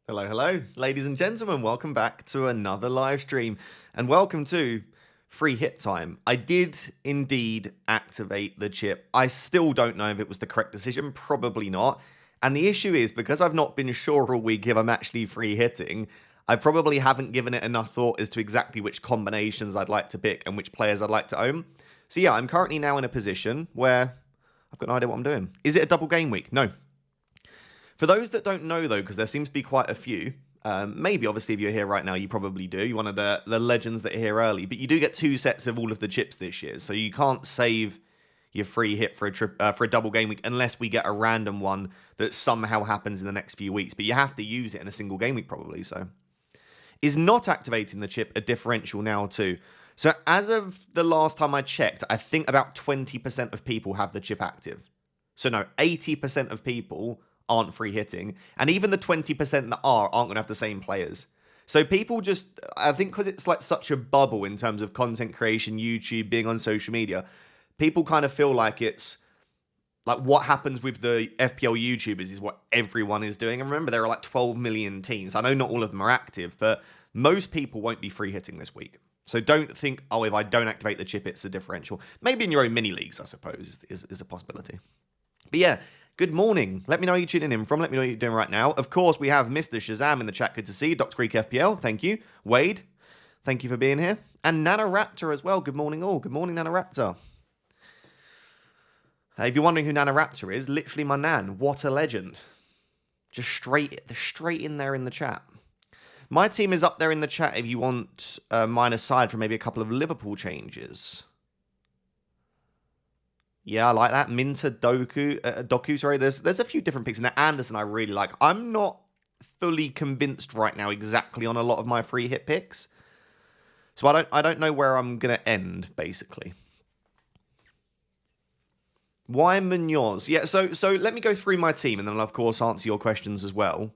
Hello, hello, ladies and gentlemen. Welcome back to another live stream and welcome to free hit time. I did indeed activate the chip. I still don't know if it was the correct decision, probably not. And the issue is because I've not been sure all week if I'm actually free hitting, I probably haven't given it enough thought as to exactly which combinations I'd like to pick and which players I'd like to own. So yeah, I'm currently now in a position where I've got no idea what I'm doing. Is it a double game week? No. For those that don't know, though, because there seems to be quite a few, maybe obviously if you're here right now, you probably do. You're one of the legends that are here early, but you do get two sets of all of the chips this year, so you can't save your free hit for a double game week unless we get a random one that somehow happens in the next few weeks. But you have to use it in a single game week probably. So, is not activating the chip a differential now too? So as of the last time I checked, I think about 20% of people have the chip active. So no, 80% of people aren't free hitting. And even the 20% that aren't going to have the same players. So people just, I think because it's like such a bubble in terms of content creation, YouTube, being on social media, people kind of feel like it's like what happens with the FPL YouTubers is what everyone is doing. And remember, there are like 12 million teams. I know not all of them are active, but most people won't be free hitting this week. So don't think, oh, if I don't activate the chip, it's a differential. Maybe in your own mini leagues, I suppose, is a possibility. But yeah, good morning. Let me know who you're tuning in from. Let me know what you're doing right now. Of course, we have Mr. Shazam in the chat. Good to see you. Dr. Greek FPL, thank you. Wade, thank you for being here. And Nana Raptor as well. Good morning all. Good morning, Nana Raptor. If you're wondering who Nana Raptor is, literally my nan. What a legend. Just straight in there in the chat. My team is up there in the chat if you want mine aside from maybe a couple of Liverpool changes. Yeah, I like that. Minter, Doku, sorry. There's a few different picks in there. Anderson I really like. I'm not fully convinced right now exactly on a lot of my free hit picks. So I don't know where I'm going to end, basically. Why Munoz? Yeah, so let me go through my team and then I'll, of course, answer your questions as well.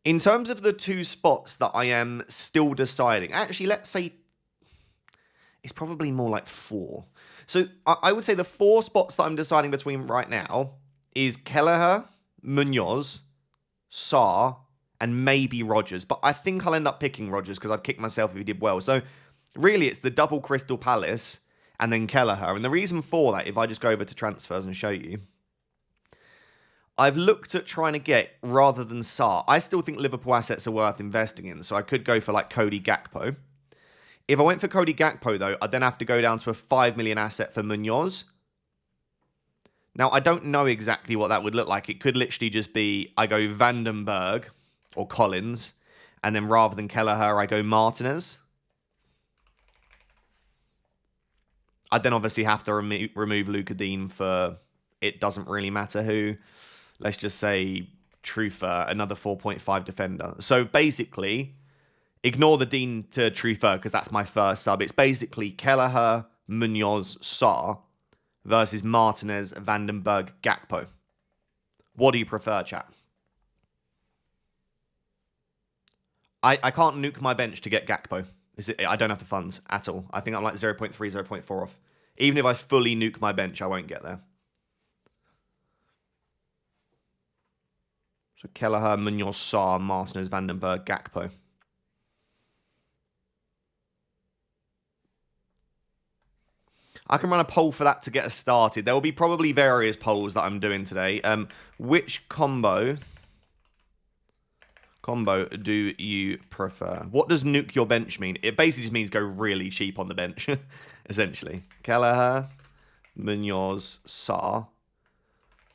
In terms of the two spots that I am still deciding, actually, let's say it's probably more like four. So I would say the four spots that I'm deciding between right now is Kelleher, Munoz, Sarr, and maybe Rodgers. But I think I'll end up picking Rodgers because I'd kick myself if he did well. So really, it's the double Crystal Palace and then Kelleher. And the reason for that, if I just go over to transfers and show you, I've looked at trying to get, rather than Sarr, I still think Liverpool assets are worth investing in. So I could go for like Cody Gakpo. If I went for Cody Gakpo, though, I'd then have to go down to a 5 million asset for Munoz. Now, I don't know exactly what that would look like. It could literally just be, I go Vandenberg or Collins, and then rather than Kelleher, I go Martinez. I'd then obviously have to remove Luca Dean for, it doesn't really matter who. Let's just say Trufer, another 4.5 defender. So basically, ignore the Dean to Trufer because that's my first sub. It's basically Kelleher, Munoz, Sarr versus Martinez, Vandenberg, Gakpo. What do you prefer, chat? I can't nuke my bench to get Gakpo. I don't have the funds at all. I think I'm like 0.3, 0.4 off. Even if I fully nuke my bench, I won't get there. So Kelleher, Munoz, Sarr, Martinez, Vandenberg, Gakpo. I can run a poll for that to get us started. There will be probably various polls that I'm doing today. Which combo do you prefer? What does nuke your bench mean? It basically just means go really cheap on the bench, essentially. Kelleher, Munoz, Sarr,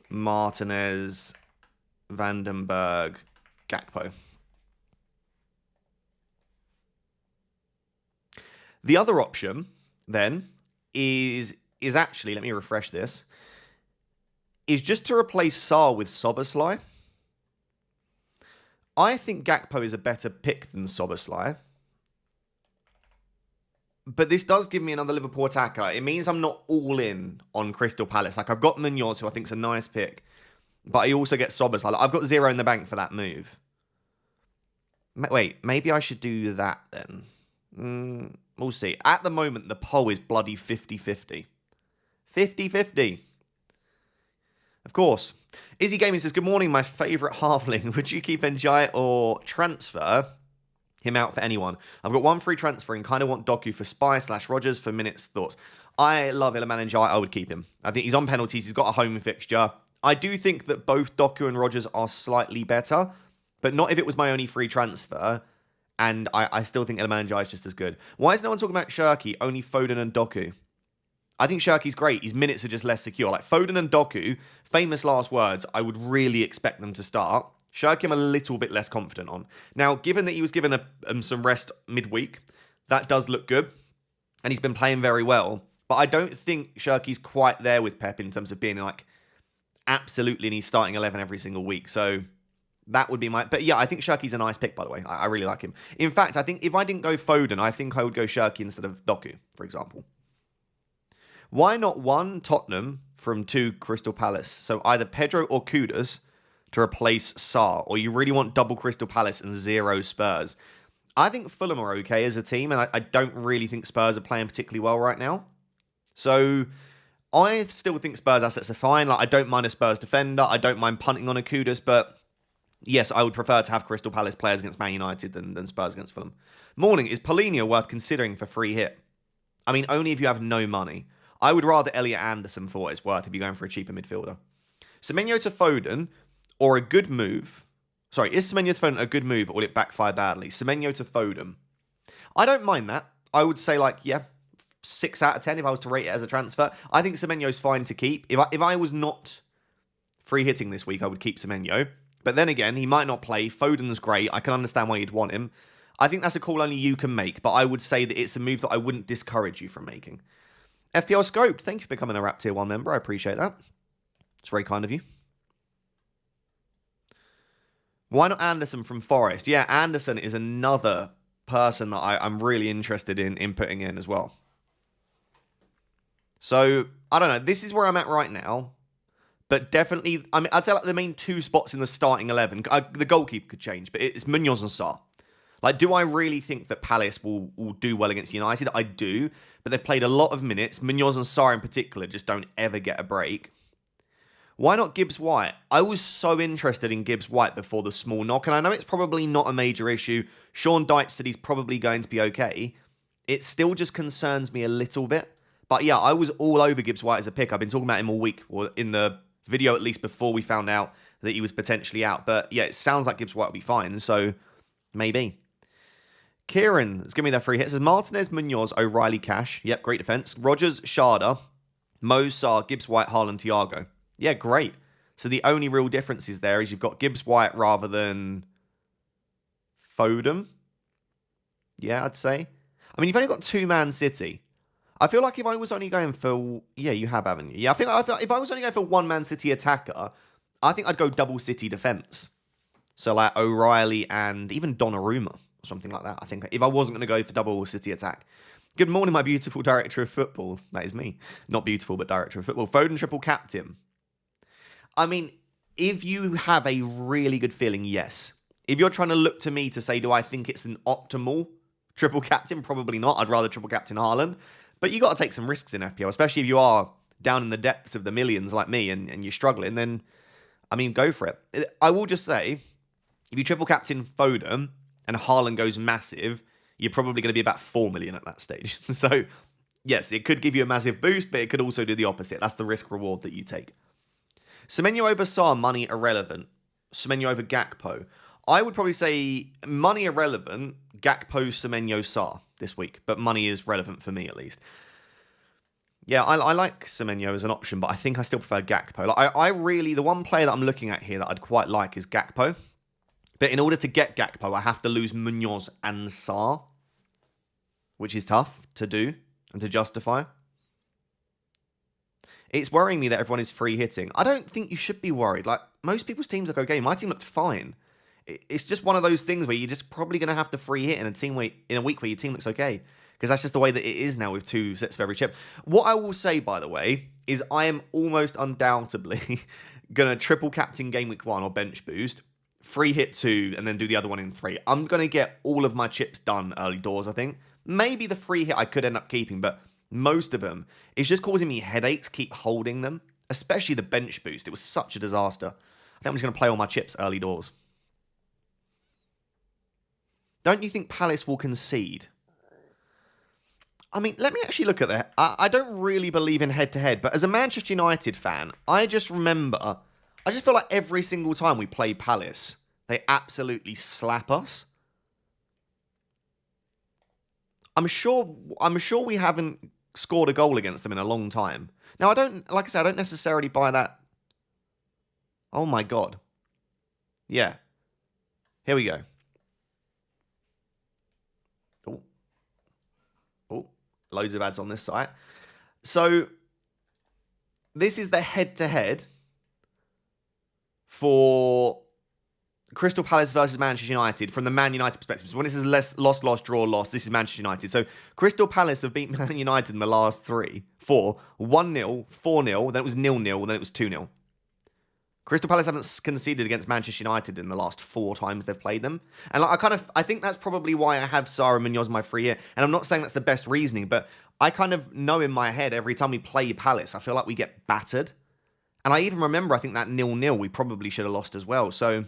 Martinez, Vandenberg, Gakpo. The other option, then, is actually, let me refresh this, is just to replace Sarr with Szoboszlai. I think Gakpo is a better pick than Szoboszlai. But this does give me another Liverpool attacker. It means I'm not all in on Crystal Palace. Like, I've got Munoz, who I think is a nice pick. But I also get Szoboszlai. I've got 0 in the bank for that move. Wait, maybe I should do that then. We'll see. At the moment, the poll is bloody 50-50. 50-50. Of course. Izzy Gaming says, good morning, my favourite halfling. Would you keep NGI or transfer him out for anyone? I've got one free transfer and kind of want Doku for Spy/Rogers for minutes. Thoughts? I love Iliman NGI. I would keep him. I think he's on penalties. He's got a home fixture. I do think that both Doku and Rogers are slightly better, but not if it was my only free transfer. And I still think Iliman NGI is just as good. Why is no one talking about Shirky? Only Foden and Doku. I think Shirky's great. His minutes are just less secure. Like Foden and Doku, famous last words, I would really expect them to start. Shirky I'm a little bit less confident on. Now, given that he was given some rest midweek, that does look good. And he's been playing very well. But I don't think Shirky's quite there with Pep in terms of being like absolutely in his starting 11 every single week. So that would be my... But yeah, I think Shirky's a nice pick, by the way. I really like him. In fact, I think if I didn't go Foden, I think I would go Shirky instead of Doku, for example. Why not 1 Tottenham from 2 Crystal Palace? So either Pedro or Kudus to replace Sarr, or you really want double Crystal Palace and 0 Spurs. I think Fulham are okay as a team, and I don't really think Spurs are playing particularly well right now. So I still think Spurs assets are fine. Like I don't mind a Spurs defender. I don't mind punting on a Kudus, but yes, I would prefer to have Crystal Palace players against Man United than Spurs against Fulham. Morning, is Paulinho worth considering for free hit? I mean, only if you have no money. I would rather Elliot Anderson for what it's worth if you're going for a cheaper midfielder. Semenyo to Foden, or a good move. Sorry, is Semenyo to Foden a good move, or will it backfire badly? Semenyo to Foden. I don't mind that. I would say, like, yeah, 6 out of 10 if I was to rate it as a transfer. I think Semenyo's fine to keep. If I was not free hitting this week, I would keep Semenyo. But then again, he might not play. Foden's great. I can understand why you'd want him. I think that's a call only you can make, but I would say that it's a move that I wouldn't discourage you from making. FPL Scoped, thank you for becoming a Rap Tier 1 member. I appreciate that. It's very kind of you. Why not Anderson from Forest? Yeah, Anderson is another person that I'm really interested in putting in as well. So, I don't know. This is where I'm at right now. But definitely, I mean, I'd say like the main 2 spots in the starting 11. The goalkeeper could change, but it's Munoz and Sarr. Like, do I really think that Palace will do well against United? I do, but they've played a lot of minutes. Munoz and Sarr in particular just don't ever get a break. Why not Gibbs White? I was so interested in Gibbs White before the small knock, and I know it's probably not a major issue. Sean Dyche said he's probably going to be okay. It still just concerns me a little bit. But yeah, I was all over Gibbs White as a pick. I've been talking about him all week, or in the video at least before we found out that he was potentially out. But yeah, it sounds like Gibbs White will be fine, so maybe. Kieran has given me that free hit. It says Martinez, Munoz, O'Reilly, Cash. Yep, great defense. Rogers, Sharda, Mo, Sarr, Gibbs White, Haaland, Thiago. Yeah, great. So the only real difference is there is you've got Gibbs White rather than Foden. Yeah, I'd say. I mean, you've only got 2 Man City. I feel like if I was only going for... Yeah, you have, haven't you? Yeah, I feel if I was only going for 1 Man City attacker, I think I'd go double City defense. So like O'Reilly and even Donnarumma. Something like that. I think if I wasn't going to go for double City attack. Good morning, my beautiful director of football. That is me. Not beautiful, but director of football. Foden triple captain. I mean, if you have a really good feeling, yes. If you're trying to look to me to say, do I think it's an optimal triple captain? Probably not. I'd rather triple captain Haaland. But you got to take some risks in FPL, especially if you are down in the depths of the millions like me and you're struggling, then, I mean, go for it. I will just say, if you triple captain Foden and Haaland goes massive, you're probably going to be about 4 million at that stage. So, yes, it could give you a massive boost, but it could also do the opposite. That's the risk-reward that you take. Semenyo over Sarr, money irrelevant. Semenyo over Gakpo. I would probably say money irrelevant, Gakpo, Semenyo, Sarr this week. But money is relevant for me, at least. Yeah, I like Semenyo as an option, but I think I still prefer Gakpo. Like, I really, the one player that I'm looking at here that I'd quite like is Gakpo. But in order to get Gakpo, I have to lose Munoz and Sarr, which is tough to do and to justify. It's worrying me that everyone is free hitting. I don't think you should be worried. Like, most people's teams look okay. My team looked fine. It's just one of those things where you're just probably going to have to free hit in a week where your team looks okay. Because that's just the way that it is now with 2 sets of every chip. What I will say, by the way, is I am almost undoubtedly going to triple captain game week 1 or bench boost, free hit 2, and then do the other one in 3. I'm going to get all of my chips done early doors, I think. Maybe the free hit I could end up keeping, but most of them, it's just causing me headaches, keep holding them. Especially the bench boost. It was such a disaster. I think I'm just going to play all my chips early doors. Don't you think Palace will concede? I mean, let me actually look at that. I don't really believe in head-to-head, but as a Manchester United fan, I just feel like every single time we play Palace, they absolutely slap us. I'm sure we haven't scored a goal against them in a long time. Now, like I said, I don't necessarily buy that. Oh my God. Yeah. Here we go. Oh, loads of ads on this site. So, this is the head-to-head for Crystal Palace versus Manchester United from the Man United perspective. So when this is loss, draw, loss, this is Manchester United. So Crystal Palace have beaten Man United in the last 4, 1-0, 4-0, then it was 0-0, then it was 2-0. Crystal Palace haven't conceded against Manchester United in the last 4 times they've played them. And I think that's probably why I have Sarr and Munoz my free hit. And I'm not saying that's the best reasoning, but I kind of know in my head every time we play Palace, I feel like we get battered. And I even remember, I think that 0-0 we probably should have lost as well. So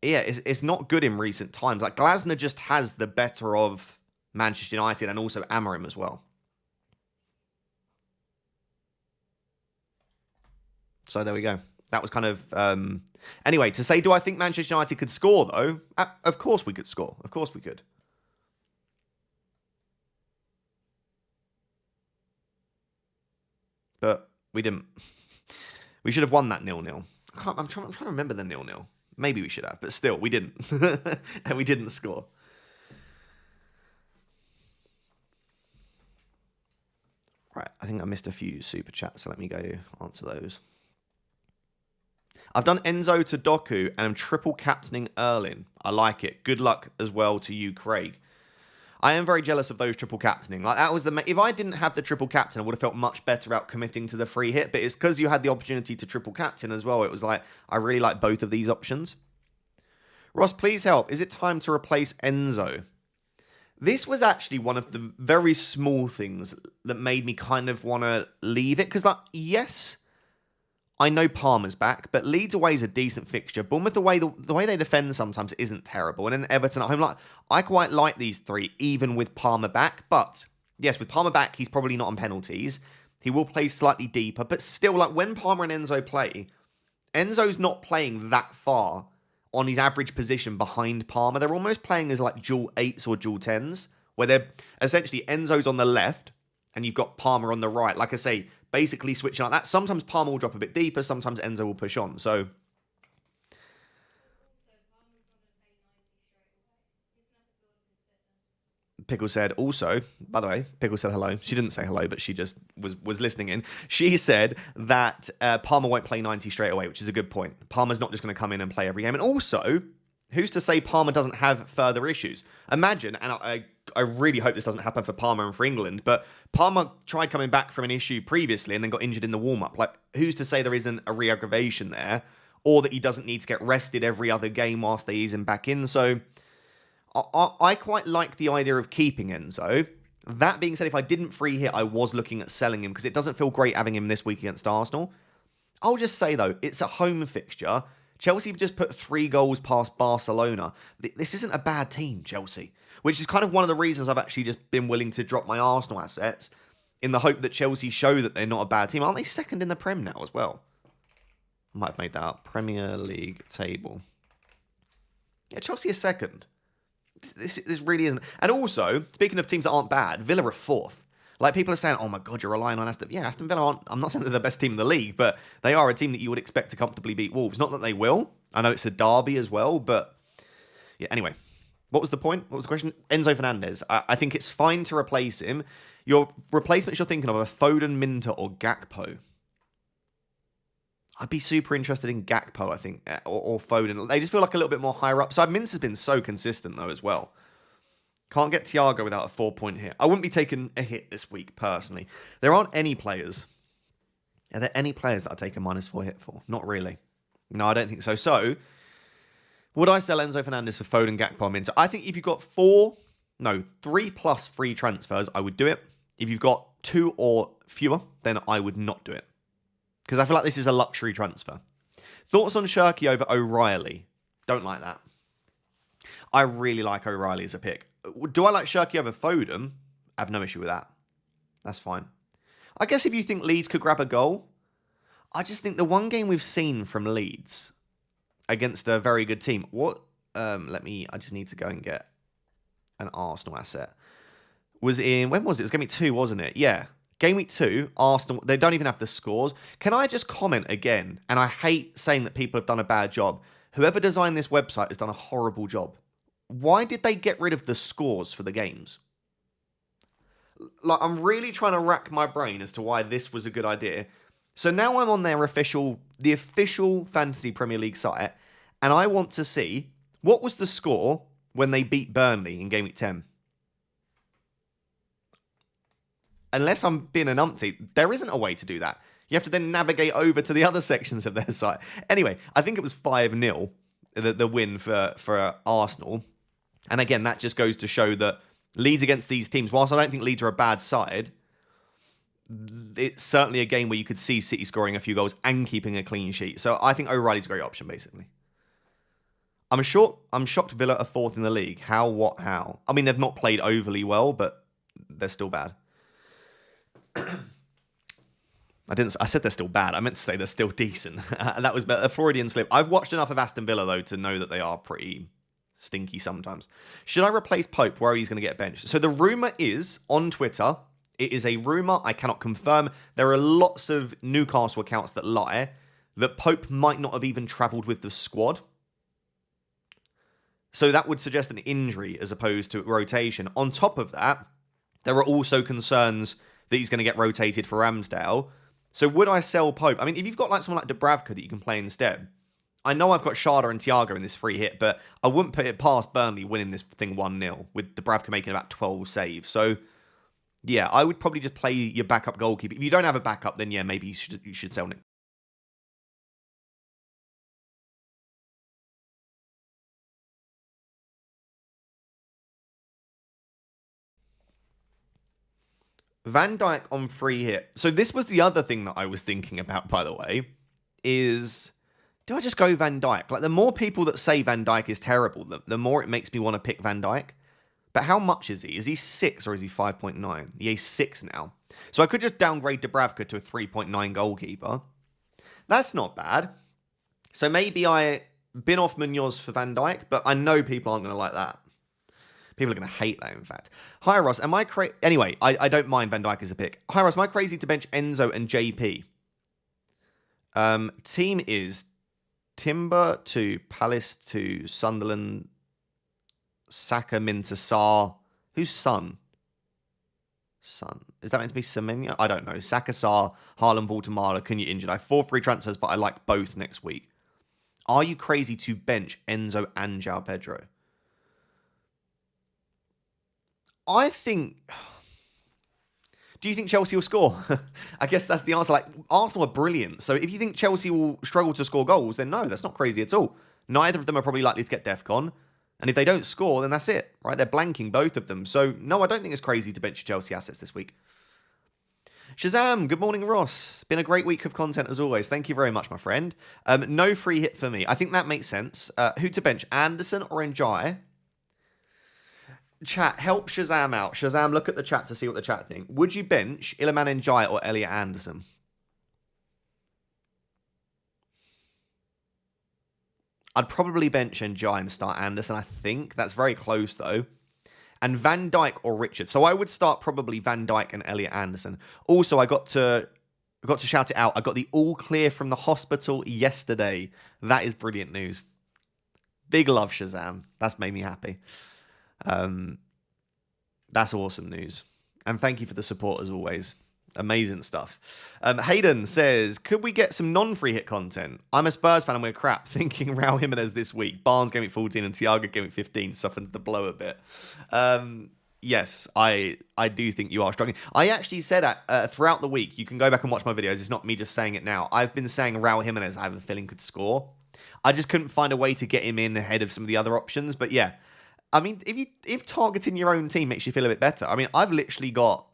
yeah, it's not good in recent times. Like, Glasner just has the better of Manchester United and also Amorim as well. So there we go. That was kind of... Anyway, to say, do I think Manchester United could score, though? Of course we could score. Of course we could. But we didn't. We should have won that 0-0. I'm trying to remember the 0-0. Maybe we should have, but still, we didn't. And we didn't score. Right, I think I missed a few super chats, so let me go answer those. I've done Enzo to Doku, and I'm triple captaining Erling. I like it. Good luck as well to you, Craig. I am very jealous of those triple captaining. Like, that was if I didn't have the triple captain, I would have felt much better about committing to the free hit. But it's because you had the opportunity to triple captain as well. It was like, I really like both of these options. Ross, please help. Is it time to replace Enzo? This was actually one of the very small things that made me kind of want to leave it. Because, like, yes, I know Palmer's back, but Leeds away is a decent fixture. Bournemouth away, the way they defend sometimes isn't terrible. And then Everton at home, like, I quite like these three, even with Palmer back. But, yes, with Palmer back, he's probably not on penalties. He will play slightly deeper. But still, like, when Palmer and Enzo play, Enzo's not playing that far on his average position behind Palmer. They're almost playing as, like, dual 8s or dual 10s, where they're essentially Enzo's on the left, and you've got Palmer on the right. Like I say, basically switching like that. Sometimes Palmer will drop a bit deeper, sometimes Enzo will push on. So Pickle said also, by the way, Pickle said hello. She didn't say hello, but she just was listening in. She said that Palmer won't play 90 straight away, which is a good point. Palmer's not just going to come in and play every game. And also, who's to say Palmer doesn't have further issues? Imagine, and I really hope this doesn't happen for Palmer and for England, but Palmer tried coming back from an issue previously and then got injured in the warm-up. Like, who's to say there isn't a re-aggravation there, or that he doesn't need to get rested every other game whilst they ease him back in? So I quite like the idea of keeping Enzo. That being said, if I didn't free hit, I was looking at selling him because it doesn't feel great having him this week against Arsenal. I'll just say, though, it's a home fixture. Chelsea just put 3 goals past Barcelona. This isn't a bad team, Chelsea, which is kind of one of the reasons I've actually just been willing to drop my Arsenal assets in the hope that Chelsea show that they're not a bad team. Aren't they second in the Prem now as well? I might have made that up. Premier League table. Yeah, Chelsea is second. This really isn't. And also, speaking of teams that aren't bad, Villa are 4th. Like, people are saying, oh my God, you're relying on Aston Villa. Yeah, Aston Villa aren't, I'm not saying they're the best team in the league, but they are a team that you would expect to comfortably beat Wolves. Not that they will. I know it's a derby as well, but yeah, anyway. What was the point? What was the question? Enzo Fernandez. I think it's fine to replace him. Your replacements you're thinking of are Foden, Minter, or Gakpo. I'd be super interested in Gakpo, I think, or Foden. They just feel like a little bit more higher up. So Minter's been so consistent, though, as well. Can't get Thiago without a 4-point hit. I wouldn't be taking a hit this week, personally. There aren't any players. Are there any players that I'd take a -4 hit for? Not really. No, I don't think so. So, would I sell Enzo Fernandez for Foden, Gakpo, Minter? I think if you've got 3+ free transfers, I would do it. If you've got 2 or fewer, then I would not do it. because I feel like this is a luxury transfer. Thoughts on Shirky over O'Reilly? Don't like that. I really like O'Reilly as a pick. Do I like Shirky over Foden? I have no issue with that. That's fine. I guess if you think Leeds could grab a goal, I just think the one game we've seen from Leeds against a very good team. I just need to go and get an Arsenal asset. When was it? It was Game Week 2, wasn't it? Yeah. Game Week 2, Arsenal, they don't even have the scores. Can I just comment again? And I hate saying that people have done a bad job. Whoever designed this website has done a horrible job. Why did they get rid of the scores for the games? Like, I'm really trying to rack my brain as to why this was a good idea. So now I'm on the official Fantasy Premier League site, and I want to see what was the score when they beat Burnley in Game Week 10. Unless I'm being an umpty, there isn't a way to do that. You have to then navigate over to the other sections of their site. Anyway, I think it was 5-0, the win for Arsenal. And again, that just goes to show that Leeds against these teams, whilst I don't think Leeds are a bad side, it's certainly a game where you could see City scoring a few goals and keeping a clean sheet. So I think O'Reilly's a great option, basically. I'm shocked Villa are fourth in the league. How? I mean, they've not played overly well, but they're still bad. I said they're still bad. I meant to say they're still decent. That was a Freudian slip. I've watched enough of Aston Villa, though, to know that they are pretty stinky sometimes. Should I replace Pope? Worried he's going to get benched. So the rumour is, on Twitter, it is a rumour. I cannot confirm. There are lots of Newcastle accounts that lie that Pope might not have even travelled with the squad. So that would suggest an injury as opposed to rotation. On top of that, there are also concerns that he's going to get rotated for Ramsdale. So would I sell Pope? I mean, if you've got like someone like Dubravka that you can play instead, I know I've got Sharda and Thiago in this free hit, but I wouldn't put it past Burnley winning this thing 1-0 with Dubravka making about 12 saves. So yeah, I would probably just play your backup goalkeeper. If you don't have a backup, then yeah, maybe you should sell Nick. Van Dijk on free hit. So this was the other thing that I was thinking about, by the way, is do I just go Van Dijk? Like, the more people that say Van Dijk is terrible, the more it makes me want to pick Van Dijk. But how much is he? Is he 6 or is he 5.9? Yeah, he's 6 now. So I could just downgrade Dubravka to a 3.9 goalkeeper. That's not bad. So maybe I bin off Munoz for Van Dijk, but I know people aren't going to like that. People are going to hate that, in fact. Hi, Ross. Am I crazy? Anyway, I don't mind Van Dijk as a pick. Hi, Ross. Am I crazy to bench Enzo and JP? Team is Timber to Palace to Sunderland, Saka, Minter, Sarr. Who's Son? Son. Is that meant to be Semenya? I don't know. Saka, Sarr, Haaland, Baltimore, Cunha injured. I have 4 free transfers, but I like both next week. Are you crazy to bench Enzo and João Pedro? I think... Do you think Chelsea will score? I guess that's the answer. Like, Arsenal are brilliant. So if you think Chelsea will struggle to score goals, then no, that's not crazy at all. Neither of them are probably likely to get DEFCON. And if they don't score, then that's it, right? They're blanking both of them. So no, I don't think it's crazy to bench Chelsea assets this week. Shazam, good morning, Ross. Been a great week of content as always. Thank you very much, my friend. No free hit for me. I think that makes sense. Who to bench, Anderson or Njai? Chat, help Shazam out. Shazam, look at the chat to see what the chat think. Would you bench Iliman Njai or Elliot Anderson? I'd probably bench Njai and start Anderson, I think. That's very close, though. And Van Dijk or Richard. So I would start probably Van Dijk and Elliot Anderson. Also, I got to shout it out. I got the all clear from the hospital yesterday. That is brilliant news. Big love, Shazam. That's made me happy. That's awesome news. And thank you for the support as always. Amazing stuff. Hayden says, could we get some non-free hit content? I'm a Spurs fan and we're crap. Thinking Raul Jimenez this week. Barnes gave me 14 and Thiago gave me 15. Softened the blow a bit. Yes, I do think you are struggling. I actually said throughout the week, you can go back and watch my videos. It's not me just saying it now. I've been saying Raul Jimenez, I have a feeling, could score. I just couldn't find a way to get him in ahead of some of the other options. But yeah, I mean, if targeting your own team makes you feel a bit better. I mean, I've literally got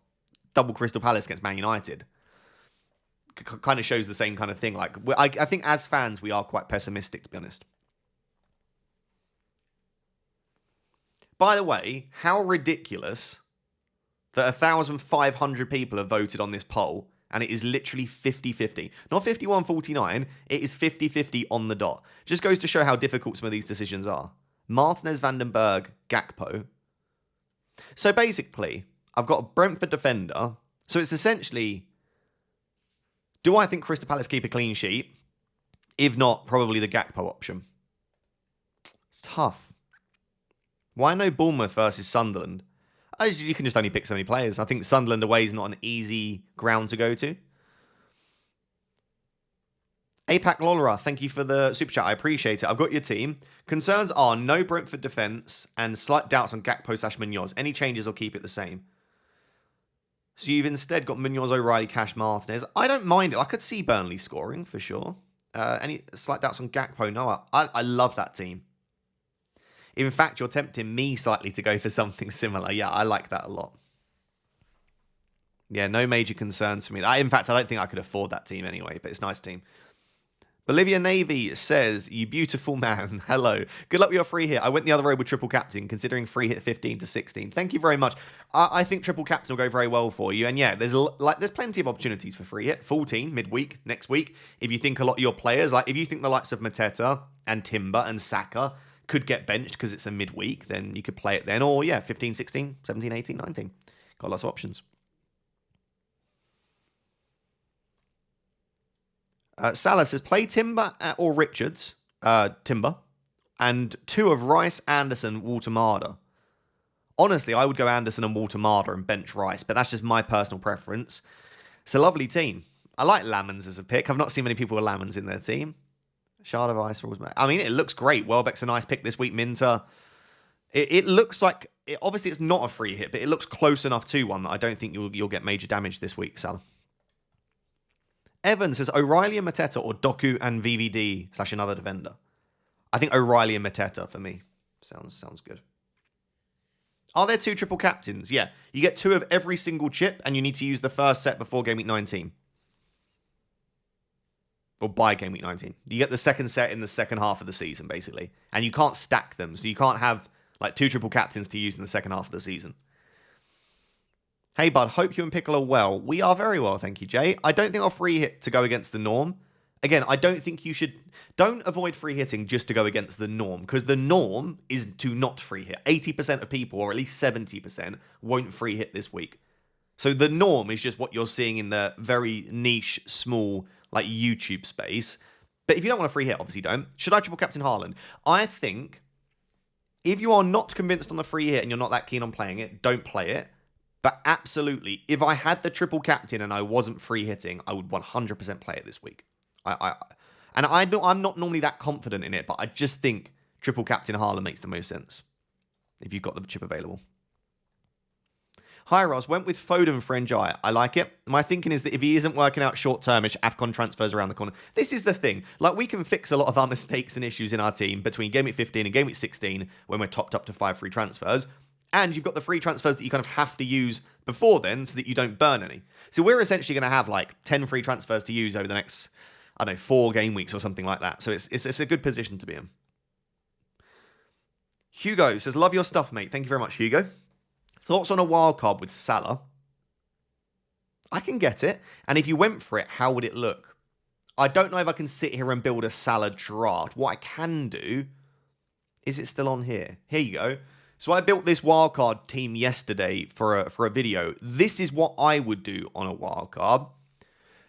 double Crystal Palace against Man United. kind of shows the same kind of thing. Like, I think as fans, we are quite pessimistic, to be honest. By the way, how ridiculous that 1,500 people have voted on this poll, and it is literally 50-50. Not 51-49, it is 50-50 on the dot. Just goes to show how difficult some of these decisions are. Martinez, Vandenberg, Gakpo. So basically, I've got a Brentford defender. So it's essentially, do I think Crystal Palace keep a clean sheet? If not, probably the Gakpo option. It's tough. Why no Bournemouth versus Sunderland? You can just only pick so many players. I think Sunderland away is not an easy ground to go to. APAC Lolara, thank you for the super chat. I appreciate it. I've got your team. Concerns are no Brentford defence and slight doubts on Gakpo/Munoz. Any changes or keep it the same? So you've instead got Munoz, O'Reilly, Cash, Martinez. I don't mind it. I could see Burnley scoring for sure. Any slight doubts on Gakpo? No, I love that team. In fact, you're tempting me slightly to go for something similar. Yeah, I like that a lot. Yeah, no major concerns for me. In fact, I don't think I could afford that team anyway, but it's a nice team. Bolivia Navy says, you beautiful man. Hello. Good luck with your free hit. I went the other way with triple captain, considering free hit 15 to 16. Thank you very much. I think triple captain will go very well for you. And yeah, there's plenty of opportunities for free hit. 14 midweek, next week. If you think a lot of your players, like if you think the likes of Mateta and Timber and Saka could get benched because it's a midweek, then you could play it then. Or yeah, 15, 16, 17, 18, 19. Got lots of options. Salah says, play Timber or Richards, Timber, and 2 of Rice, Anderson, Walter-Marder. Honestly, I would go Anderson and Walter-Marder and bench Rice, but that's just my personal preference. It's a lovely team. I like Lamans as a pick. I've not seen many people with Lamans in their team. Shard of Ice rules. I mean, it looks great. Welbeck's a nice pick this week. Minter. It looks like, obviously it's not a free hit, but it looks close enough to one that I don't think you'll get major damage this week, Salah. Evan says O'Reilly and Mateta or Doku and VVD / another defender. I think O'Reilly and Mateta for me. Sounds good. Are there 2 triple captains? Yeah. You get 2 of every single chip and you need to use the first set before Game Week 19. Or by Game Week 19. You get the second set in the second half of the season, basically. And you can't stack them. So you can't have like 2 triple captains to use in the second half of the season. Hey, bud. Hope you and Pickle are well. We are very well, thank you, Jay. I don't think I'll free hit to go against the norm. Again, I don't think you should... Don't avoid free hitting just to go against the norm. Because the norm is to not free hit. 80% of people, or at least 70%, won't free hit this week. So the norm is just what you're seeing in the very niche, small, like YouTube space. But if you don't want to free hit, obviously don't. Should I triple captain Haaland? I think if you are not convinced on the free hit and you're not that keen on playing it, don't play it. But absolutely, if I had the triple captain and I wasn't free hitting, I would 100% play it this week. I'm not normally that confident in it, but I just think triple captain Haaland makes the most sense if you've got the chip available. Hi, Ross. Went with Foden for Njai. I like it. My thinking is that if he isn't working out short-termish, AFCON transfers around the corner. This is the thing. Like, we can fix a lot of our mistakes and issues in our team between Game Week 15 and Game Week 16 when we're topped up to 5 free transfers. And you've got the free transfers that you kind of have to use before then so that you don't burn any. So we're essentially going to have like 10 free transfers to use over the next, 4 game weeks or something like that. So it's a good position to be in. Hugo says, love your stuff, mate. Thank you very much, Hugo. Thoughts on a wild card with Salah? I can get it. And if you went for it, how would it look? I don't know if I can sit here and build a Salah draft. What I can do, is it still on here? Here you go. So I built this wildcard team yesterday for a video. This is what I would do on a wildcard.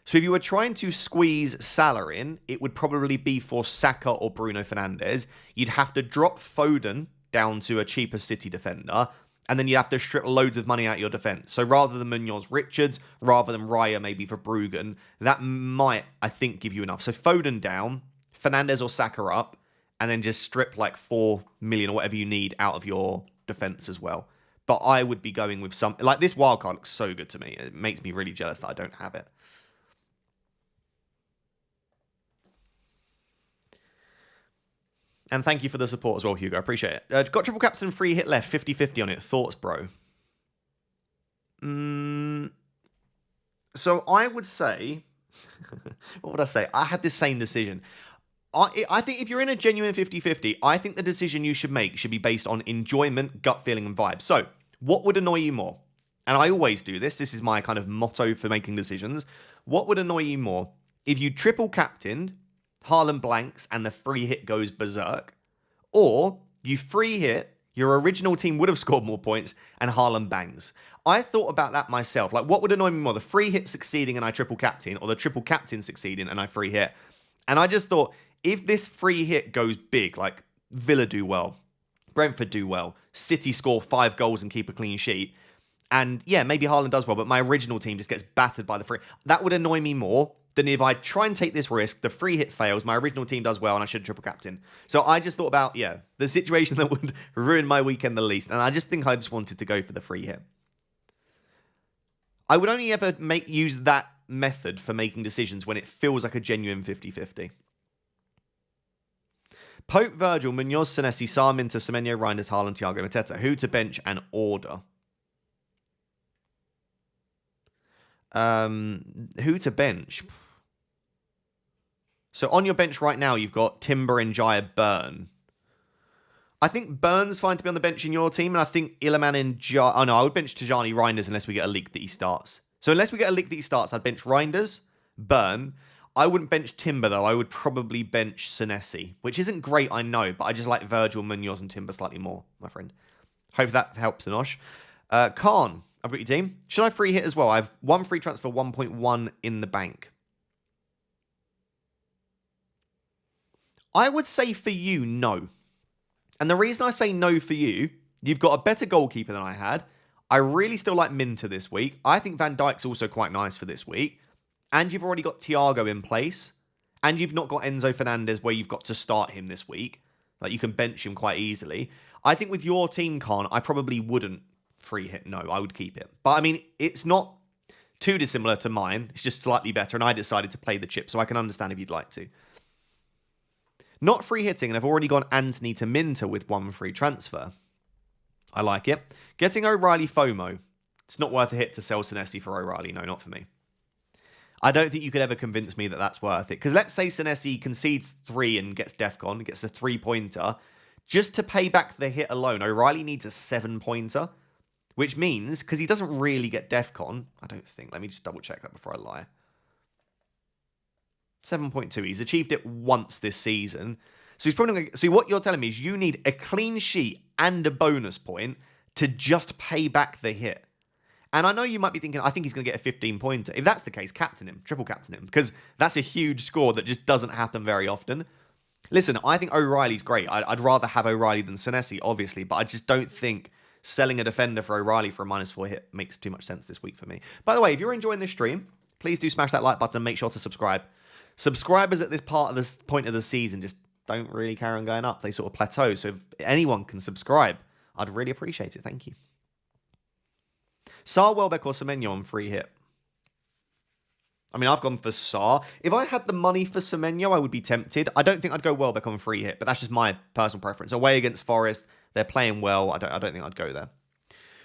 So if you were trying to squeeze Salah in, it would probably be for Saka or Bruno Fernandes. You'd have to drop Foden down to a cheaper City defender, and then you have to strip loads of money out of your defence. So rather than Munoz, Richards, rather than Raya maybe for Bruggen, that might, I think, give you enough. So Foden down, Fernandes or Saka up, and then just strip like 4 million or whatever you need out of your defence as well. But I would be going with some... Like, this wildcard looks so good to me. It makes me really jealous that I don't have it. And thank you for the support as well, Hugo. I appreciate it. Got triple captain free hit left. 50-50 on it. Thoughts, bro? So I would say What would I say? I had this same decision. I think if you're in a genuine 50-50, I think the decision you should make should be based on enjoyment, gut feeling, and vibe. So, what would annoy you more? And I always do this. This is my kind of motto for making decisions. What would annoy you more? If you triple captained, Haaland blanks, and the free hit goes berserk, or you free hit, your original team would have scored more points, and Haaland bangs. I thought about that myself. Like, what would annoy me more? The free hit succeeding and I triple captain, or the triple captain succeeding and I free hit? And I just thought, if this free hit goes big, like Villa do well, Brentford do well, City score 5 goals and keep a clean sheet, and yeah, maybe Haaland does well, but my original team just gets battered by the free. That would annoy me more than if I try and take this risk, the free hit fails, my original team does well, and I should triple captain. So I just thought about, the situation that would ruin my weekend the least, and I just think I just wanted to go for the free hit. I would only ever use that method for making decisions when it feels like a genuine 50-50. Pope, Virgil, Munoz, Senesi, Sarr, Minter, Semenyo, Reinders, Haaland, Thiago, Mateta. Who to bench and order? Who to bench? So on your bench right now, you've got Timber and Jaya Burn. I think Burn's fine to be on the bench in your team, and I think Illiman and I would bench Tajani Reinders unless we get a leak that he starts. So unless we get a leak that he starts, I'd bench Reinders, Burn. I wouldn't bench Timber, though. I would probably bench Senesi, which isn't great, I know, but I just like Virgil, Munoz, and Timber slightly more, my friend. Hope that helps, Anosh. Khan, I've got your team. Should I free hit as well? I have 1 free transfer, 1.1 in the bank. I would say for you, no. And the reason I say no for you, you've got a better goalkeeper than I had. I really still like Minter this week. I think Van Dijk's also quite nice for this week. And you've already got Thiago in place. And you've not got Enzo Fernandez where you've got to start him this week. Like, you can bench him quite easily. I think with your team, Con, I probably wouldn't free hit. No, I would keep it. But, I mean, it's not too dissimilar to mine. It's just slightly better. And I decided to play the chip, so I can understand if you'd like to. Not free hitting, and I've already gone Anthony to Minter with 1 free transfer. I like it. Getting O'Reilly FOMO. It's not worth a hit to sell Senesi for O'Reilly. No, not for me. I don't think you could ever convince me that that's worth it. Because let's say Senesi concedes 3 and gets DEFCON, gets a 3-pointer. Just to pay back the hit alone, O'Reilly needs a 7-pointer. Which means, because he doesn't really get DEFCON, I don't think. Let me just double check that before I lie. 7.2. He's achieved it once this season. So he's probably so what you're telling me is you need a clean sheet and a bonus point to just pay back the hit. And I know you might be thinking, I think he's going to get a 15-pointer. If that's the case, captain him, triple captain him, because that's a huge score that just doesn't happen very often. Listen, I think O'Reilly's great. I'd rather have O'Reilly than Senesi, obviously, but I just don't think selling a defender for O'Reilly for a -4 hit makes too much sense this week for me. By the way, if you're enjoying this stream, please do smash that like button and make sure to subscribe. Subscribers at this point of the season just don't really carry on going up. They sort of plateau. So if anyone can subscribe, I'd really appreciate it. Thank you. Sarr, Welbeck, or Semenyo on free hit? I mean, I've gone for Sarr. If I had the money for Semenyo, I would be tempted. I don't think I'd go Welbeck on free hit, but that's just my personal preference. Away against Forest, they're playing well. I don't think I'd go there.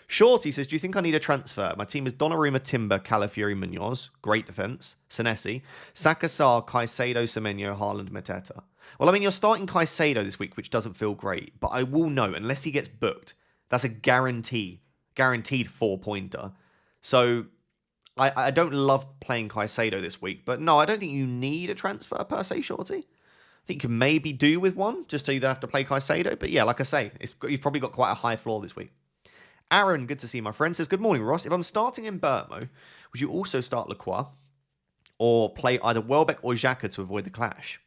Shorty says, do you think I need a transfer? My team is Donnarumma, Timber, Calafiori, Munoz. Great defense. Senesi. Saka, Sarr, Caicedo, Semenyo, Haaland, Mateta. Well, I mean, you're starting Caicedo this week, which doesn't feel great. But I will know, unless he gets booked, that's a guaranteed 4-pointer. So I don't love playing Caicedo this week. But no, I don't think you need a transfer per se, Shorty. I think you can maybe do with one, just so you don't have to play Caicedo. But yeah, like I say, you've probably got quite a high floor this week. Aaron, good to see you, my friend, says, good morning, Ross. If I'm starting in Bertmo, would you also start Lacroix or play either Welbeck or Xhaka to avoid the clash?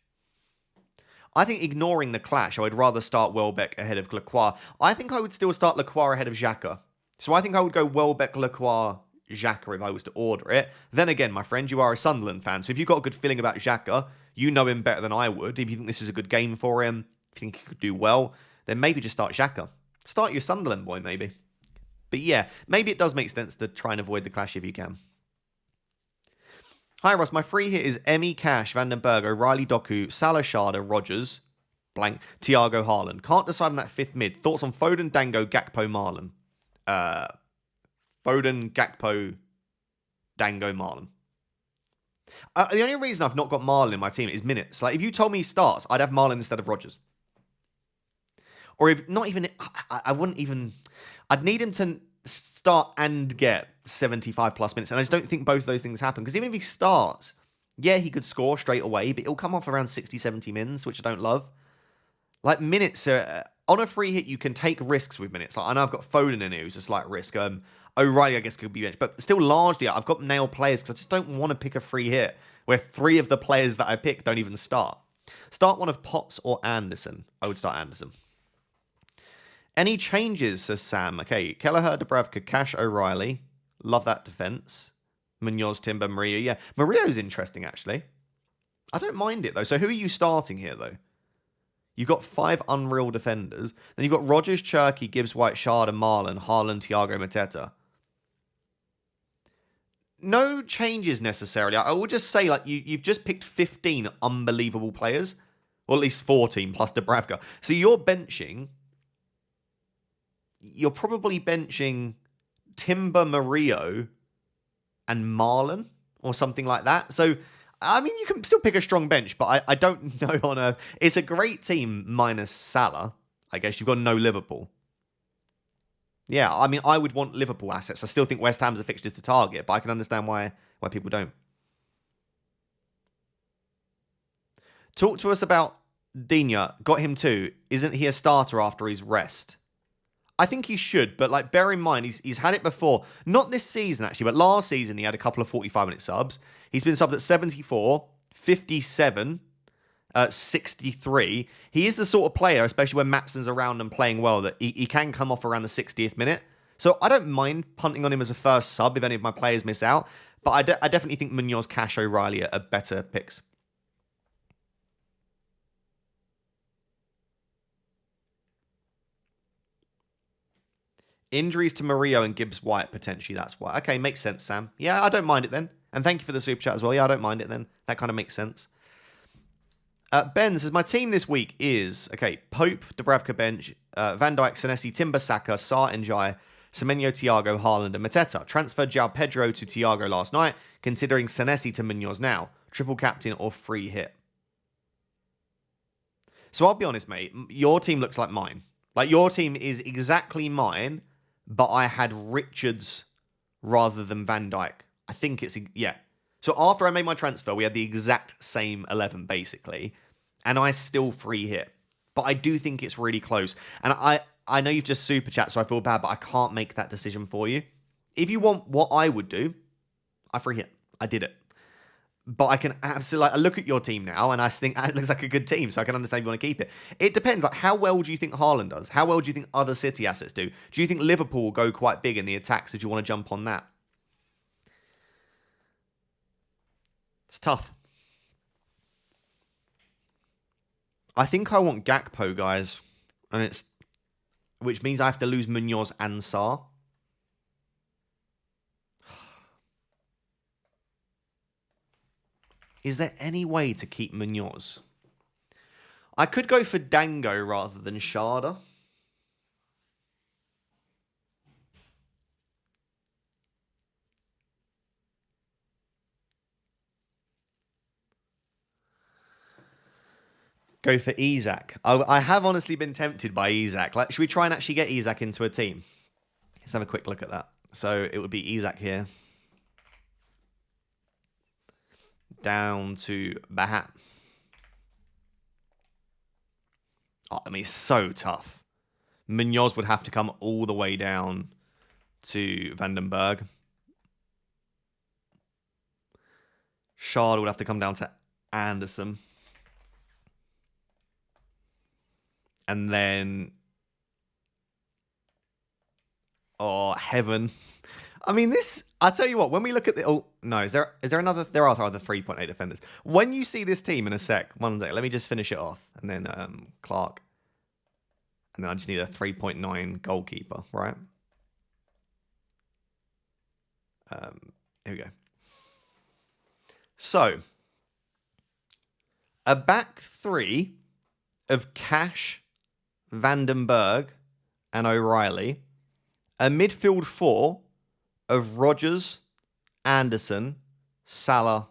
I think ignoring the clash, I would rather start Welbeck ahead of Lacroix. I think I would still start Lacroix ahead of Xhaka. So I think I would go Welbeck, Lacroix, Xhaka if I was to order it. Then again, my friend, you are a Sunderland fan. So if you've got a good feeling about Xhaka, you know him better than I would. If you think this is a good game for him, if you think he could do well, then maybe just start Xhaka. Start your Sunderland boy, maybe. But yeah, maybe it does make sense to try and avoid the clash if you can. Hi, Ross. My free hit is Emmy, Cash, Vandenberg, O'Reilly, Doku, Salah, Sharda, Rogers, blank, Thiago, Haaland. Can't decide on that 5th mid. Thoughts on Foden, Dango, Gakpo, Marlon? Foden, Gakpo, Dango, Marlon. The only reason I've not got Marlon in my team is minutes. Like, if you told me he starts, I'd have Marlon instead of Rodgers. Or if not even, I wouldn't even, I'd need him to start and get 75 plus minutes. And I just don't think both of those things happen. Because even if he starts, yeah, he could score straight away, but it'll come off around 60, 70 mins, which I don't love. Like, minutes, on a free hit, you can take risks with minutes. Like, I know I've got Foden in here, who's a slight risk. O'Reilly, I guess, could be benched. But still, largely, I've got nailed players because I just don't want to pick a free hit where 3 of the players that I pick don't even start. Start one of Potts or Anderson. I would start Anderson. Any changes, says Sam. Okay, Kelleher, Dubravka, Cash, O'Reilly. Love that defense. Munoz, Timber, Maria. Yeah, Maria's interesting, actually. I don't mind it, though. So who are you starting here, though? You've got 5 unreal defenders. Then you've got Rodgers, Cherky, Gibbs, White, Shard, and Marlon, Haaland, Thiago, Mateta. No changes necessarily. I would just say, like, you've just picked 15 unbelievable players. Or at least 14 plus Dubravka. So you're probably benching Timber, Murillo, and Marlon, or something like that. So, I mean, you can still pick a strong bench, but I don't know on earth. It's a great team minus Salah. I guess you've got no Liverpool. Yeah, I mean, I would want Liverpool assets. I still think West Ham's a fixture to target, but I can understand why people don't. Talk to us about Digne. Got him too. Isn't he a starter after his rest? I think he should, but like, bear in mind, he's had it before. Not this season, actually, but last season he had a couple of 45-minute subs. He's been subbed at 74, 57, 63. He is the sort of player, especially when Matson's around and playing well, that he can come off around the 60th minute. So I don't mind punting on him as a first sub if any of my players miss out. But I definitely think Munoz, Cash, O'Reilly are better picks. Injuries to Murillo and Gibbs White, potentially, that's why. Okay, makes sense, Sam. Yeah, I don't mind it then. And thank you for the super chat as well. Yeah, I don't mind it then. That kind of makes sense. Ben says, my team this week is, okay, Pope, Dubravka bench, Van Dijk, Senesi, Timber, Saka, Sarr, Njai, Semenyo, Thiago, Haaland, and Mateta. Transferred João Pedro to Thiago last night, considering Senesi to Munoz now. Triple captain or free hit. So I'll be honest, mate. Your team looks like mine. Like, your team is exactly mine, but I had Richards rather than Van Dijk. I think it's, yeah. So after I made my transfer, we had the exact same 11, basically. And I still free hit. But I do think it's really close. And I know you've just super chat, so I feel bad, but I can't make that decision for you. If you want what I would do, I free hit. I did it. But I can absolutely, like, I look at your team now and I think it looks like a good team, so I can understand if you want to keep it. It depends. Like, how well do you think Haaland does? How well do you think other City assets do? Do you think Liverpool will go quite big in the attacks? So do you want to jump on that? It's tough. I think I want Gakpo, guys, and which means I have to lose Munoz and Sarr. Is there any way to keep Munoz? I could go for Dango rather than Sharda. Go for Isak. I have honestly been tempted by Isak. Like, should we try and actually get Isak into a team? Let's have a quick look at that. So it would be Isak here. Down to Bahat. Oh, I mean, it's so tough. Munoz would have to come all the way down to Vandenberg. Shard would have to come down to Anderson. And then... oh, heaven. I mean, this... I'll tell you what, when we look at the... oh, no, is there another... there are other 3.8 defenders. When you see this team in a sec, one day, let me just finish it off. And then Clark. And then I just need a 3.9 goalkeeper, right? Here we go. So, a back three of Cash, Vandenberg, and O'Reilly. A midfield four of Rodgers, Anderson, Salah,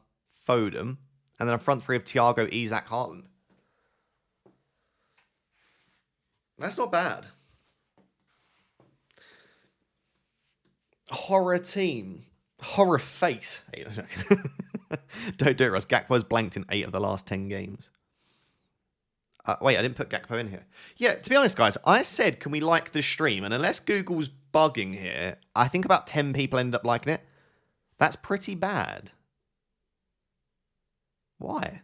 Foden, and then a front three of Thiago, Isak, Haaland. That's not bad. Horror team. Horror face. Don't do it, Russ. Gakpo's blanked in 8 of the last 10 games. Wait, I didn't put Gakpo in here. Yeah, to be honest, guys, I said, can we like the stream? And unless Google's bugging here, I think about 10 people ended up liking it. That's pretty bad. Why?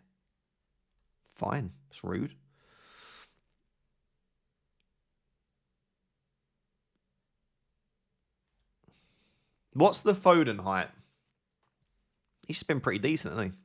Fine. It's rude. What's the Foden height? He's just been pretty decent, hasn't he?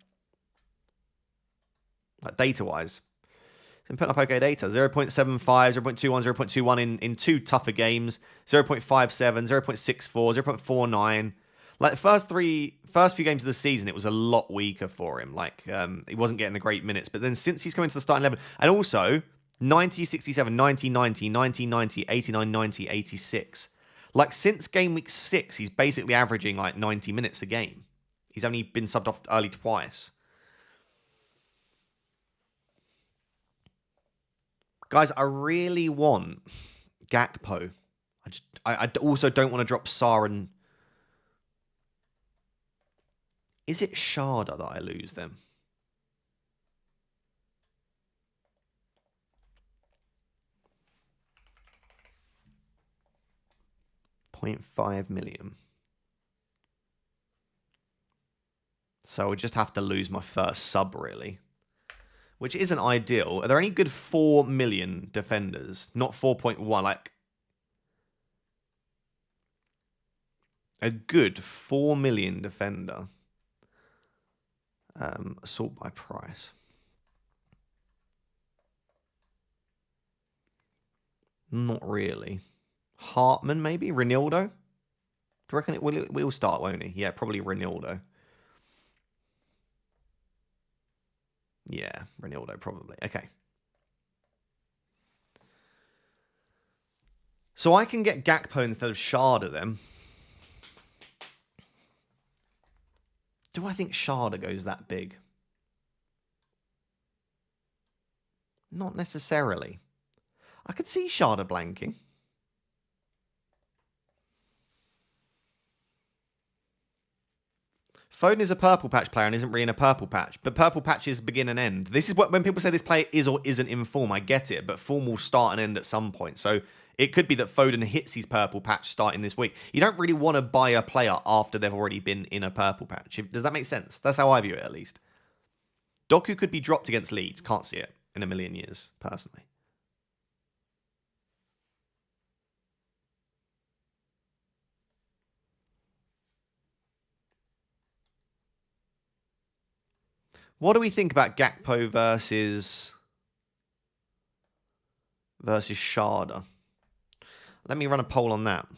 Like data-wise. He's been putting up okay data. 0.75, 0.21, 0.21 in 2 tougher games. 0.57, 0.64, 0.49. Like the first few games of the season, it was a lot weaker for him. Like he wasn't getting the great minutes. But then since he's come into the starting 11, and also 90, 67, 90, 90, 90, 90, 89, 90, 86. Like since game week 6, he's basically averaging like 90 minutes a game. He's only been subbed off early twice. Guys, I really want Gakpo. I also don't want to drop Sarr and... Is it Sharda that I lose them? $0.5 million. So I just have to lose my first sub, really. Which isn't ideal. Are there any good 4 million defenders? Not 4.1, like... A good 4 million defender. Sort by price. Not really. Hartman, maybe? Ronaldo? Do you reckon it will start, won't he? Yeah, probably Ronaldo. Yeah, Ronaldo, probably. Okay. So I can get Gakpo instead of Sharda then. Do I think Sharda goes that big? Not necessarily. I could see Sharda blanking. Foden is a purple patch player and isn't really in a purple patch. But purple patches begin and end. This is what when people say this player is or isn't in form, I get it. But form will start and end at some point. So it could be that Foden hits his purple patch starting this week. You don't really want to buy a player after they've already been in a purple patch. Does that make sense? That's how I view it, at least. Doku could be dropped against Leeds. Can't see it in a million years, personally. What do we think about Gakpo versus Sharda? Let me run a poll on that.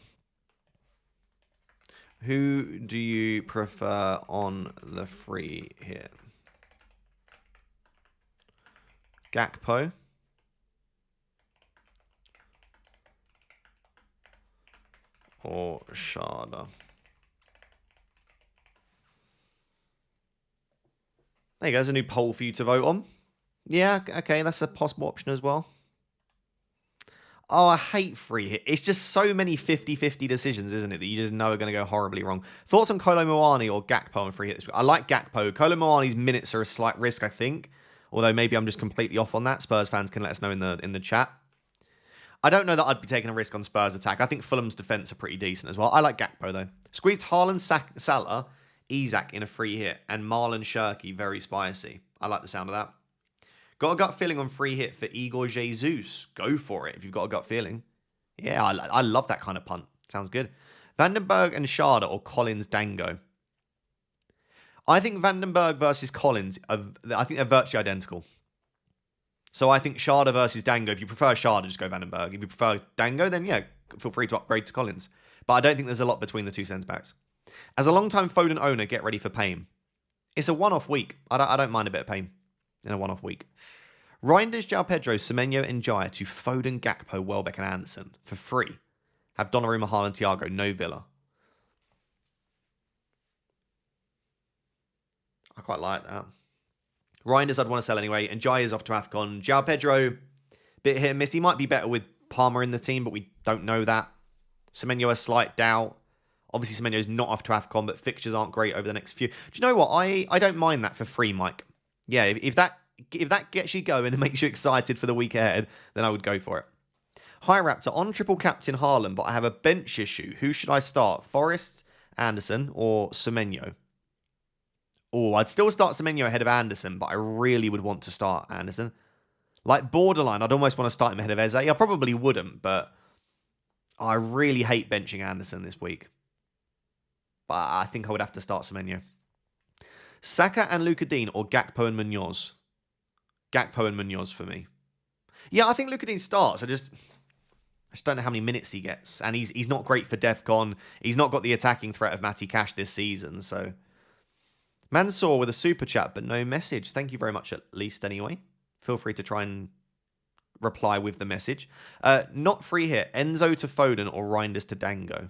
Who do you prefer on the free hit? Gakpo or Sharda? There you go, there's a new poll for you to vote on. Yeah, okay, that's a possible option as well. Oh, I hate free hit. It's just so many 50-50 decisions, isn't it, that you just know are going to go horribly wrong. Thoughts on Kolo Muani or Gakpo on free hit this week? I like Gakpo. Kolo Muani's minutes are a slight risk, I think. Although maybe I'm just completely off on that. Spurs fans can let us know in the chat. I don't know that I'd be taking a risk on Spurs attack. I think Fulham's defence are pretty decent as well. I like Gakpo, though. Squeezed Haaland, Salah, Isak in a free hit, and Marlon Shirky, very spicy. I like the sound of that. Got a gut feeling on free hit for Igor Jesus. Go for it if you've got a gut feeling. Yeah, I love that kind of punt. Sounds good. Vandenberg and Sharda or Collins Dango. I think Vandenberg versus Collins, I think they're virtually identical. So I think Sharda versus Dango. If you prefer Sharda, just go Vandenberg. If you prefer Dango, then yeah, feel free to upgrade to Collins. But I don't think there's a lot between the two centre-backs. As a long-time Foden owner, get ready for pain. It's a one-off week. I don't mind a bit of pain in a one-off week. Reinders, João Pedro, Semenyo, and Jaya to Foden, Gakpo, Welbeck, and Anderson for free. Have Donnarumma, Haaland, Thiago, no Villa. I quite like that. Reinders I'd want to sell anyway. And Jai is off to AFCON. João Pedro, bit hit and miss. He might be better with Palmer in the team, but we don't know that. Semenyo a slight doubt. Obviously, Semenyo's not off to AFCON, but fixtures aren't great over the next few. Do you know what? I don't mind that for free, Mike. Yeah, if that gets you going and makes you excited for the week ahead, then I would go for it. Hi, Raptor. On triple captain Haaland, but I have a bench issue. Who should I start? Forrest, Anderson, or Semenyo? Oh, I'd still start Semenyo ahead of Anderson, but I really would want to start Anderson. Like borderline, I'd almost want to start him ahead of Eze. I probably wouldn't, but I really hate benching Anderson this week. But I think I would have to start Semenyo. Saka and Luka Dean or Gakpo and Munoz? Gakpo and Munoz for me. Yeah, I think Luka Dean starts. I just don't know how many minutes he gets. And he's not great for DEFCON. He's not got the attacking threat of Matty Cash this season. So Mansour with a super chat, but no message. Thank you very much at least anyway. Feel free to try and reply with the message. Not free here. Enzo to Foden or Reinders to Dango?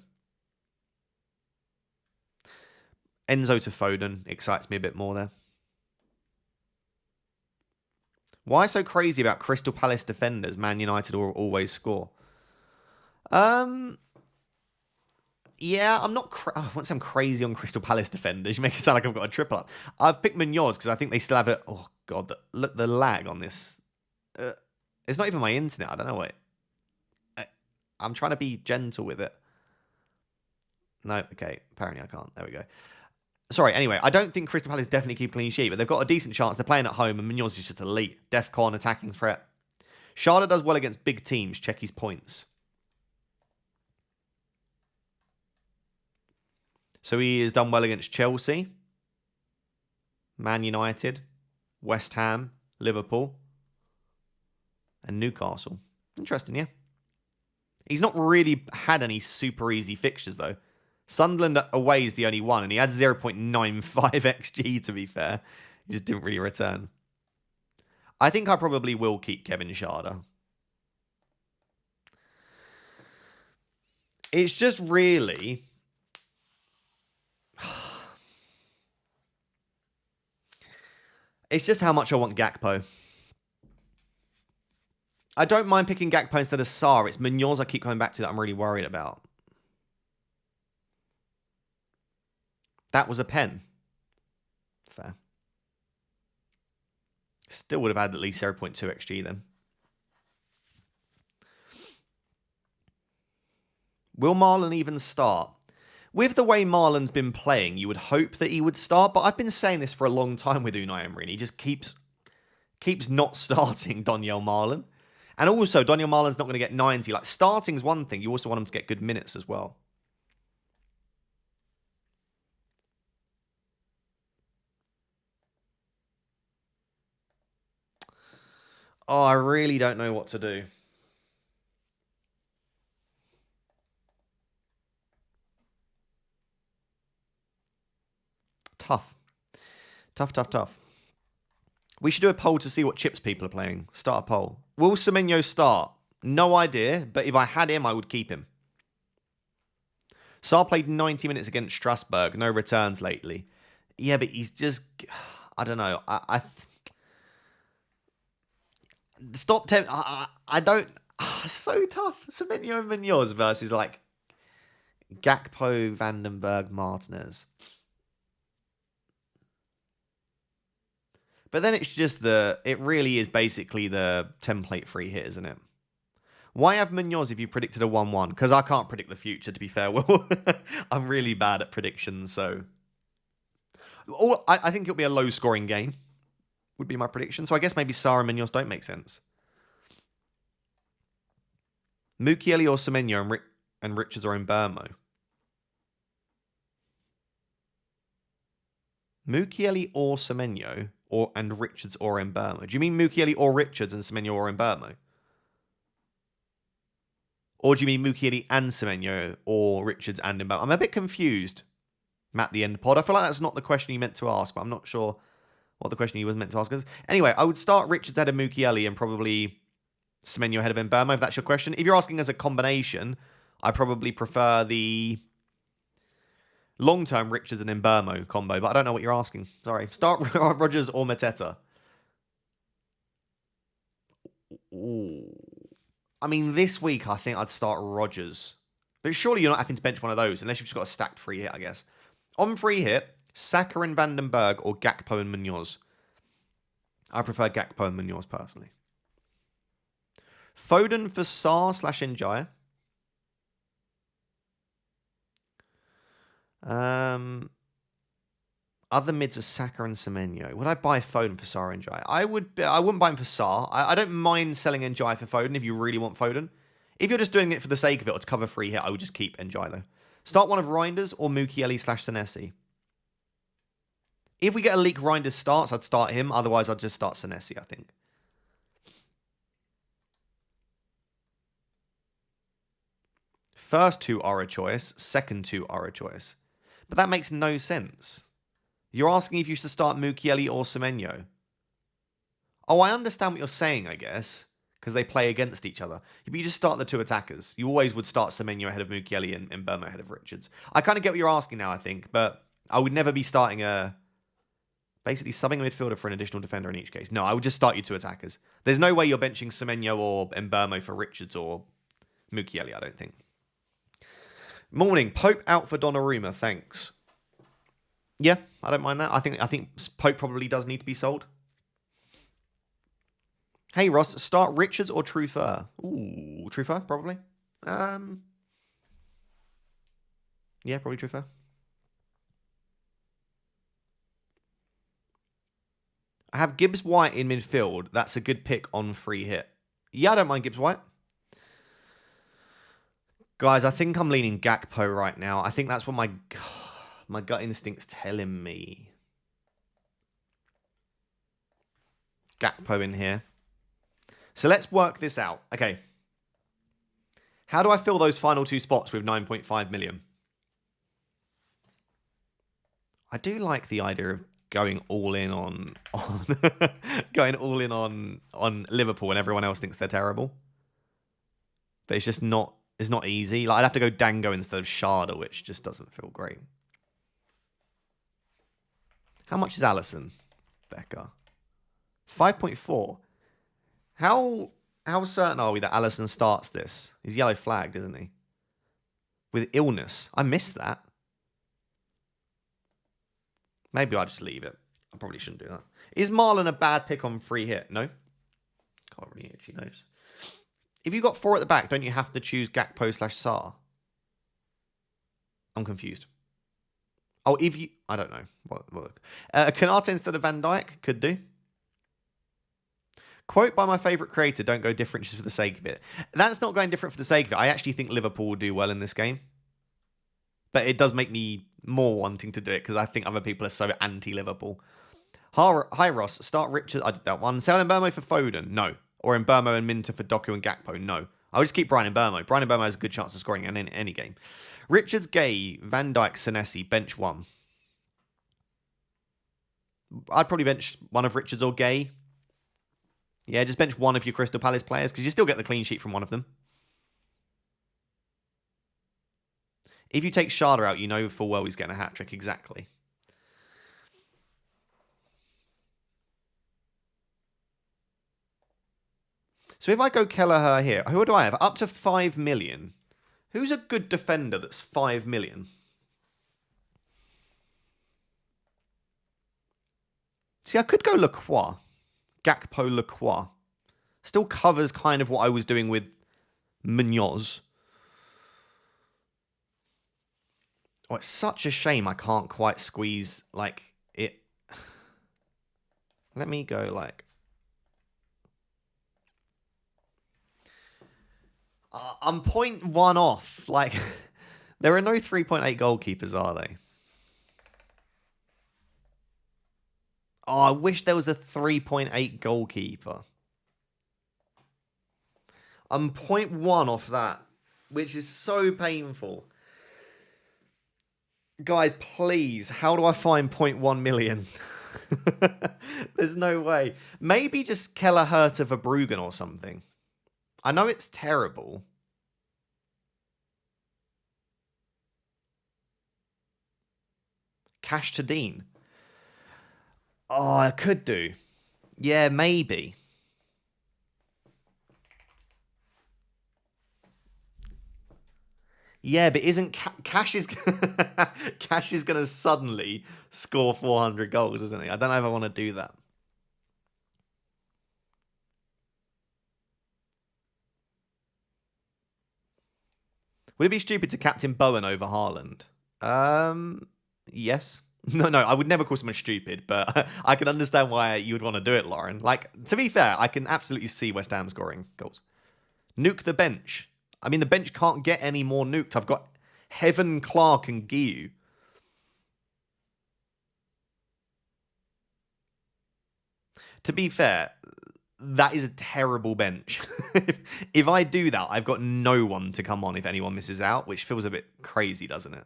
Enzo to Foden excites me a bit more there. Why so crazy about Crystal Palace defenders? Man United will always score. Yeah, I'm not... I won't say I'm crazy on Crystal Palace defenders. You make it sound like I've got a triple up. I've picked Munoz because I think they still have it. Oh, God. Look, the lag on this. It's not even my internet. I don't know what... I'm trying to be gentle with it. No, okay. Apparently I can't. There we go. Sorry, anyway, I don't think Crystal Palace definitely keep clean sheet, but they've got a decent chance. They're playing at home, and Munoz is just elite. DEFCON, attacking threat. Sharda does well against big teams. Check his points. So he has done well against Chelsea, Man United, West Ham, Liverpool, and Newcastle. Interesting, yeah. He's not really had any super easy fixtures, though. Sunderland away is the only one, and he had 0.95 XG, to be fair. He just didn't really return. I think I probably will keep Kevin Sharda. It's just really... It's just how much I want Gakpo. I don't mind picking Gakpo instead of Sarr. It's Munoz I keep coming back to that I'm really worried about. That was a pen. Fair. Still would have had at least 0.2 XG then. Will Marlon even start? With the way Marlon's been playing, you would hope that he would start, but I've been saying this for a long time with Unai Emery. He just keeps not starting Daniel Marlon. And also, Daniel Marlon's not going to get 90. Like, starting's one thing. You also want him to get good minutes as well. Oh, I really don't know what to do. Tough. Tough. We should do a poll to see what chips people are playing. Start a poll. Will Semenyo start? No idea, but if I had him, I would keep him. Sarr played 90 minutes against Strasbourg. No returns lately. Yeah, but he's just... I don't know. Stop... I don't... so tough. Semenyo and Munoz versus, like, Gakpo, Vandenberg, Martinez. But then it's just it really is basically the template free hit, isn't it? Why have Munoz if you predicted a 1-1? Because I can't predict the future, to be fair, Will. I'm really bad at predictions, so... I think it'll be a low-scoring game, would be my prediction. So I guess maybe Sarr and Munoz don't make sense. Mukiele or Semenyo and Richards or Mbermo? Mukiele or Semenyo and Richards or Mbermo? Do you mean Mukiele or Richards and Semenyo or Mbermo? Or do you mean Mukiele and Semenyo or Richards and Mbermo? I'm a bit confused, Matt the End Pod. I feel like that's not the question you meant to ask, but I'm not sure what the question he was meant to ask is. Anyway, I would start Richards ahead of Mukiele and probably Semenyo ahead of Mbermo, if that's your question. If you're asking as a combination, I probably prefer the Long-term Richards and Mbermo combo, but I don't know what you're asking. Sorry. Start Rodgers or Mateta. Ooh. I mean, this week I think I'd start Rodgers. But surely you're not having to bench one of those, unless you've just got a stacked free hit, I guess. On free hit, Saka and Vandenberg or Gakpo and Munoz. I prefer Gakpo and Munoz personally. Foden for Sarr/Njaya. Other mids are Saka and Semenyo. Would I buy Foden for Sarr and Njaya? I wouldn't buy him for Sarr. I don't mind selling Njaya for Foden if you really want Foden. If you're just doing it for the sake of it or to cover free hit, I would just keep Njaya though. Start one of Reinders or Mukiele/Senesi. If we get a leak Reinders starts, I'd start him. Otherwise, I'd just start Senesi, I think. First two are a choice. Second two are a choice. But that makes no sense. You're asking if you should start Mukiele or Semenyo. Oh, I understand what you're saying, I guess. Because they play against each other. But you just start the two attackers. You always would start Semenyo ahead of Mukiele and Mbermo ahead of Richards. I kind of get what you're asking now, I think. But I would never be starting basically subbing a midfielder for an additional defender in each case. No, I would just start you two attackers. There's no way you're benching Semenyo or Mbermo for Richards or Mukiele, I don't think. Morning. Pope out for Donnarumma. Thanks. Yeah, I don't mind that. I think Pope probably does need to be sold. Hey, Ross, start Richards or Truffert? Ooh, Truffert, probably. Yeah, probably Truffert. I have Gibbs White in midfield. That's a good pick on free hit. Yeah, I don't mind Gibbs White. Guys, I think I'm leaning Gakpo right now. I think that's what my gut instinct's telling me. Gakpo in here. So let's work this out. Okay. How do I fill those final two spots with 9.5 million? I do like the idea of going all in on going all in on Liverpool and everyone else thinks they're terrible. But it's just not easy. Like I'd have to go Dango instead of Sharda, which just doesn't feel great. How much is Alisson? Becker. 5.4. How certain are we that Alisson starts this? He's yellow flagged, isn't he? With illness. I missed that. Maybe I'll just leave it. I probably shouldn't do that. Is Marlon a bad pick on free hit? No. Can't really actually knows. If you've got four at the back, don't you have to choose Gakpo/Sarr? I'm confused. Oh, if you... I don't know. Look. Kanate instead of Van Dijk could do. Quote by my favourite creator, don't go different just for the sake of it. That's not going different for the sake of it. I actually think Liverpool will do well in this game. But it does make me more wanting to do it because I think other people are so anti-Liverpool. Hi, Ross. Start Richard. I did that one. Sell Mbermo for Foden? No. Or Mbermo and Minter for Doku and Gakpo? No. I'll just keep Brian Mbermo. Brian Mbermo has a good chance of scoring in any game. Richards, Gay, Van Dijk, Senesi, bench one. I'd probably bench one of Richards or Gay. Yeah, just bench one of your Crystal Palace players because you still get the clean sheet from one of them. If you take Sharda out, you know full well he's getting a hat-trick. Exactly. So if I go Kelleher here, who do I have? Up to 5 million. Who's a good defender that's 5 million? See, I could go Lacroix. Gakpo Lacroix. Still covers kind of what I was doing with Munoz. Oh, it's such a shame I can't quite squeeze, like, it. Let me go, like... I'm 0.1 off. Like, there are no 3.8 goalkeepers, are they? Oh, I wish there was a 3.8 goalkeeper. I'm 0.1 off that, which is so painful. Guys, please, how do I find 0.1 million? There's no way. Maybe just Kelleher to Verbruggen or something. I know it's terrible. Cash to Dean. Oh, I could do. Yeah, maybe. Yeah, but isn't Cash is Cash is going to suddenly score 400 goals, isn't he? I don't know if I want to do that. Would it be stupid to captain Bowen over Haaland? Yes. No, I would never call someone stupid, but I can understand why you would want to do it, Lauren. Like, to be fair, I can absolutely see West Ham scoring goals. Nuke the bench. I mean, the bench can't get any more nuked. I've got Heaven, Clark, and Guiu. To be fair, that is a terrible bench. If I do that, I've got no one to come on if anyone misses out, which feels a bit crazy, doesn't it?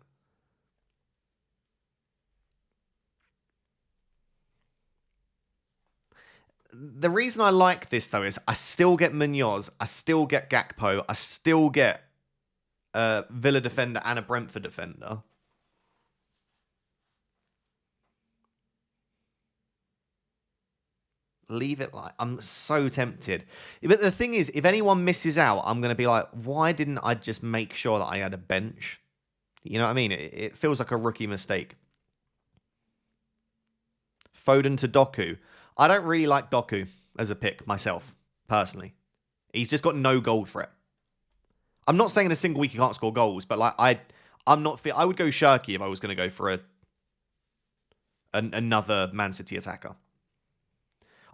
The reason I like this, though, is I still get Munoz, I still get Gakpo, I still get a Villa defender and a Brentford defender. Leave it like... I'm so tempted. But the thing is, if anyone misses out, I'm going to be like, why didn't I just make sure that I had a bench? You know what I mean? It feels like a rookie mistake. Foden to Doku. I don't really like Doku as a pick myself, personally. He's just got no goal threat. I'm not saying in a single week he can't score goals, but like I'm not fit. I would go Shirky if I was going to go for another Man City attacker.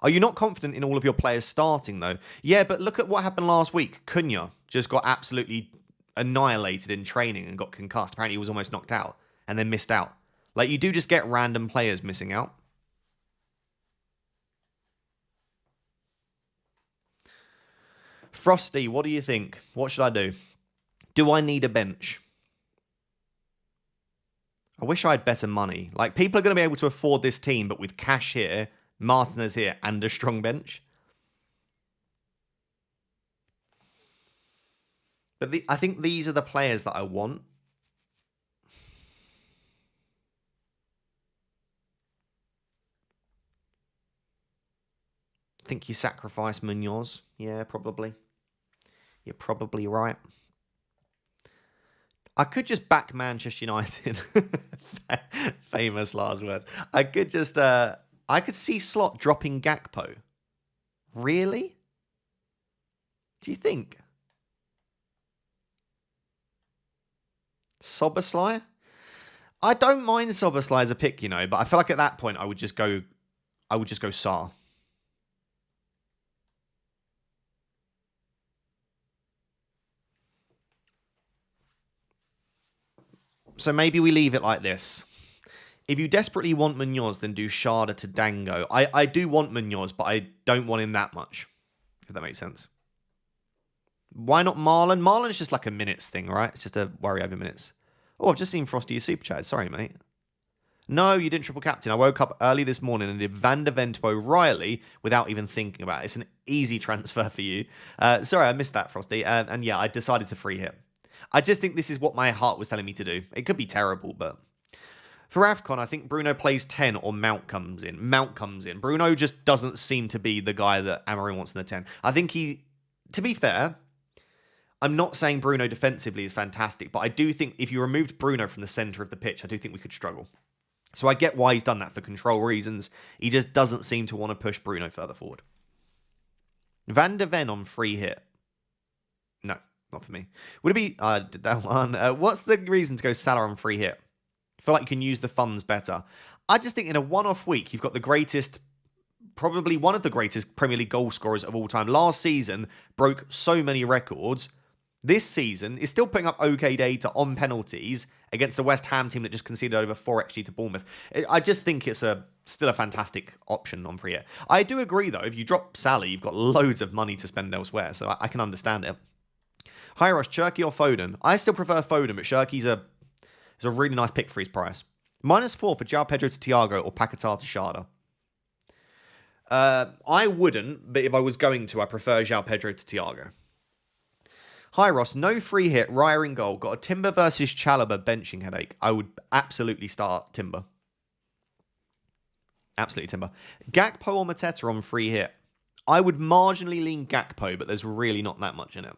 Are you not confident in all of your players starting, though? Yeah, but look at what happened last week. Cunha just got absolutely annihilated in training and got concussed. Apparently he was almost knocked out and then missed out. Like, you do just get random players missing out. Frosty, what do you think? What should I do? Do I need a bench? I wish I had better money. Like, people are going to be able to afford this team, but with Cash here, Martinez here, and a strong bench. But I think these are the players that I want. I think you sacrifice Munoz. Yeah, probably. You're probably right. I could just back Manchester United. Famous last words. I could just... I could see Slot dropping Gakpo. Really? Do you think? Soberslai? I don't mind Soberslai as a pick, you know, but I feel like at that point I would just go Sarr. So maybe we leave it like this. If you desperately want Munoz, then do Sharda to Dango. I do want Munoz, but I don't want him that much, if that makes sense. Why not Marlon? Marlon's just like a minutes thing, right? It's just a worry over minutes. Oh, I've just seen Frosty super chat. Sorry, mate. No, you didn't triple captain. I woke up early this morning and did Van der Ven to O'Reilly without even thinking about it. It's an easy transfer for you. Sorry, I missed that, Frosty. And yeah, I decided to free hit. I just think this is what my heart was telling me to do. It could be terrible, but... For AFCON, I think Bruno plays 10 or Mount comes in. Mount comes in. Bruno just doesn't seem to be the guy that Amorim wants in the 10. I think to be fair, I'm not saying Bruno defensively is fantastic, but I do think if you removed Bruno from the centre of the pitch, I do think we could struggle. So I get why he's done that for control reasons. He just doesn't seem to want to push Bruno further forward. Van der Ven on free hit. No, not for me. Would it be... I did that one. What's the reason to go Salah on free hit? I feel like you can use the funds better. I just think in a one-off week, you've got the greatest, probably one of the greatest Premier League goal scorers of all time. Last season, broke so many records. This season is still putting up okay data on penalties against a West Ham team that just conceded over 4 XG to Bournemouth. I just think it's still a fantastic option on free hit. I do agree, though, if you drop Salah, you've got loads of money to spend elsewhere, so I can understand it. Hi, Ross, Cherky or Foden? I still prefer Foden, but Cherky's a really nice pick for his price. -4 for João Pedro to Thiago or Paquetá to Sharda. I wouldn't, but if I was going to, I prefer João Pedro to Thiago. Hi, Ross. No free hit. Raya in goal. Got a Timber versus Chalobah benching headache. I would absolutely start Timber. Absolutely timber. Gakpo or Mateta on free hit? I would marginally lean Gakpo, but there's really not that much in it.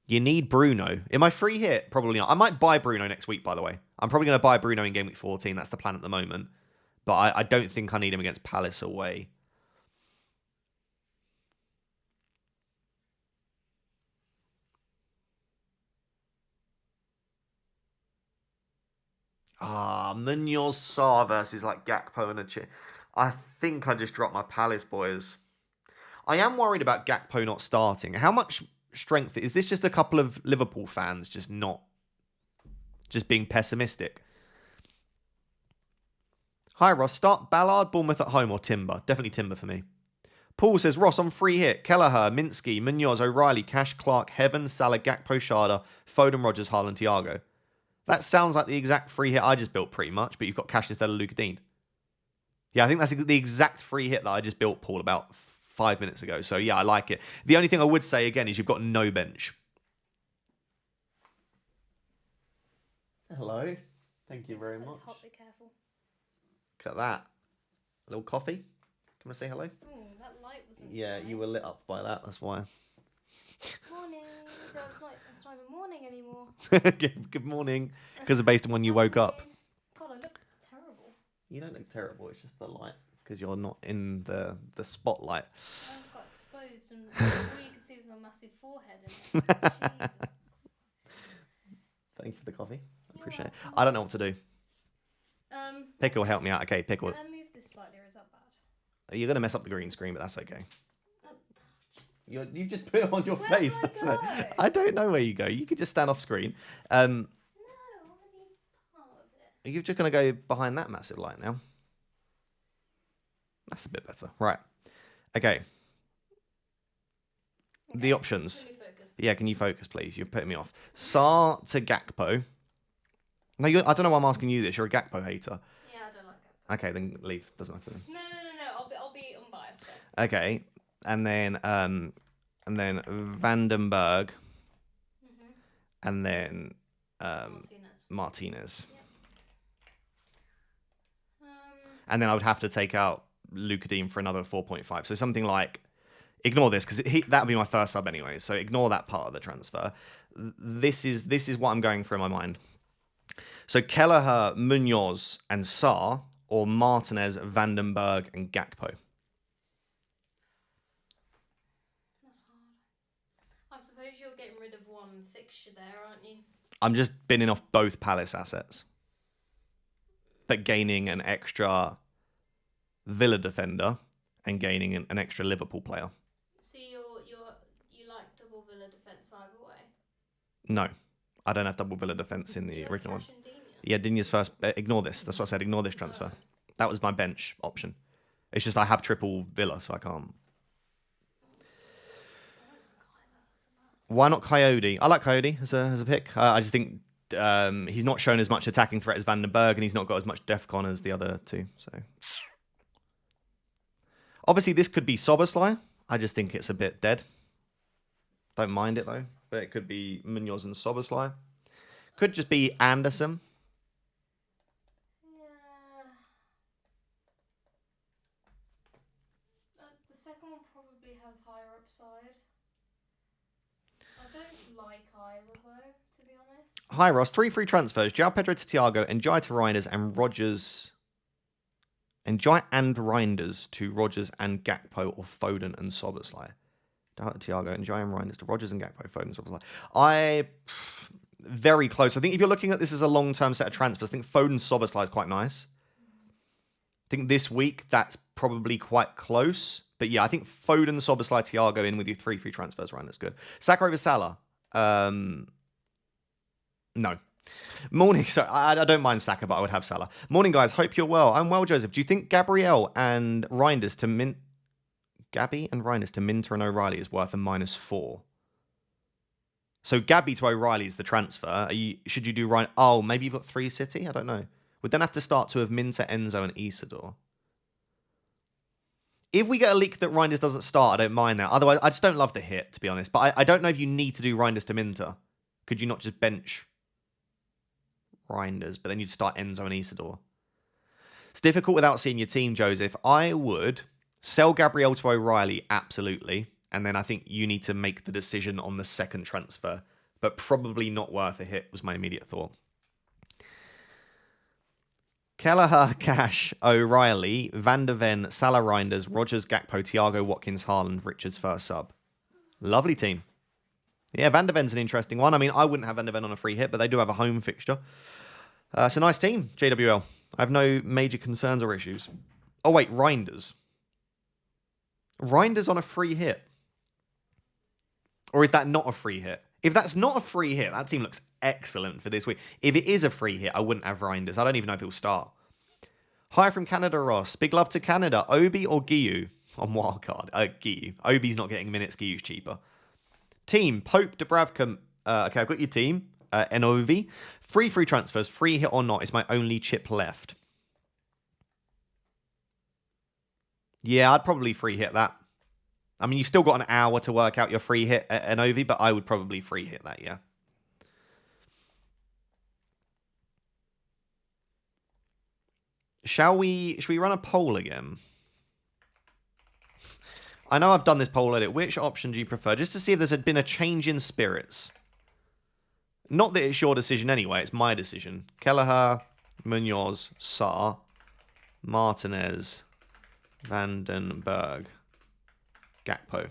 You need Bruno. In my free hit, probably not. I might buy Bruno next week, by the way. I'm probably going to buy Bruno in Game Week 14. That's the plan at the moment. But I don't think I need him against Palace away. Munoz Sarr versus like Gakpo and a chip. I think I just dropped my Palace boys. I am worried about Gakpo not starting. How much strength is this? Just a couple of Liverpool fans just being pessimistic. Hi Ross, start Ballard, Bournemouth at home or Timber? Definitely Timber for me. Paul says Ross on free hit. Kelleher, Minsky, Munoz, O'Reilly, Cash, Clark, Heaven, Salah, Gakpo, Sharda, Foden, Rogers, Haaland, Thiago. That sounds like the exact free hit I just built pretty much, but you've got Cash instead of Luka Dean. Yeah, I think that's the exact free hit that I just built, Paul, about 5 minutes ago. So yeah, I like it. The only thing I would say again is you've got no bench. Hello. Thank you very much. It's hot, be careful. Look at that. A little coffee. Can I say hello? Oh, that light wasn't Yeah, nice. You were lit up by that. That's why. Morning. It's not even morning anymore. Good morning. Because based on when you woke up. God, I look terrible. You don't look terrible. It's just the light. Because you're not in the spotlight. I've got exposed and all you can see is my massive forehead. Jesus. Thank you for the coffee. I appreciate it. I don't know what to do. Pickle, help me out. Okay, Pickle. Can I move this slightly, or is that bad? You're going to mess up the green screen, but that's okay. You just put it on your face. That's right. I don't know where you go. You could just stand off screen. No, I want to be part of it. You're just going to go behind that massive light now. That's a bit better. Right. Okay. The options. Yeah, can you focus, please? You're putting me off. Sarr to Gakpo. No, I don't know why I'm asking you this. You're a Gakpo hater. Yeah, I don't like Gakpo. Okay, then leave. Doesn't matter. No. I'll be unbiased. Okay, and then Vandenberg, and then Martinez. Yeah. And then I would have to take out Luka Dean for another 4.5. So something like, ignore this because that would be my first sub anyway. So ignore that part of the transfer. This is what I'm going through in my mind. So Kelleher, Munoz, and Sarr, or Martinez, Vandenberg, and Gakpo. That's hard. I suppose you're getting rid of one fixture there, aren't you? I'm just binning off both Palace assets, but gaining an extra Villa defender and gaining an extra Liverpool player. So you like double Villa defence either way? No, I don't have double Villa defence in the original one. Yeah, Digne's first. Ignore this. That's what I said. Ignore this transfer. That was my bench option. It's just I have triple Villa, so I can't. Why not Coyote? I like Coyote as a pick. I just think he's not shown as much attacking threat as Vandenberg, and he's not got as much DEFCON as the other two. So obviously this could be Soboslai. I just think it's a bit dead. Don't mind it though. But it could be Munoz and Soboslai. Could just be Anderson. The second one probably has higher upside. I don't like either though, to be honest. Hi Ross, 3 free transfers. João Pedro to Thiago, Njai to Reinders, and Rogers. Njai and Reinders to Rogers and Gakpo, or Foden and Soboslai. Thiago, Njai and Reinders to Rogers and Gakpo, Foden and Soboslai. Very close. I think if you're looking at this as a long-term set of transfers, I think Foden Soboslai is quite nice. I think this week that's probably quite close. But yeah, I think Foden, Soboslai, Thiago in with your 3 free transfers, Ryan. That's good. Saka over Salah. No. Morning. So I don't mind Saka, but I would have Salah. Morning, guys. Hope you're well. I'm well, Joseph. Do you think Gabriel and Reinders to Gabby and Reinders to Minter and O'Reilly is worth a -4? So Gabby to O'Reilly is the transfer. Should you do Ryan? Oh, maybe you've got 3 City? I don't know. Would then have to start to have Minter, Enzo, and Isidore. If we get a leak that Reinders doesn't start, I don't mind that. Otherwise, I just don't love the hit, to be honest. But I don't know if you need to do Reinders to Minter. Could you not just bench Reinders, but then you'd start Enzo and Isidore? It's difficult without seeing your team, Joseph. I would sell Gabriel to O'Reilly, absolutely. And then I think you need to make the decision on the second transfer. But probably not worth a hit was my immediate thought. Kelleher, Cash, O'Reilly, Van der Ven, Salah, Reinders, Rogers, Gakpo, Thiago, Watkins, Haaland, Richards first sub. Lovely team. Yeah, Van der Ven's an interesting one. I mean, I wouldn't have Van der Ven on a free hit, but they do have a home fixture. It's a nice team, JWL. I have no major concerns or issues. Oh, wait, Reinders. Reinders on a free hit. Or is that not a free hit? If that's not a free hit, that team looks excellent for this week. If it is a free hit, I wouldn't have Reinders. I don't even know if he'll start. Hi from Canada, Ross. Big love to Canada. Obi or Giyu on wildcard? Giyu. Obi's not getting minutes. Giyu's cheaper. Team, Pope, Dubravka. Okay, I've got your team. NOV. Free transfers. Free hit or not is my only chip left. Yeah, I'd probably free hit that. I mean, you've still got an hour to work out your free hit at NOV, but I would probably free hit that, yeah. Should we run a poll again? I know I've done this poll edit. Which option do you prefer? Just to see if there's been a change in spirits. Not that it's your decision anyway. It's my decision. Kelleher, Munoz, Sarr, Martinez, Vandenberg, Gakpo.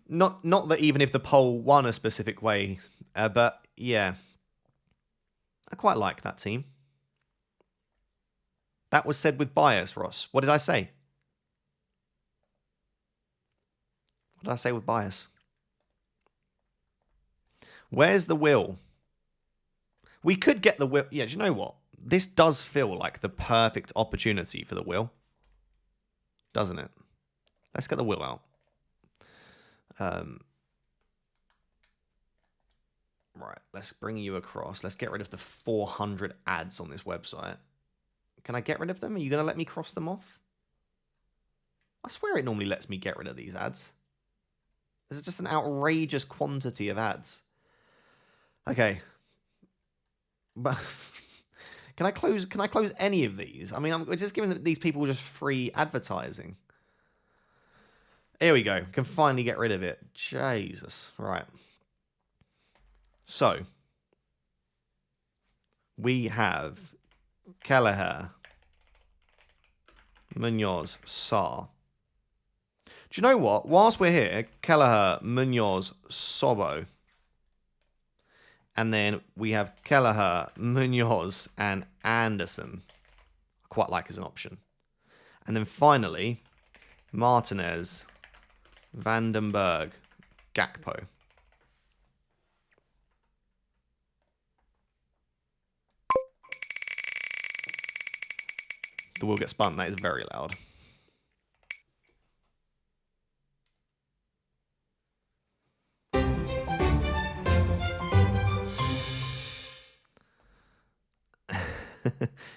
Not that even if the poll won a specific way, but yeah. I quite like that team. That was said with bias, Ross. What did I say? What did I say with bias? Where's the will? We could get the will. Yeah, do you know what? This does feel like the perfect opportunity for the will. Doesn't it? Let's get the will out. Right, let's bring you across. Let's get rid of the 400 ads on this website. Can I get rid of them? Are you going to let me cross them off? I swear it normally lets me get rid of these ads. There's just an outrageous quantity of ads. Okay. But can I close any of these? I mean, we're just giving these people just free advertising. Here we go. Can finally get rid of it. Jesus. Right. So, we have Kelleher, Munoz, Sarr. Do you know what? Whilst we're here, Kelleher, Munoz, Sobo. And then we have Kelleher, Munoz, and Anderson. I quite like as an option. And then finally, Martinez, Vandenberg, Gakpo. The wheel gets spun. That is very loud.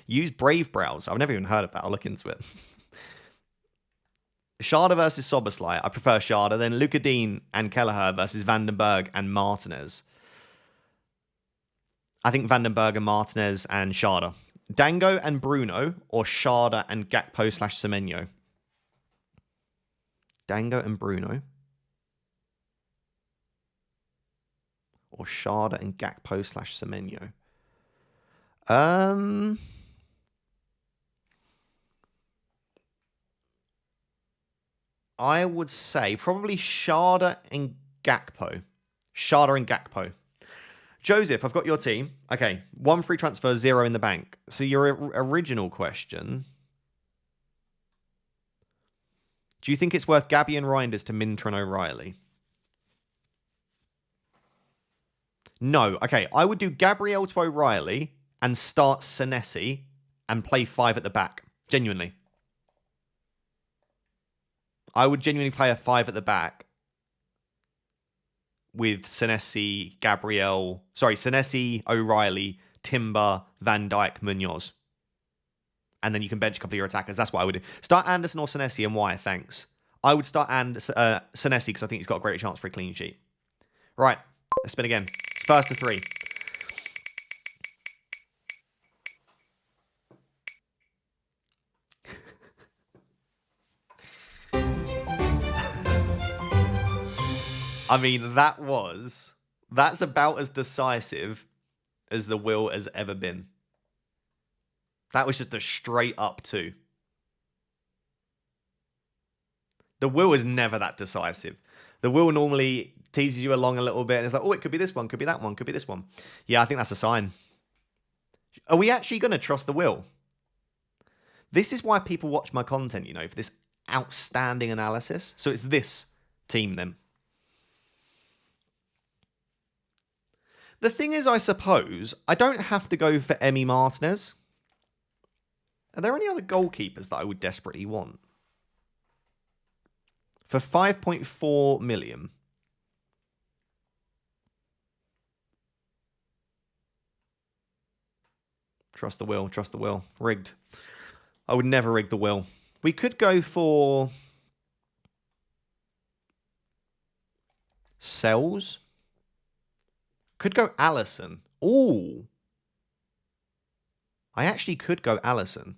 Use Brave Browser. I've never even heard of that. I'll look into it. Sharda versus Soboslai. I prefer Sharda. Then Luca Dean and Kelleher versus Vandenberg and Martinez. I think Vandenberg and Martinez and Sharda. Dango and Bruno, or Sharda and Gakpo / Semenyo? Dango and Bruno. Or Sharda and Gakpo / Semenyo? I would say probably Sharda and Gakpo. Sharda and Gakpo. Joseph, I've got your team. Okay, 1 free transfer, 0 in the bank. So your original question. Do you think it's worth Gabby and Reinders to Minter and O'Reilly? No. Okay, I would do Gabriel to O'Reilly and start Senesi and play 5 at the back. Genuinely. I would genuinely play a 5 at the back with Senesi, Senesi, O'Reilly, Timber, Van Dijk, Munoz. And then you can bench a couple of your attackers. That's what I would do. Start Anderson or Senesi and why? Thanks. I would start Senesi because I think he's got a great chance for a clean sheet. Right. Let's spin again. It's first to 3. I mean, that's about as decisive as the will has ever been. That was just a straight up 2. The will is never that decisive. The will normally teases you along a little bit and it's like, oh, it could be this one, could be that one, could be this one. Yeah, I think that's a sign. Are we actually going to trust the will? This is why people watch my content, you know, for this outstanding analysis. So it's this team then. The thing is, I suppose, I don't have to go for Emi Martinez. Are there any other goalkeepers that I would desperately want? For 5.4 million. Trust the will, trust the will. Rigged. I would never rig the will. We could go for Sells. Could go Allison. Ooh. I actually could go Allison.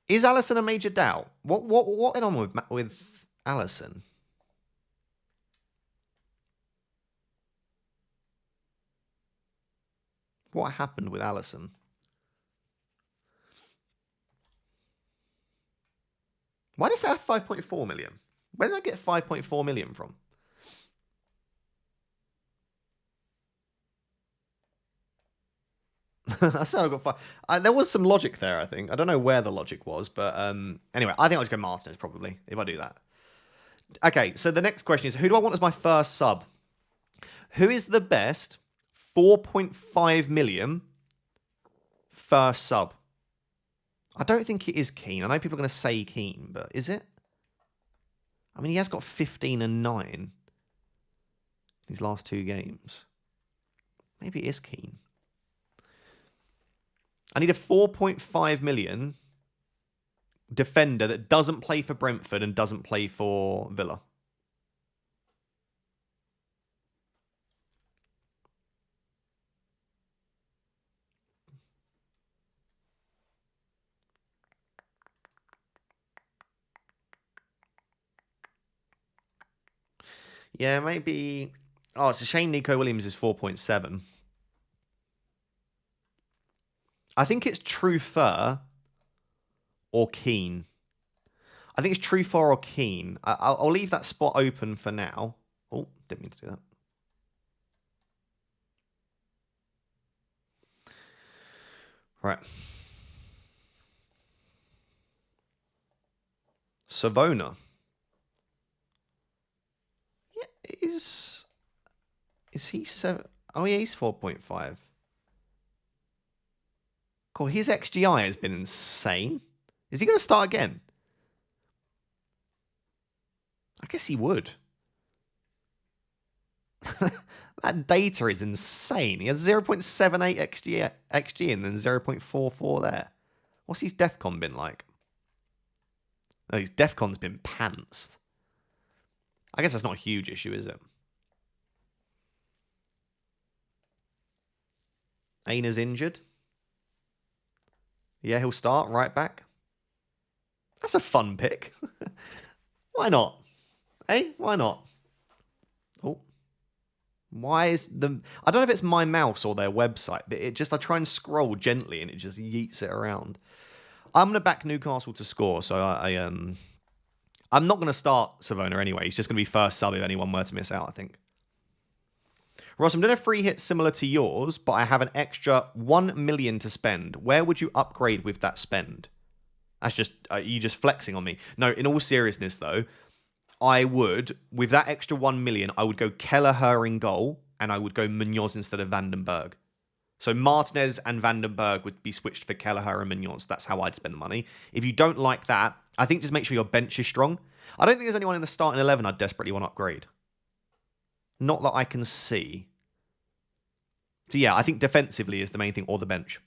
Is Allison a major doubt? What went on with Allison? What happened with Allison? Why does it have 5.4 million? Where did I get 5.4 million from? I said I got 5. There was some logic there, I think. I don't know where the logic was, but anyway, I think I'll just go Martinez probably, if I do that. Okay, so the next question is, who do I want as my first sub? Who is the best 4.5 million first sub? I don't think it is Keane. I know people are going to say Keane, but is it? I mean, he has got 15 and 9 these last 2 games. Maybe it is Keane. I need a 4.5 million defender that doesn't play for Brentford and doesn't play for Villa. Yeah, maybe. Oh, it's a shame Nico Williams is 4.7. I think it's Truffert or Keane. I think it's Truffert or Keane. I'll leave that spot open for now. Oh, didn't mean to do that. Right. Savona. Yeah, is he 7? Oh, yeah, he's 4.5. Cool. His XGI has been insane. Is he going to start again? I guess he would. That data is insane. He has 0.78 XG and then 0.44 there. What's his DEFCON been like? Oh, his DEFCON's been pantsed. I guess that's not a huge issue, is it? Aina's injured. Yeah, he'll start right back. That's a fun pick. Why not? Hey, why not? Oh. Why is the... I don't know if it's my mouse or their website, but it just... I try and scroll gently and it just yeets it around. I'm going to back Newcastle to score, so I'm not going to start Savona anyway. He's just going to be first sub if anyone were to miss out, I think. Ross, I'm doing a free hit similar to yours, but I have an extra 1 million to spend. Where would you upgrade with that spend? That's just, you just flexing on me. No, in all seriousness though, I would, with that extra 1 million, I would go Kelleher in goal, and I would go Munoz instead of Vandenberg. So Martinez and Vandenberg would be switched for Kelleher and Munoz. That's how I'd spend the money. If you don't like that, I think just make sure your bench is strong. I don't think there's anyone in the starting 11 I'd desperately want to upgrade. Not that I can see. So yeah, I think defensively is the main thing, or the bench.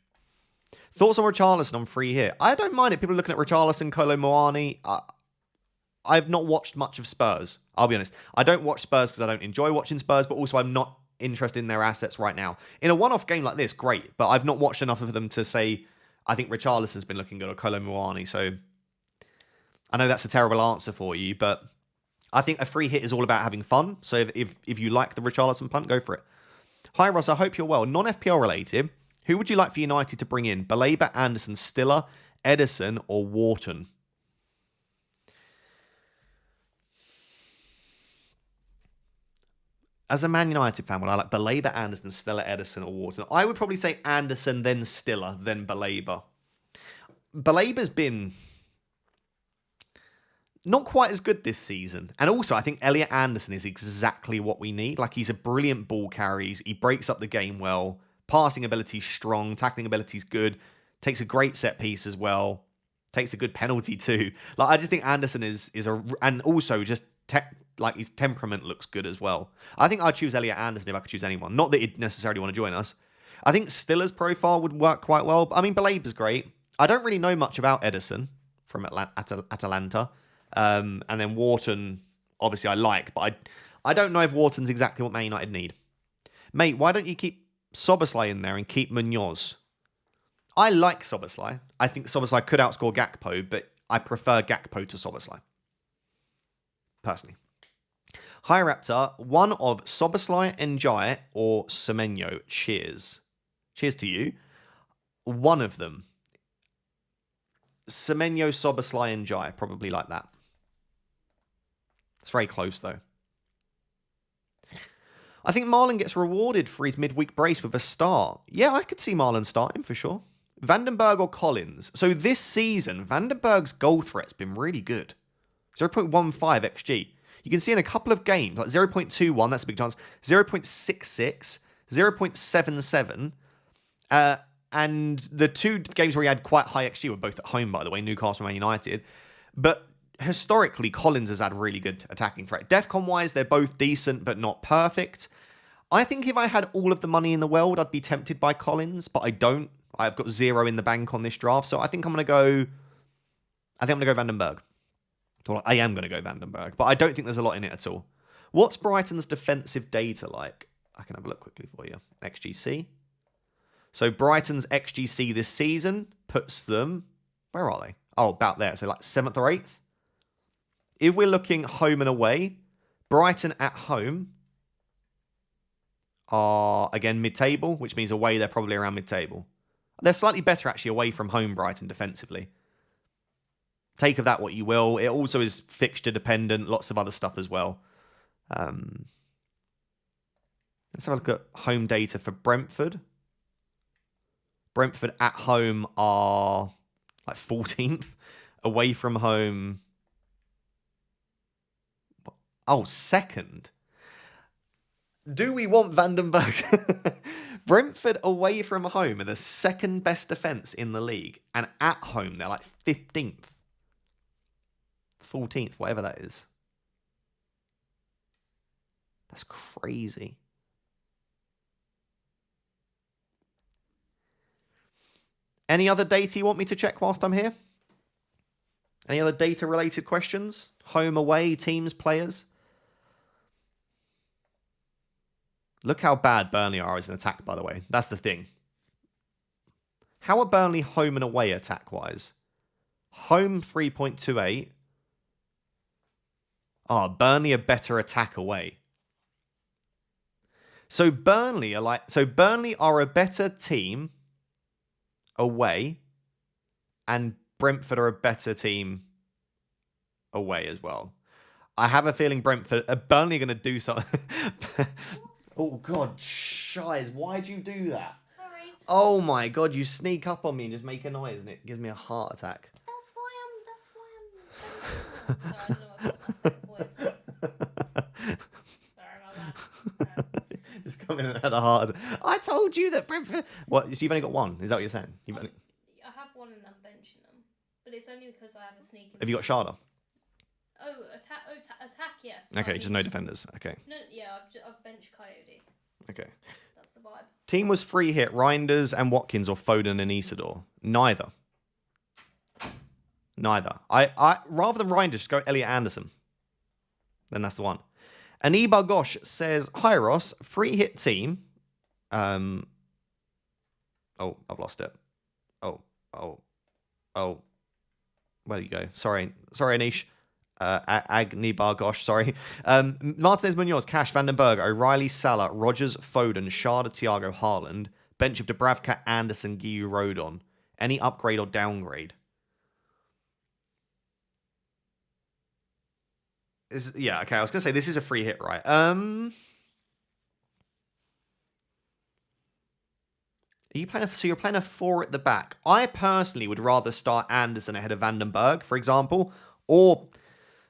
Thoughts on Richarlison on free hit? I don't mind it. People are looking at Richarlison, Kolo Muani. I've not watched much of Spurs. I'll be honest. I don't watch Spurs because I don't enjoy watching Spurs, but also I'm not interested in their assets right now. In a one-off game like this, great. But I've not watched enough of them to say, I think Richarlison's been looking good, or Kolo Muani. So I know that's a terrible answer for you, but I think a free hit is all about having fun. So if you like the Richarlison punt, go for it. Hi, Ross. I hope you're well. Non-FPL related, who would you like for United to bring in? Baleba, Anderson, Stiller, Edison, or Wharton? As a Man United fan, would I like Baleba, Anderson, Stiller, Edison, or Wharton? I would probably say Anderson, then Stiller, then Baleba. Baleba's been not quite as good this season. And also, I think Elliot Anderson is exactly what we need. Like, he's a brilliant ball carrier. He breaks up the game well. Passing ability's strong. Tackling ability's good. Takes a great set piece as well. Takes a good penalty too. Like, I just think Anderson is and also just like his temperament looks good as well. I think I'd choose Elliot Anderson if I could choose anyone. Not that he'd necessarily want to join us. I think Stiller's profile would work quite well. I mean, Baleba's great. I don't really know much about Edison from Atalanta. And then Wharton, obviously I like, but I don't know if Wharton's exactly what Man United need. Mate, why don't you keep Szoboszlai in there and keep Munoz? I like Szoboszlai. I think Szoboszlai could outscore Gakpo, but I prefer Gakpo to Szoboszlai. Personally. Hi Raptor, one of Szoboszlai, Njai, or Semenyo. Cheers. Cheers to you. One of them. Semenyo, Szoboszlai, Njai. Probably like that. It's very close, though. I think Marlon gets rewarded for his midweek brace with a start. Yeah, I could see Marlon starting for sure. Vandenberg or Collins? So this season, Vandenberg's goal threat's been really good. 0.15 XG. You can see in a couple of games, like 0.21, that's a big chance, 0.66, 0.77, and the two games where he had quite high XG were both at home, by the way, Newcastle and Man United. But historically, Collins has had really good attacking threat. Defcon-wise, they're both decent, but not perfect. I think if I had all of the money in the world, I'd be tempted by Collins, but I don't. I've got 0 in the bank on this draft, so I think I'm going to go Vandenberg. Well, I am going to go Vandenberg, but I don't think there's a lot in it at all. What's Brighton's defensive data like? I can have a look quickly for you. XGC. So Brighton's XGC this season puts them... Where are they? Oh, about there. So like 7th or 8th. If we're looking home and away, Brighton at home are, again, mid-table, which means away they're probably around mid-table. They're slightly better, actually, away from home, Brighton, defensively. Take of that what you will. It also is fixture dependent, lots of other stuff as well. Let's have a look at home data for Brentford. Brentford at home are like 14th. Away from home... Oh, 2nd. Do we want Vandenberg? Brentford away from home are the 2nd best defence in the league. And at home, they're like 15th. 14th, whatever that is. That's crazy. Any other data you want me to check whilst I'm here? Any other data-related questions? Home, away, teams, players? Look how bad Burnley are as an attack, by the way. That's the thing. How are Burnley home and away attack-wise? Home 3.28. Burnley are better attack away. So Burnley are a better team away, and Brentford are a better team away as well. I have a feeling Burnley are going to do something. Oh God, Shies, why'd you do that? Sorry. Oh my God, you sneak up on me and just make a noise, and it gives me a heart attack. Sorry, I don't know what voice. Sorry about that. Just come in and had a heart attack. I told you that Brentford... What, so you've only got one? Is that what you're saying? I have one and I'm benching them. But it's only because I have a sneaky... Have you got Sharda? Attack, yes. Okay, just no defenders. Okay. No, yeah, I've benched Coyote. Okay. That's the vibe. Team was free hit, Reinders and Watkins or Foden and Isidore? Neither. I rather than Reinders, just go Elliot Anderson. Then that's the one. Aniba Gosh says, hi Ross, free hit team. Oh, I've lost it. Oh. Where do you go? Sorry, Anish. Agni Bargosh, sorry. Martinez, Munoz, Cash, Vandenberg, O'Reilly, Salah, Rogers, Foden, Sharda, Thiago, Haaland. Bench of Dubravka, Anderson, Guiu, Rodon. Any upgrade or downgrade? Yeah, okay. I was gonna say this is a free hit, right? Are you playing so you're playing a 4 at the back. I personally would rather start Anderson ahead of Vandenberg, for example, or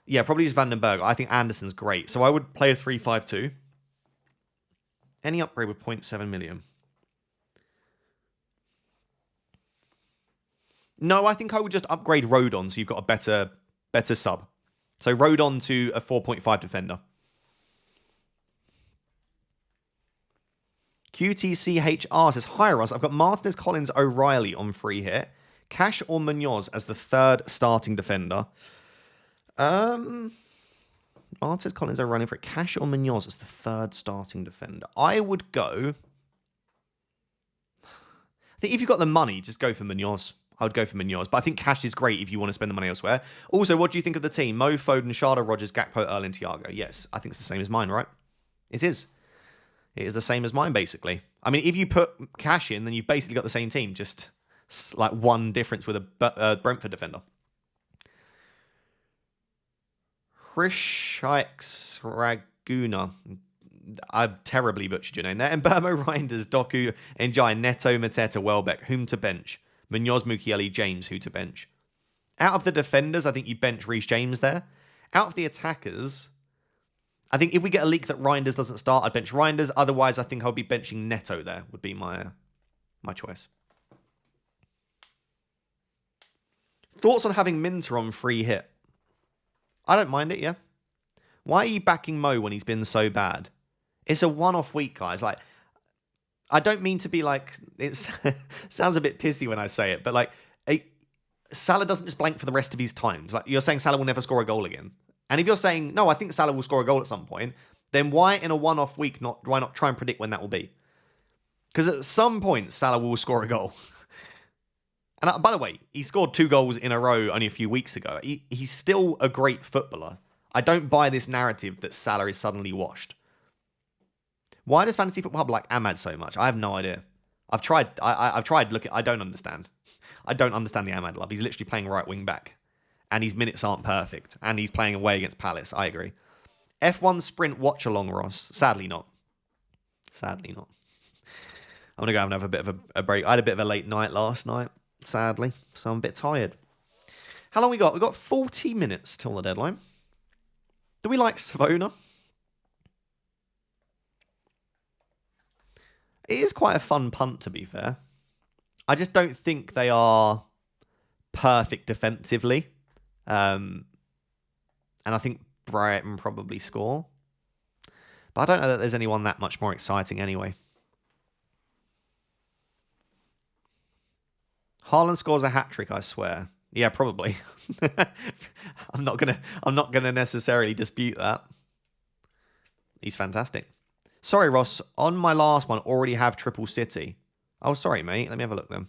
yeah, probably just Vandenberg. I think Anderson's great, so I would play a 3-5-2. Any upgrade with 0.7 million? No, I think I would just upgrade Rodon so you've got a better sub. So Rodon to a 4.5 defender. QTCHR says, hi Ross, I've got Martinez, Collins, O'Reilly on free hit. Cash or Munoz as the third starting defender. Martinez, Collins, O'Reilly for it. Cash or Munoz as the third starting defender. I would go... I think if you've got the money, just go for Munoz. I would go for Munoz. But I think Cash is great if you want to spend the money elsewhere. Also, what do you think of the team? Mo, Foden, Sharda, Rogers, Gakpo, Erling, Thiago. Yes, I think it's the same as mine, right? It is. It is the same as mine, basically. I mean, if you put Cash in, then you've basically got the same team. Just like one difference with a Brentford defender. Hrishaix Raguna. I terribly butchered your name there. And Burmo, Reinders, Doku, Njai, Neto, Mateta, Welbeck. Whom to bench? Munoz, Mukiele, James. Who to bench? Out of the defenders, I think you bench Reece James there. Out of the attackers, I think if we get a leak that Reinders doesn't start, I'd bench Reinders. Otherwise, I think I'll be benching Neto there, would be my choice. Thoughts on having Minter on free hit? I don't mind it, yeah. Why are you backing Mo when he's been so bad? It's a one-off week, guys. Like, I don't mean to be like... It sounds a bit pissy when I say it, but like, Salah doesn't just blank for the rest of his times. Like, you're saying Salah will never score a goal again. And if you're saying, no, I think Salah will score a goal at some point, then why in a one-off week why not try and predict when that will be? Because at some point, Salah will score a goal. And by the way, he scored 2 goals in a row only a few weeks ago. He's still a great footballer. I don't buy this narrative that Salah is suddenly washed. Why does Fantasy Football Hub like Ahmad so much? I have no idea. I've tried. I've tried. Look, I don't understand. I don't understand the Ahmad love. He's literally playing right wing back. And his minutes aren't perfect. And he's playing away against Palace. I agree. F1 Sprint watch along, Ross. Sadly not. Sadly not. I'm going to go and have a bit of a break. I had a bit of a late night last night, sadly. So I'm a bit tired. How long we got? We've got 40 minutes till the deadline. Do we like Savona? It is quite a fun punt, to be fair. I just don't think they are perfect defensively. And I think Brighton probably score. But I don't know that there's anyone that much more exciting anyway. Haaland scores a hat-trick, I swear. Yeah, probably. I'm not gonna necessarily dispute that. He's fantastic. Sorry, Ross. On my last one, already have Triple City. Oh, sorry, mate. Let me have a look then.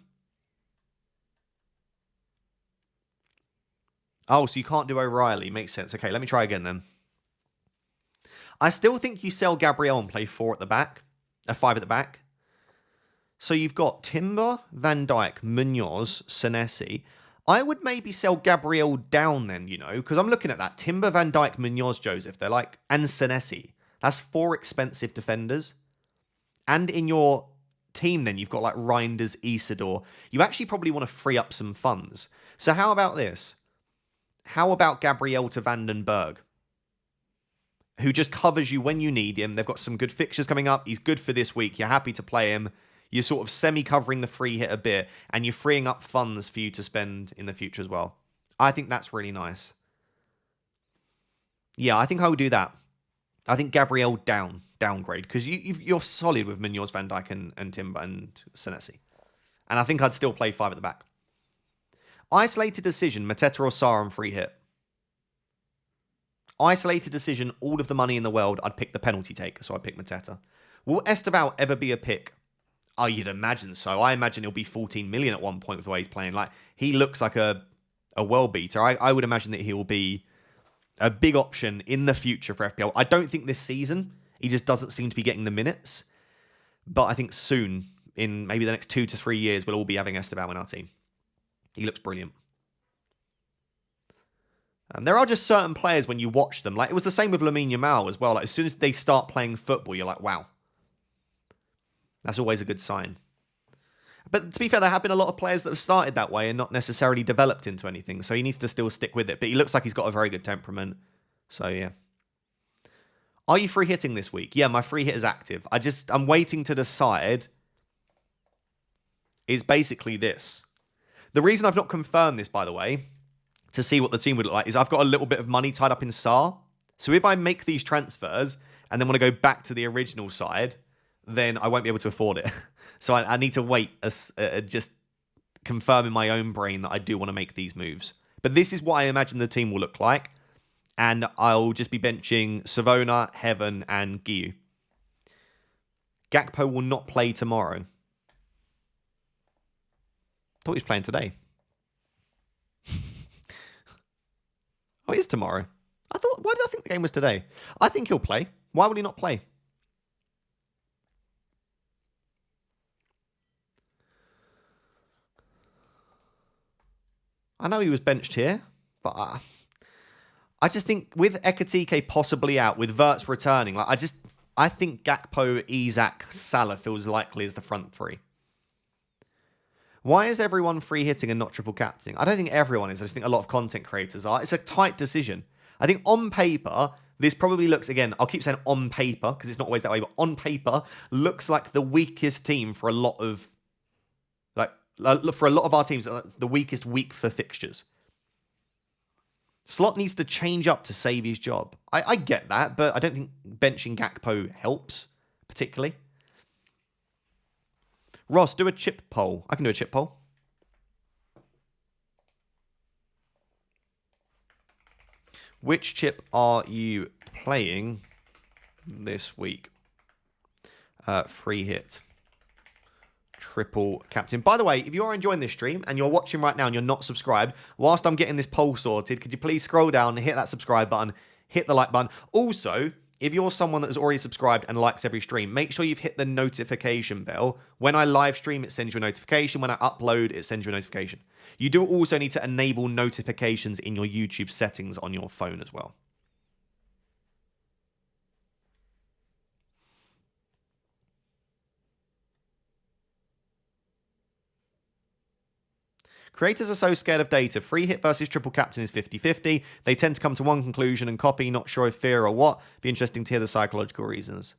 Oh, so you can't do O'Reilly. Makes sense. Okay, let me try again then. I still think you sell Gabriel and play 4 at the back. 5 at the back. So you've got Timber, Van Dijk, Munoz, Senesi. I would maybe sell Gabriel down then, you know, because I'm looking at that. Timber, Van Dijk, Munoz, Joseph. They're like, and Senesi. That's 4 expensive defenders. And in your team then, you've got like Reinders, Isidore. You actually probably want to free up some funds. So how about this? How about Gabriel to Vandenberg? Who just covers you when you need him. They've got some good fixtures coming up. He's good for this week. You're happy to play him. You're sort of semi-covering the free hit a bit. And you're freeing up funds for you to spend in the future as well. I think that's really nice. Yeah, I think I would do that. I think Gabriel downgrade. Because you're solid with Munoz, Van Dijk and Timber and Senesi. And I think I'd still play 5 at the back. Isolated decision, Mateta or Sarr on free hit. Isolated decision, all of the money in the world, I'd pick the penalty taker, so I'd pick Mateta. Will Esteval ever be a pick? Oh, you'd imagine so. I imagine he'll be 14 million at one point with the way he's playing. Like, he looks like a a world beater. I would imagine that he will be a big option in the future for FPL. I don't think this season. He just doesn't seem to be getting the minutes. But I think soon, in maybe the next 2 to 3 years, we'll all be having Esteban in our team. He looks brilliant. There are just certain players when you watch them. Like, it was the same with Lamine Yamal as well. Like, as soon as they start playing football, you're like, wow. That's always a good sign. But to be fair, there have been a lot of players that have started that way and not necessarily developed into anything. So he needs to still stick with it. But he looks like he's got a very good temperament. So, yeah. Are you free hitting this week? Yeah, my free hit is active. I'm waiting to decide. Is basically this. The reason I've not confirmed this, by the way, to see what the team would look like, is I've got a little bit of money tied up in SAR. So if I make these transfers and then want to go back to the original side, then I won't be able to afford it. So I need to wait, just confirm in my own brain that I do want to make these moves. But this is what I imagine the team will look like. And I'll just be benching Savona, Heaven, and Giu. Gakpo will not play tomorrow. Thought he was playing today. Oh, it is tomorrow. Why did I think the game was today? I think he'll play. Why would he not play? I know he was benched here, but I just think with Ekatike possibly out, with Wirtz returning, I think Gakpo, Isak, Salah feels likely as the front three. Why is everyone free hitting and not triple captaining? I don't think everyone is. I just think a lot of content creators are. It's a tight decision. I think on paper, this probably looks, again, I'll keep saying on paper because it's not always that way, but on paper, looks like the weakest team for a lot of, our teams, the weakest week for fixtures. Slot needs to change up to save his job. I get that, but I don't think benching Gakpo helps particularly. Ross, do a chip poll. I can do a chip poll. Which chip are you playing this week? Free hit. Triple captain. By the way, if you are enjoying this stream and you're watching right now and you're not subscribed, whilst I'm getting this poll sorted, could you please scroll down and hit that subscribe button, hit the like button. Also, if you're someone that has already subscribed and likes every stream, make sure you've hit the notification bell. When I live stream, it sends you a notification. When I upload, it sends you a notification. You do also need to enable notifications in your YouTube settings on your phone as well. Creators are so scared of data. Free hit versus triple captain is 50-50. They tend to come to one conclusion and copy, not sure if fear or what. Be interesting to hear the psychological reasons.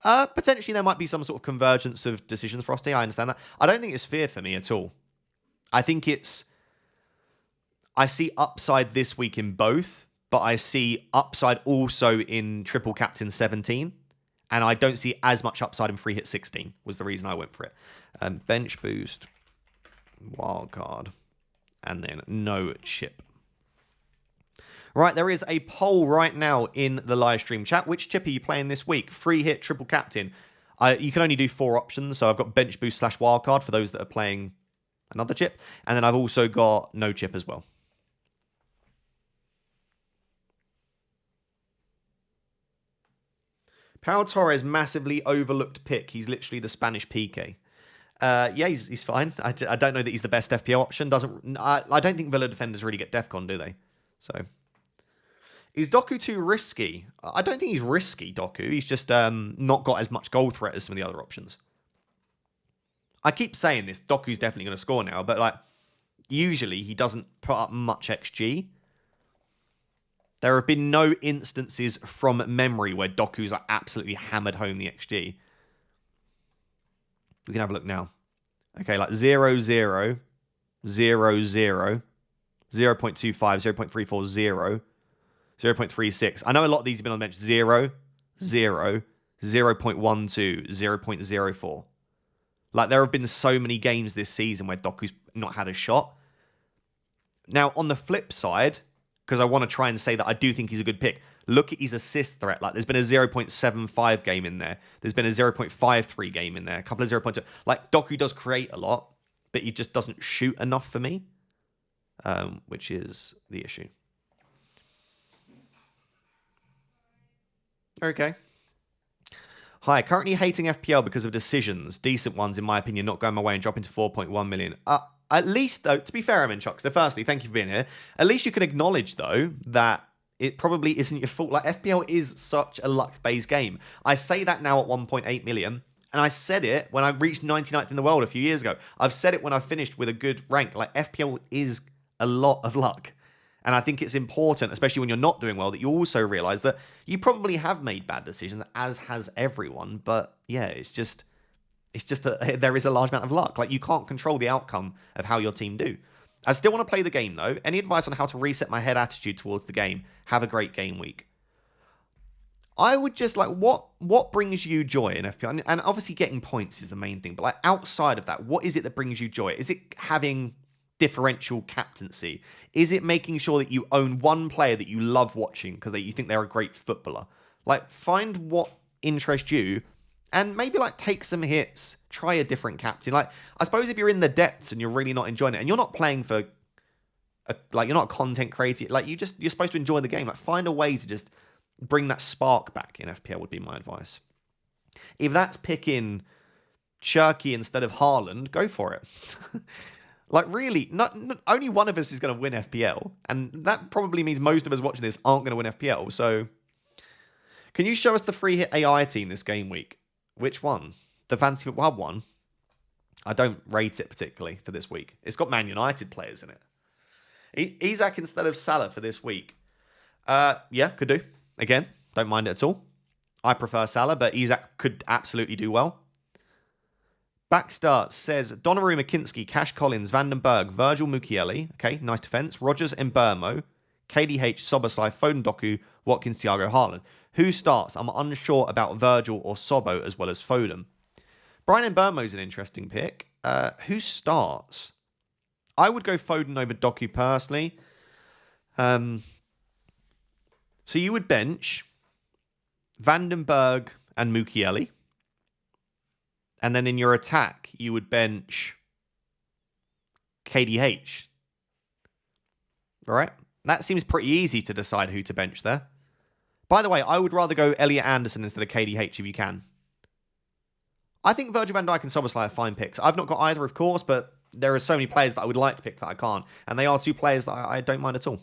Potentially there might be some sort of convergence of decisions, Frosty. I understand that. I don't think it's fear for me at all. I think I see upside this week in both, but I see upside also in triple captain 17. And I don't see as much upside in free hit 16 was the reason I went for it. Bench boost. Wildcard, and then no chip. Right, there is a poll right now in the live stream chat. Which chip are you playing this week? Free hit, triple captain. You can only do 4 options, so I've got bench boost / wildcard for those that are playing another chip, and then I've also got no chip as well. Pau Torres, massively overlooked pick. He's literally the Spanish PK. Yeah, he's fine. I don't know that he's the best FPL option. I don't think Villa defenders really get DEFCON, do they? So, is Doku too risky? I don't think he's risky, Doku. He's just not got as much goal threat as some of the other options. I keep saying this. Doku's definitely going to score now, but usually he doesn't put up much XG. There have been no instances from memory where Doku's absolutely hammered home the XG. We can have a look now. Okay, 0, 0, 0, 0, 0.25, 0.34, 0, 0.36. I know a lot of these have been on the bench. 0, 0, 0.12, 0.04. There have been so many games this season where Doku's not had a shot. Now, on the flip side, because I want to try and say that I do think he's a good pick, look at his assist threat. There's been a 0.75 game in there. There's been a 0.53 game in there. A couple of 0.2. Doku does create a lot, but he just doesn't shoot enough for me. which is the issue. Okay. Hi, currently hating FPL because of decisions, decent ones in my opinion, not going my way and dropping to 4.1 million. At least, though, to be fair, I'm in shock. So firstly, thank you for being here. At least you can acknowledge, though, that it probably isn't your fault. Like, FPL is such a luck-based game. I say that now at 1.8 million, and I said it when I reached 99th in the world a few years ago. I've said it when I finished with a good rank. Like, FPL is a lot of luck. And I think it's important, especially when you're not doing well, that you also realize that you probably have made bad decisions, as has everyone. But yeah, it's just that there is a large amount of luck. Like, you can't control the outcome of how your team do. I still want to play the game, though. Any advice on how to reset my head attitude towards the game? Have a great game week. I would just like, what brings you joy in FPL? And obviously getting points is the main thing. But like, outside of that, what is it that brings you joy? Is it having differential captaincy? Is it making sure that you own one player that you love watching because you think they're a great footballer? Like, find what interests you and maybe like take some hits, try a different captain. Like, I suppose if you're in the depths and you're really not enjoying it and you're not playing for like, you're not a content creator, like, you're supposed to enjoy the game. Like, find a way to just bring that spark back in FPL would be my advice. If that's picking Cherky instead of Haaland, go for it. Like, really, not only one of us is going to win FPL, and that probably means most of us watching this aren't going to win FPL. So, can you show us the free hit AI team this game week? Which one? The Fantasy Football Hub one? I don't rate it particularly for this week. It's got Man United players in it. Isak instead of Salah for this week. Yeah, could do. Again, don't mind it at all. I prefer Salah, but Isak could absolutely do well. Backstart says Donnarumma, McKinsey, Cash Collins, Vandenberg, Virgil Mukiele. Okay, nice defense. Rogers, Mbermo, KDH, Soboslai, Foden, Doku, Watkins, Thiago, Haaland. Who starts? I'm unsure about Virgil or Sobo as well as Foden. Brian Mbermo's an interesting pick. Who starts? I would go Foden over Doku personally. So you would bench Vandenberg and Mukiele. And then in your attack, you would bench KDH. All right? That seems pretty easy to decide who to bench there. By the way, I would rather go Elliot Anderson instead of KDH if you can. I think Virgil van Dijk and Soboslai are fine picks. I've not got either, of course, but there are so many players that I would like to pick that I can't. And they are two players that I don't mind at all.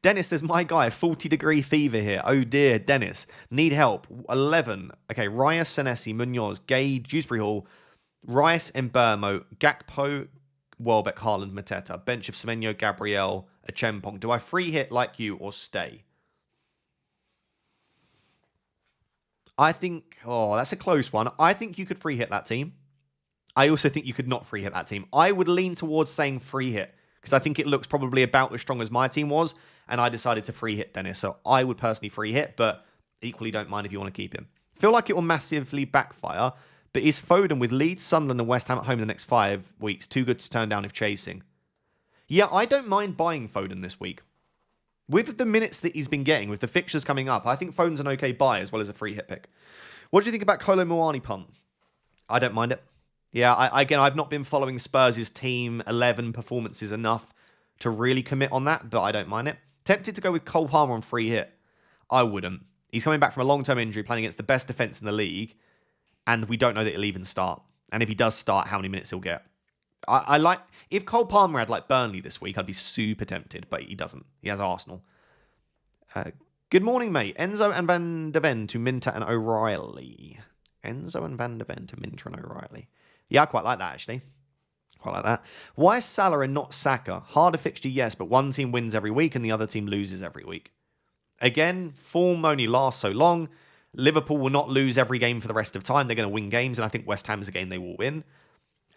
Dennis says, my guy, 40-degree fever here. Oh dear, Dennis. Need help. 11. Okay, Raya, Senesi, Munoz, Gay, Dewsbury Hall, Rice, Mbermo, Gakpo, Welbeck, Haaland, Mateta. Bench of Semenyo, Gabriel, Achempong. Do I free hit like you or stay? I think, that's a close one. I think you could free hit that team. I also think you could not free hit that team. I would lean towards saying free hit because I think it looks probably about as strong as my team was. And I decided to free hit Dennis. So I would personally free hit, but equally don't mind if you want to keep him. Feel like it will massively backfire, but is Foden with Leeds, Sunderland and West Ham at home in the next 5 weeks too good to turn down if chasing? Yeah, I don't mind buying Foden this week. With the minutes that he's been getting, with the fixtures coming up, I think Foden's an okay buy as well as a free hit pick. What do you think about Kolo Muani punt? I don't mind it. Yeah, I've not been following Spurs' team 11 performances enough to really commit on that, but I don't mind it. Tempted to go with Cole Palmer on free hit. I wouldn't. He's coming back from a long-term injury, playing against the best defence in the league, and we don't know that he'll even start. And if he does start, how many minutes he'll get. I like... If Cole Palmer had like Burnley this week, I'd be super tempted, but he doesn't. He has Arsenal. Good morning, mate. Enzo and Van de Ven to Minter and O'Reilly. Enzo and Van de Ven to Minter and O'Reilly. Yeah, I quite like that, actually. Quite like that. Why Salah and not Saka? Harder fixture, yes, but one team wins every week and the other team loses every week. Again, form only lasts so long. Liverpool will not lose every game for the rest of time. They're going to win games, and I think West Ham is a game they will win.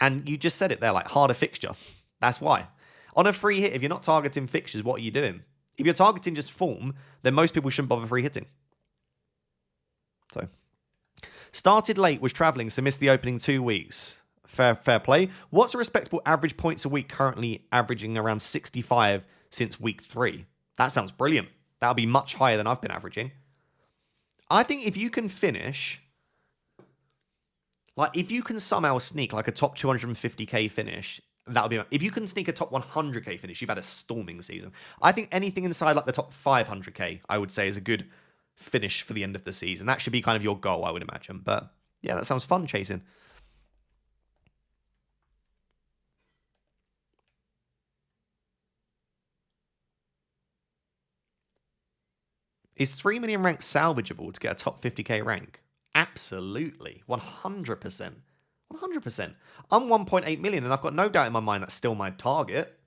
And you just said it there, like, harder fixture. That's why. On a free hit, if you're not targeting fixtures, what are you doing? If you're targeting just form, then most people shouldn't bother free hitting. So, started late, was travelling, so missed the opening 2 weeks. Fair play. What's a respectable average points a week, currently averaging around 65 since week 3? That sounds brilliant. That'll be much higher than I've been averaging. I think if you can finish, like if you can somehow sneak like a top 250k finish, that would be... If you can sneak a top 100k finish, you've had a storming season. I think anything inside like the top 500k, I would say, is a good finish for the end of the season. That should be kind of your goal, I would imagine. But yeah, that sounds fun, chasing. Is 3 million rank salvageable to get a top 50k rank? Absolutely. 100%. 100%. I'm 1.8 million and I've got no doubt in my mind that's still my target.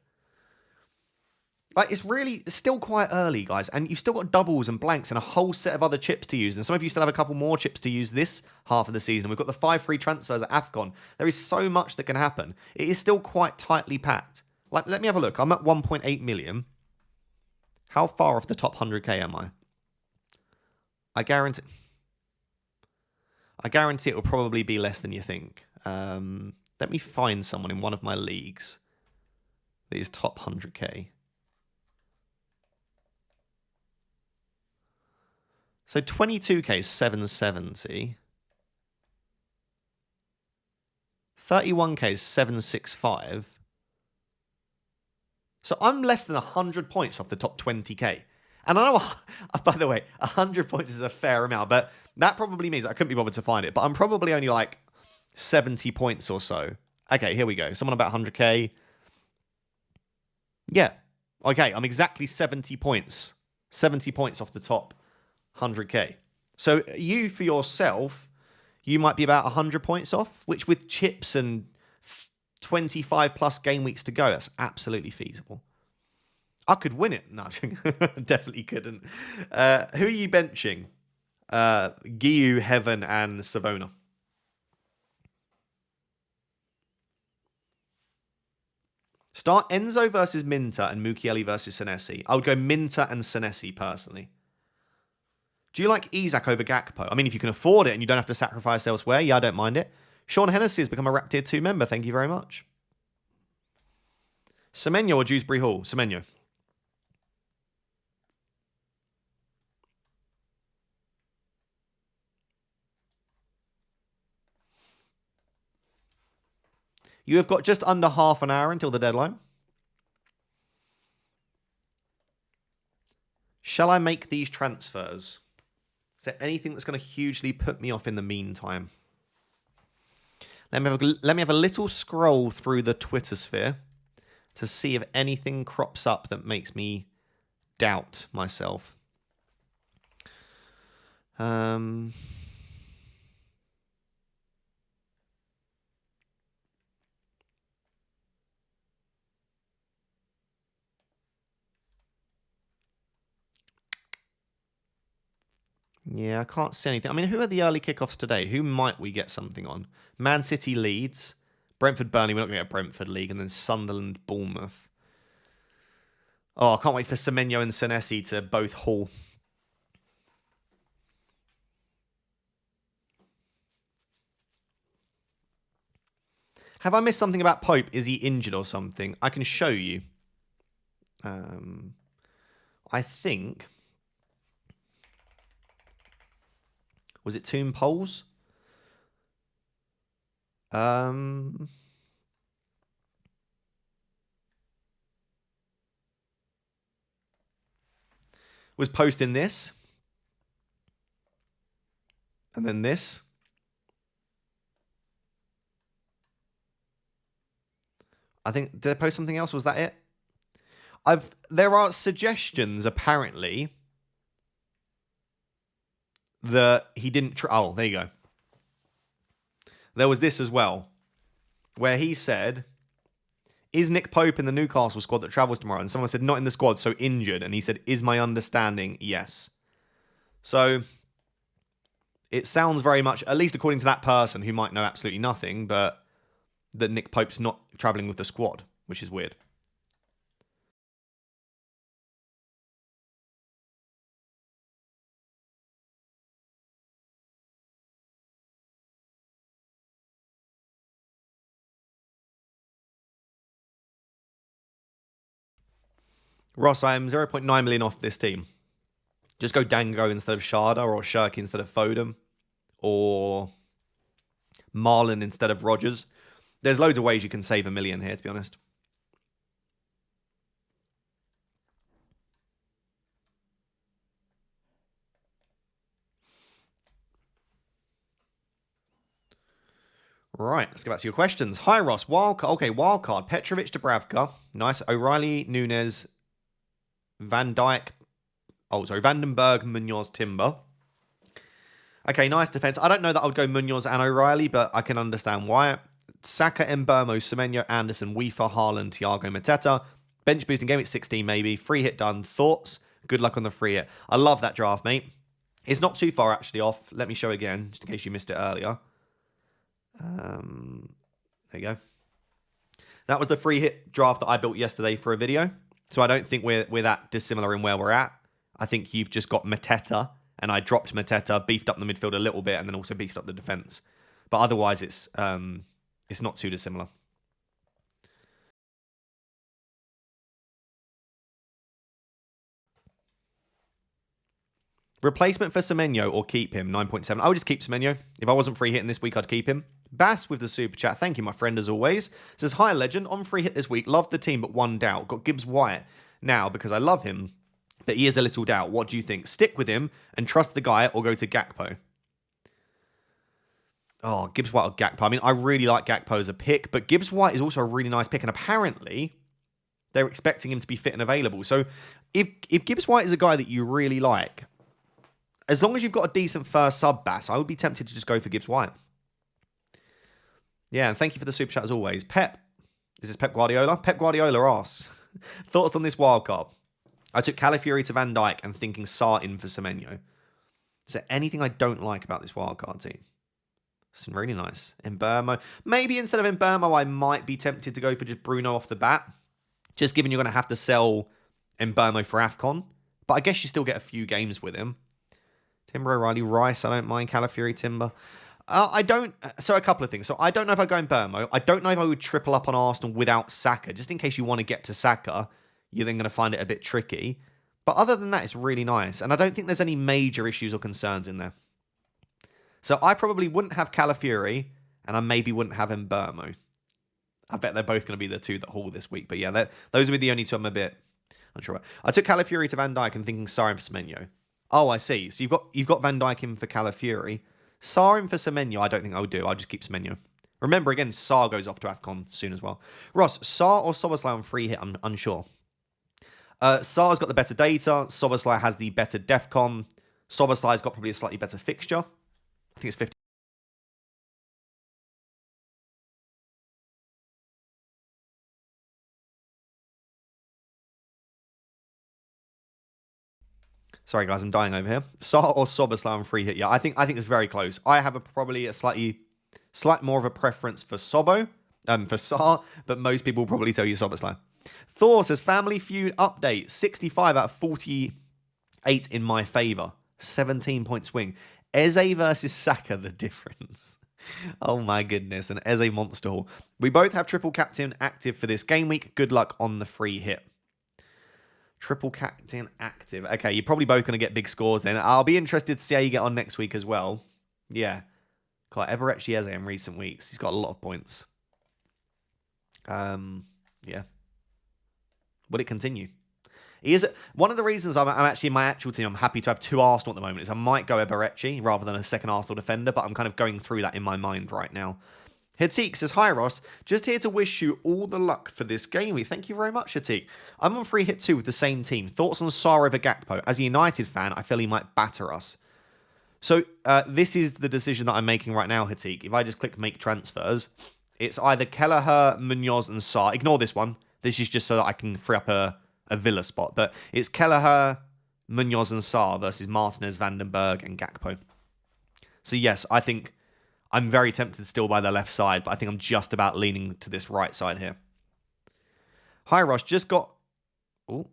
Like, it's still quite early, guys, and you've still got doubles and blanks and a whole set of other chips to use, and some of you still have a couple more chips to use this half of the season. We've got the 5 free transfers at AFCON. There is so much that can happen. It is still quite tightly packed. Like, let me have a look. I'm at 1.8 million. How far off the top 100k am I? I guarantee it will probably be less than you think. Let me find someone in one of my leagues that is top 100k. So 22k is 770. 31k is 765. So I'm less than 100 points off the top 20k. And I know, by the way, 100 points is a fair amount, but that probably means I couldn't be bothered to find it. But I'm probably only like 70 points or so. Okay, here we go. Someone about 100k. Yeah. Okay, I'm exactly 70 points. 70 points off the top 100k. So you, for yourself, you might be about 100 points off, which with chips and 25 plus game weeks to go, that's absolutely feasible. I could win it. No, definitely couldn't. Who are you benching? Giu, Heaven, and Savona. Start Enzo versus Minter and Mukiele versus Senesi. I would go Minter and Senesi personally. Do you like Isak over Gakpo? I mean, if you can afford it and you don't have to sacrifice elsewhere, yeah, I don't mind it. Sean Hennessy has become a Rap Tier 2 member. Thank you very much. Semenyo or Dewsbury Hall? Semenyo. You have got just under half an hour until the deadline. Shall I make these transfers? Is there anything that's going to hugely put me off in the meantime? Let me have a little scroll through the Twitter sphere to see if anything crops up that makes me doubt myself. Yeah, I can't see anything. I mean, who are the early kickoffs today? Who might we get something on? Man City, Leeds, Brentford, Burnley. We're not going to get a Brentford league. And then Sunderland, Bournemouth. Oh, I can't wait for Semenyo and Senesi to both haul. Have I missed something about Pope? Is he injured or something? I can show you. I think... Was it Tomb Poles? Was posting this. And then this. I think, did I post something else? Was that it? There are suggestions, apparently, that he didn't... Oh, there you go. There was this as well, where he said, is Nick Pope in the Newcastle squad that travels tomorrow? And someone said, not in the squad, so injured. And he said, is my understanding yes? So it sounds very much, at least according to that person who might know absolutely nothing, but that Nick Pope's not travelling with the squad, which is weird. Ross, I am 0.9 million off this team. Just go Dango instead of Sharda, or Shirky instead of Foden, or Marlon instead of Rogers. There's loads of ways you can save $1 million here, to be honest. Right, let's get back to your questions. Hi, Ross. Wildcard. Okay, wildcard. Petrovic, Dubravka. Nice. O'Reilly, Nunes, Van Dijk. Oh, sorry. Vandenberg, Munoz, Timber. Okay, nice defense. I don't know that I would go Munoz and O'Reilly, but I can understand why. Saka, Mbermo, Semenyo, Anderson, Weaver, Haaland, Thiago, Mateta. Bench boosting game at 16, maybe. Free hit done. Thoughts? Good luck on the free hit. I love that draft, mate. It's not too far, actually, off. Let me show again, just in case you missed it earlier. There you go. That was the free hit draft that I built yesterday for a video. So I don't think we're that dissimilar in where we're at. I think you've just got Mateta, and I dropped Mateta, beefed up the midfield a little bit, and then also beefed up the defense. But otherwise, it's not too dissimilar. Replacement for Semenyo or keep him, 9.7. I would just keep Semenyo. If I wasn't free hitting this week, I'd keep him. Bass with the super chat. Thank you, my friend, as always. Says, hi, legend. On free hit this week. Loved the team, but one doubt. Got Gibbs White now because I love him, but he is a little doubt. What do you think? Stick with him and trust the guy or go to Gakpo? Oh, Gibbs White or Gakpo. I mean, I really like Gakpo as a pick, but Gibbs White is also a really nice pick, and apparently they're expecting him to be fit and available. So if Gibbs White is a guy that you really like, as long as you've got a decent first sub, Bass, I would be tempted to just go for Gibbs White. Yeah, and thank you for the super chat as always. Pep. Is this Pep Guardiola? Pep Guardiola asks, thoughts on this wildcard? I took Calafiori to Van Dijk and thinking Sarr in for Semenyo. Is there anything I don't like about this wildcard team? It's really nice. Mbermo. Maybe instead of Mbermo, I might be tempted to go for just Bruno off the bat. Just given you're going to have to sell Mbermo for AFCON. But I guess you still get a few games with him. Timber, O'Reilly, Rice, I don't mind. Calafiori, Timber. So a couple of things. So I don't know if I'd go in Burmo. I don't know if I would triple up on Arsenal without Saka. Just in case you want to get to Saka, you're then going to find it a bit tricky. But other than that, it's really nice. And I don't think there's any major issues or concerns in there. So I probably wouldn't have Calafiori, and I maybe wouldn't have Mbermo. I bet they're both going to be the two that haul this week. But yeah, those would be the only two I'm a bit unsure about. I took Calafiori to Van Dijk and thinking Sarr for Semenyo. Oh, I see. So you've got Van Dijk in for Calafiori. Sarr in for Semenyo, I don't think I would do. I'll just keep Semenyo. Remember, again, Sarr goes off to AFCON soon as well. Ross, Sarr or Soboslai on free hit? I'm unsure. Sarr's got the better data. Soboslai has the better DEFCON. Soboslai's got probably a slightly better fixture. I think it's 50. Sorry, guys, I'm dying over here. Sarr or Soboslai on free hit? Yeah, I think it's very close. I have probably a slight more of a preference for for Sarr, but most people will probably tell you Soboslai. Thor says, Family Feud update, 65 out of 48 in my favour. 17-point swing. Eze versus Saka, the difference. Oh my goodness, an Eze monster haul. We both have triple captain active for this game week. Good luck on the free hit. Triple captain active. Okay, you're probably both going to get big scores then. I'll be interested to see how you get on next week as well. Yeah. Quite Eberechi Eze in recent weeks. He's got a lot of points. Yeah. Will it continue? He is one of the reasons I'm actually in my actual team. I'm happy to have two Arsenal at the moment. Is I might go Eberechi rather than a second Arsenal defender, but I'm kind of going through that in my mind right now. Hatik says, hi Ross, just here to wish you all the luck for this game week. Thank you very much, Hatik. I'm on free hit 2 with the same team. Thoughts on Sarr over Gakpo? As a United fan, I feel he might batter us. So this is the decision that I'm making right now, Hatik. If I just click make transfers, it's either Kelleher, Munoz, and Sarr. Ignore this one. This is just so that I can free up a Villa spot. But it's Kelleher, Munoz, and Sarr versus Martinez, Vandenberg, and Gakpo. So yes, I think I'm very tempted still by the left side, but I think I'm just about leaning to this right side here. Hi, Ross. Just got... Oh,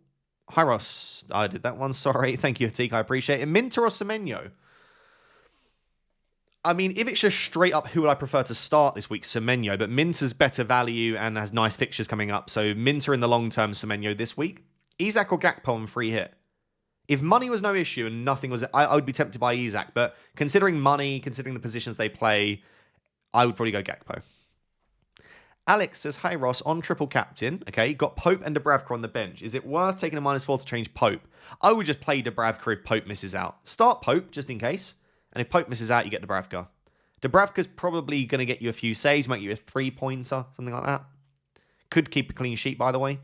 hi, Ross. I did that one. Sorry. Thank you, Hatik. I appreciate it. Minter or Semenyo? I mean, if it's just straight up who would I prefer to start this week, Semenyo, but Minter's better value and has nice fixtures coming up. So Minter in the long term, Semenyo this week. Isak or Gakpo on free hit? If money was no issue and nothing was... I would be tempted by Isak, but considering money, considering the positions they play, I would probably go Gakpo. Alex says, "Hey Ross, on triple captain, okay, got Pope and Dubravka on the bench. Is it worth taking a -4 to change Pope? I would just play Dubravka if Pope misses out. Start Pope just in case, and if Pope misses out, you get Dubravka. Dubravka's probably going to get you a few saves, make you a 3-pointer, something like that. Could keep a clean sheet, by the way.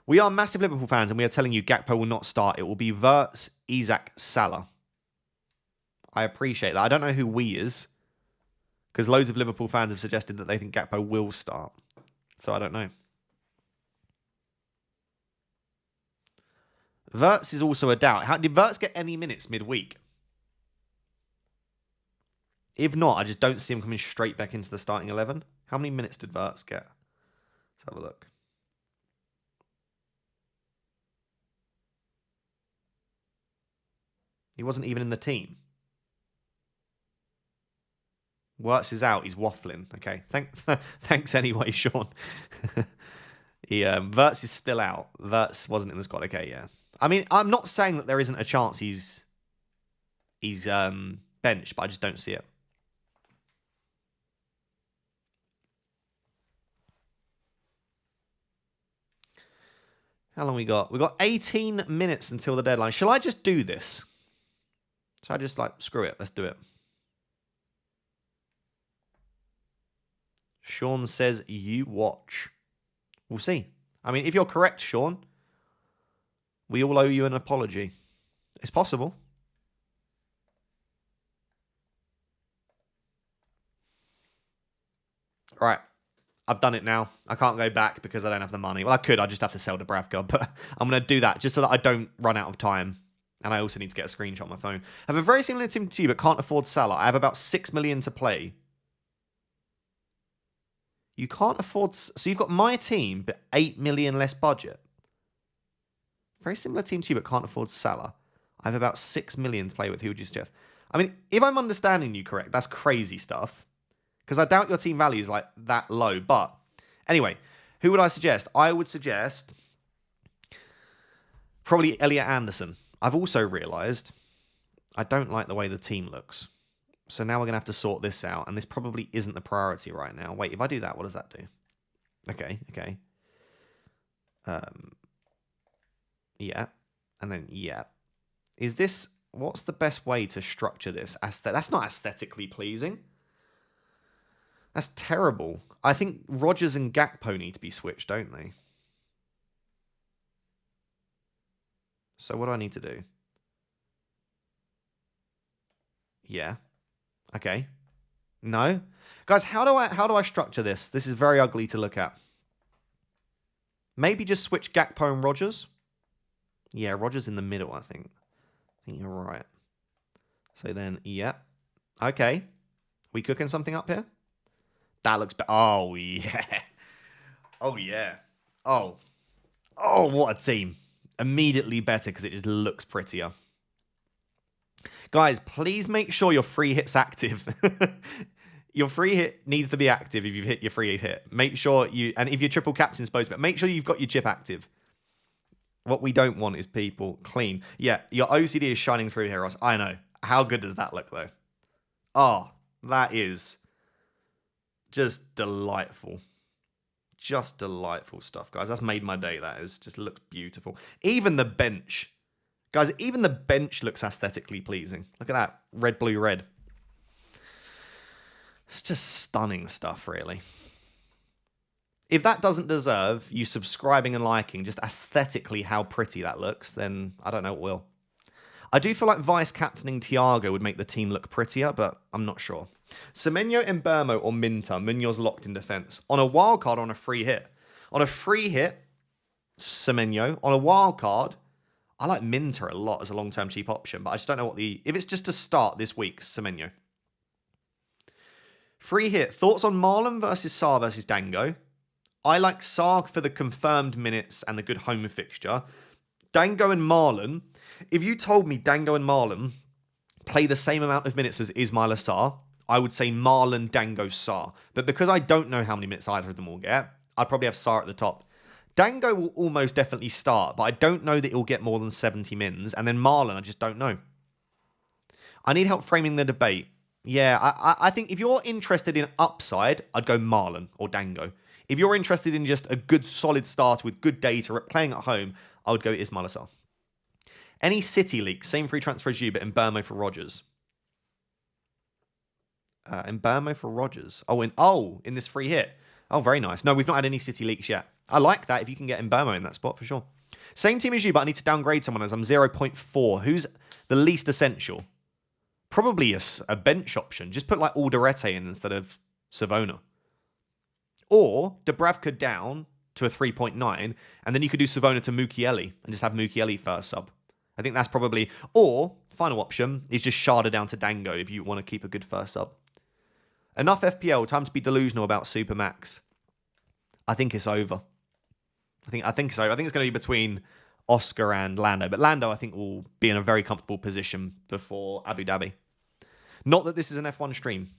We are massive Liverpool fans, and we are telling you Gakpo will not start. It will be Wirtz, Isak, Salah. I appreciate that. I don't know who we is, because loads of Liverpool fans have suggested that they think Gakpo will start. So I don't know. Wirtz is also a doubt. Did Wirtz get any minutes midweek? If not, I just don't see him coming straight back into the starting 11. How many minutes did Wirtz get? Let's have a look. He wasn't even in the team. Wirtz is out. He's waffling. Okay. Thanks anyway, Sean. Wirtz is still out. Wirtz wasn't in the squad. Okay, yeah. I mean, I'm not saying that there isn't a chance he's benched, but I just don't see it. How long we got? We got 18 minutes until the deadline. Shall I just do this? Shall I just screw it? Let's do it. Sean says, you watch. We'll see. I mean, if you're correct, Sean, we all owe you an apology. It's possible. All right. I've done it now. I can't go back because I don't have the money. Well, I could. I just have to sell Dubravka, but I'm going to do that just so that I don't run out of time. And I also need to get a screenshot on my phone. I have a very similar team to you, but can't afford Salah. I have about 6 million to play. You can't afford... So you've got my team, but 8 million less budget. Very similar team to you, but can't afford Salah. I have about 6 million to play with. Who would you suggest? I mean, if I'm understanding you correct, that's crazy stuff. Because I doubt your team value is that low. But anyway, who would I suggest? I would suggest probably Elliot Anderson. I've also realised I don't like the way the team looks. So now we're going to have to sort this out. And this probably isn't the priority right now. Wait, if I do that, what does that do? Okay. Yeah. And then, yeah. Is this... What's the best way to structure this? That's not aesthetically pleasing. That's terrible. I think Rodgers and Gakpo need to be switched, don't they? So what do I need to do? Yeah. Okay. No. Guys, how do I structure this? This is very ugly to look at. Maybe just switch Gakpo and Rodgers. Yeah, Rodgers in the middle, I think. I think you're right. So then, yeah. Okay. We cooking something up here? That looks better. Oh, yeah. Oh, yeah. Oh, what a team. Immediately better because it just looks prettier. Guys, please make sure your free hit's active. Your free hit needs to be active if you've hit your free hit. Make sure you... And if your triple captain's supposed to be... Make sure you've got your chip active. What we don't want is people clean. Yeah, your OCD is shining through here, Ross. I know. How good does that look, though? Oh, that is... just delightful. Just delightful stuff, guys. That's made my day, that is. Just looks beautiful. Even the bench. Guys, even the bench looks aesthetically pleasing. Look at that. Red, blue, red. It's just stunning stuff, really. If that doesn't deserve you subscribing and liking just aesthetically how pretty that looks, then I don't know what will. I do feel like vice-captaining Thiago would make the team look prettier, but I'm not sure. Semenyo, Mbermo, or Minter. Munoz locked in defence. On a wild card, on a free hit. On a free hit, Semenyo. On a wild card, I like Minter a lot as a long-term cheap option, but I just don't know what the... If it's just to start this week, Semenyo. Free hit. Thoughts on Marlon versus Sarr versus Dango? I like Sarr for the confirmed minutes and the good home fixture. Dango and Marlon... If you told me Dango and Marlon play the same amount of minutes as Ismaila Sarr, I would say Marlon, Dango, Sarr. But because I don't know how many minutes either of them will get, I'd probably have Sarr at the top. Dango will almost definitely start, but I don't know that he'll get more than 70 mins. And then Marlon, I just don't know. I need help framing the debate. Yeah, I think if you're interested in upside, I'd go Marlon or Dango. If you're interested in just a good solid start with good data at playing at home, I would go Ismail Assar. Any City leaks, same free transfer as you, but in Burmo for Rogers. In Burmo for Rogers. In this free hit. Oh, very nice. No, we've not had any City leaks yet. I like that if you can get Burmo in that spot for sure. Same team as you, but I need to downgrade someone as I'm 0.4. Who's the least essential? Probably a bench option. Just put like Alderete in instead of Savona. Or Dubravka down to a 3.9, and then you could do Savona to Mukiele and just have Mukiele first sub. I think that's probably... Or, final option, is just Sharda down to Dango if you want to keep a good first sub. Enough FPL, time to be delusional about Supermax. I think it's over. I think it's over. I think it's going to be between Oscar and Lando. But Lando, I think, will be in a very comfortable position before Abu Dhabi. Not that this is an F1 stream.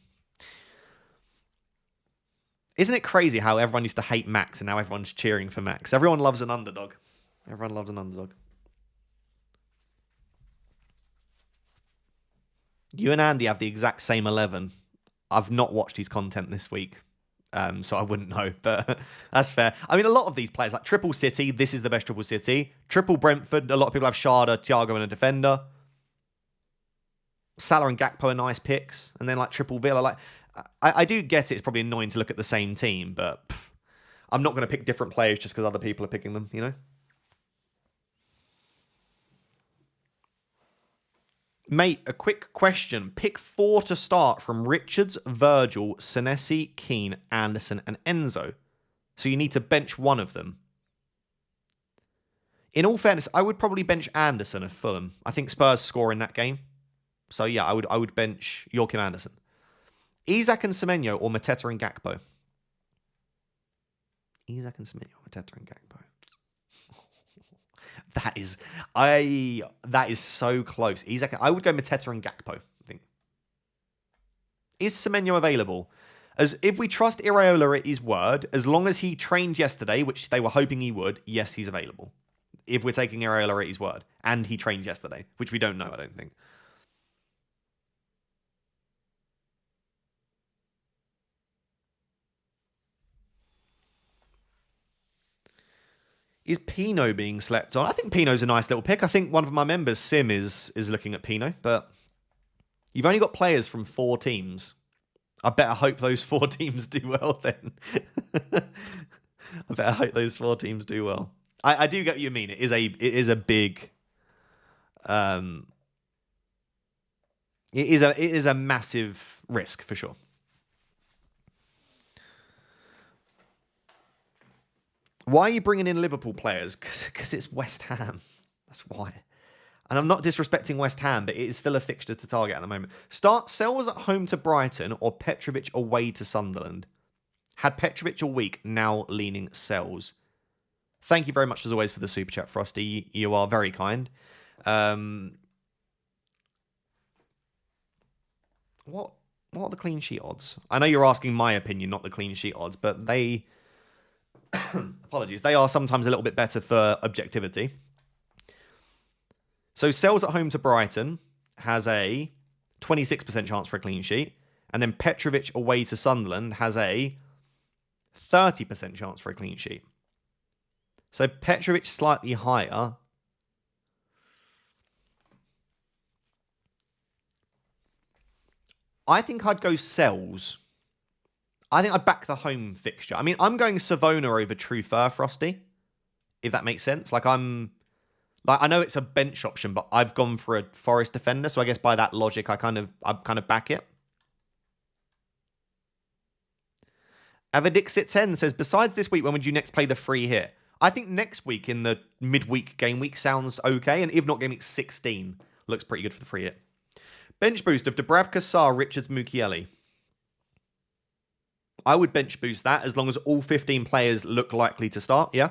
Isn't it crazy how everyone used to hate Max and now everyone's cheering for Max? Everyone loves an underdog. Everyone loves an underdog. You and Andy have the exact same 11. I've not watched his content this week, so I wouldn't know, but that's fair. I mean, a lot of these players, like Triple City, this is the best Triple City. Triple Brentford, a lot of people have Sharda, Thiago, and a defender. Salah and Gakpo are nice picks. And then like Triple Villa, like I do get it. It's probably annoying to look at the same team, but I'm not going to pick different players just because other people are picking them, you know? Mate, a quick question. Pick 4 to start from Richards, Virgil, Senesi, Keane, Anderson, and Enzo. So you need to bench one of them. In all fairness, I would probably bench Anderson of Fulham. I think Spurs score in that game. So yeah, I would bench Joachim Anderson. Isak and Semenyo or Mateta and Gakpo? Isak and Semenyo or Mateta and Gakpo? That is so close. Isak, I would go Mateta and Gakpo, I think. Is Semenyo available? As if we trust Iraola at his word, as long as he trained yesterday, which they were hoping he would, yes, he's available. If we're taking Iraola at his word. And he trained yesterday, which we don't know, I don't think. Is Pino being slept on? I think Pino's a nice little pick. I think one of my members, Sim, is looking at Pino, but you've only got players from 4 teams. I better hope those 4 teams do well then. I better hope those 4 teams do well. I do get what you mean. It is a big it is a massive risk for sure. Why are you bringing in Liverpool players? Because it's West Ham. That's why. And I'm not disrespecting West Ham, but it is still a fixture to target at the moment. Start Sells at home to Brighton or Petrovic away to Sunderland. Had Petrovic all week, now leaning Sells. Thank you very much, as always, for the super chat, Frosty. You are very kind. What are the clean sheet odds? I know you're asking my opinion, not the clean sheet odds, but they... apologies. They are sometimes a little bit better for objectivity. So Sells at home to Brighton has a 26% chance for a clean sheet. And then Petrovic away to Sunderland has a 30% chance for a clean sheet. So Petrovic slightly higher. I think I'd go Sells. I think I'd back the home fixture. I mean, I'm going Savona over Trufer, Frosty, if that makes sense. I know it's a bench option, but I've gone for a Forest defender, so I guess by that logic, I kind of back it. Avidixit10 says, besides this week, when would you next play the free hit? I think next week in the midweek game week sounds okay, and if not, game week 16 looks pretty good for the free hit. Bench boost of Dubravka, Sarr, Richards, Mukiele. I would bench boost that as long as all 15 players look likely to start. Yeah.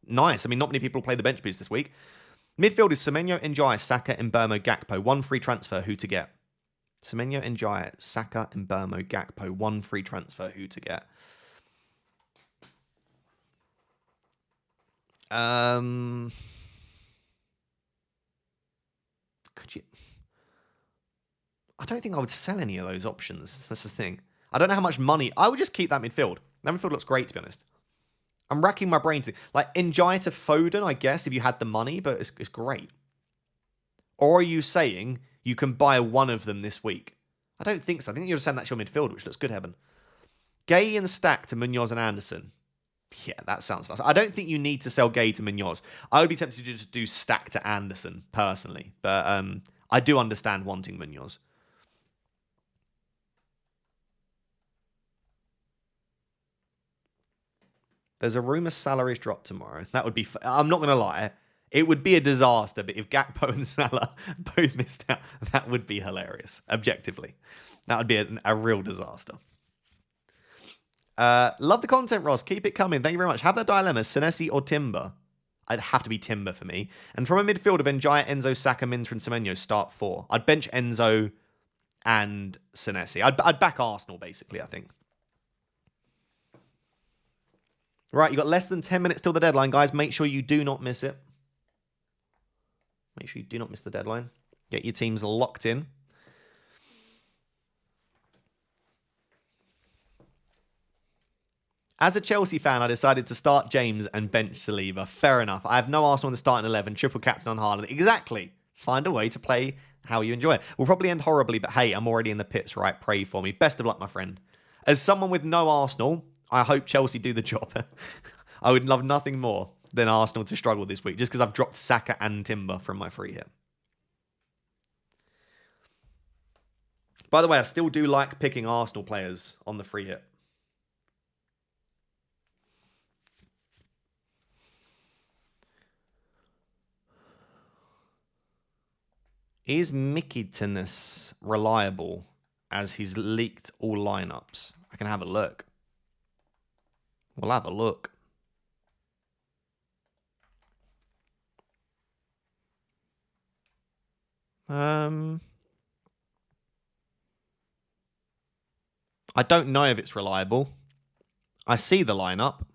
Nice. I mean, not many people play the bench boost this week. Midfield is Semenyo, Njai, Saka, Mbeumo, Gakpo. 1 free transfer. Who to get? Semenyo, Njai, Saka, Mbeumo, Gakpo. 1 free transfer. Who to get? Could you... I don't think I would sell any of those options. That's the thing. I don't know how much money. I would just keep that midfield. That midfield looks great, to be honest. I'm racking my brain to think. Like, Njai to Foden, I guess, if you had the money, but it's great. Or are you saying you can buy one of them this week? I don't think so. I think you're just saying that's your midfield, which looks good, Heaven. Gay and Stack to Munoz and Anderson. Yeah, that sounds nice. I don't think you need to sell Gay to Munoz. I would be tempted to just do Stack to Anderson, personally. But I do understand wanting Munoz. There's a rumour salaries drop tomorrow. That would be... I'm not going to lie. It would be a disaster, but if Gakpo and Salah both missed out, that would be hilarious, objectively. That would be a real disaster. Love the content, Ross. Keep it coming. Thank you very much. Have that dilemma, Senesi or Timber? I'd have to be Timber for me. And from a midfield of Njaya, Enzo, Saka, Minter, and Semenyo, start 4. I'd bench Enzo and Senesi. I'd back Arsenal, basically, I think. Right, you've got less than 10 minutes till the deadline, guys. Make sure you do not miss it. Make sure you do not miss the deadline. Get your teams locked in. As a Chelsea fan, I decided to start James and bench Saliba. Fair enough. I have no Arsenal in the starting 11. Triple captain on Haaland. Exactly. Find a way to play how you enjoy it. We'll probably end horribly, but hey, I'm already in the pits, right? Pray for me. Best of luck, my friend. As someone with no Arsenal, I hope Chelsea do the job. I would love nothing more than Arsenal to struggle this week, just because I've dropped Saka and Timber from my free hit. By the way, I still do like picking Arsenal players on the free hit. Is Mkhitaryan reliable as he's leaked all lineups? I can have a look. We'll have a look. I don't know if it's reliable. I see the lineup.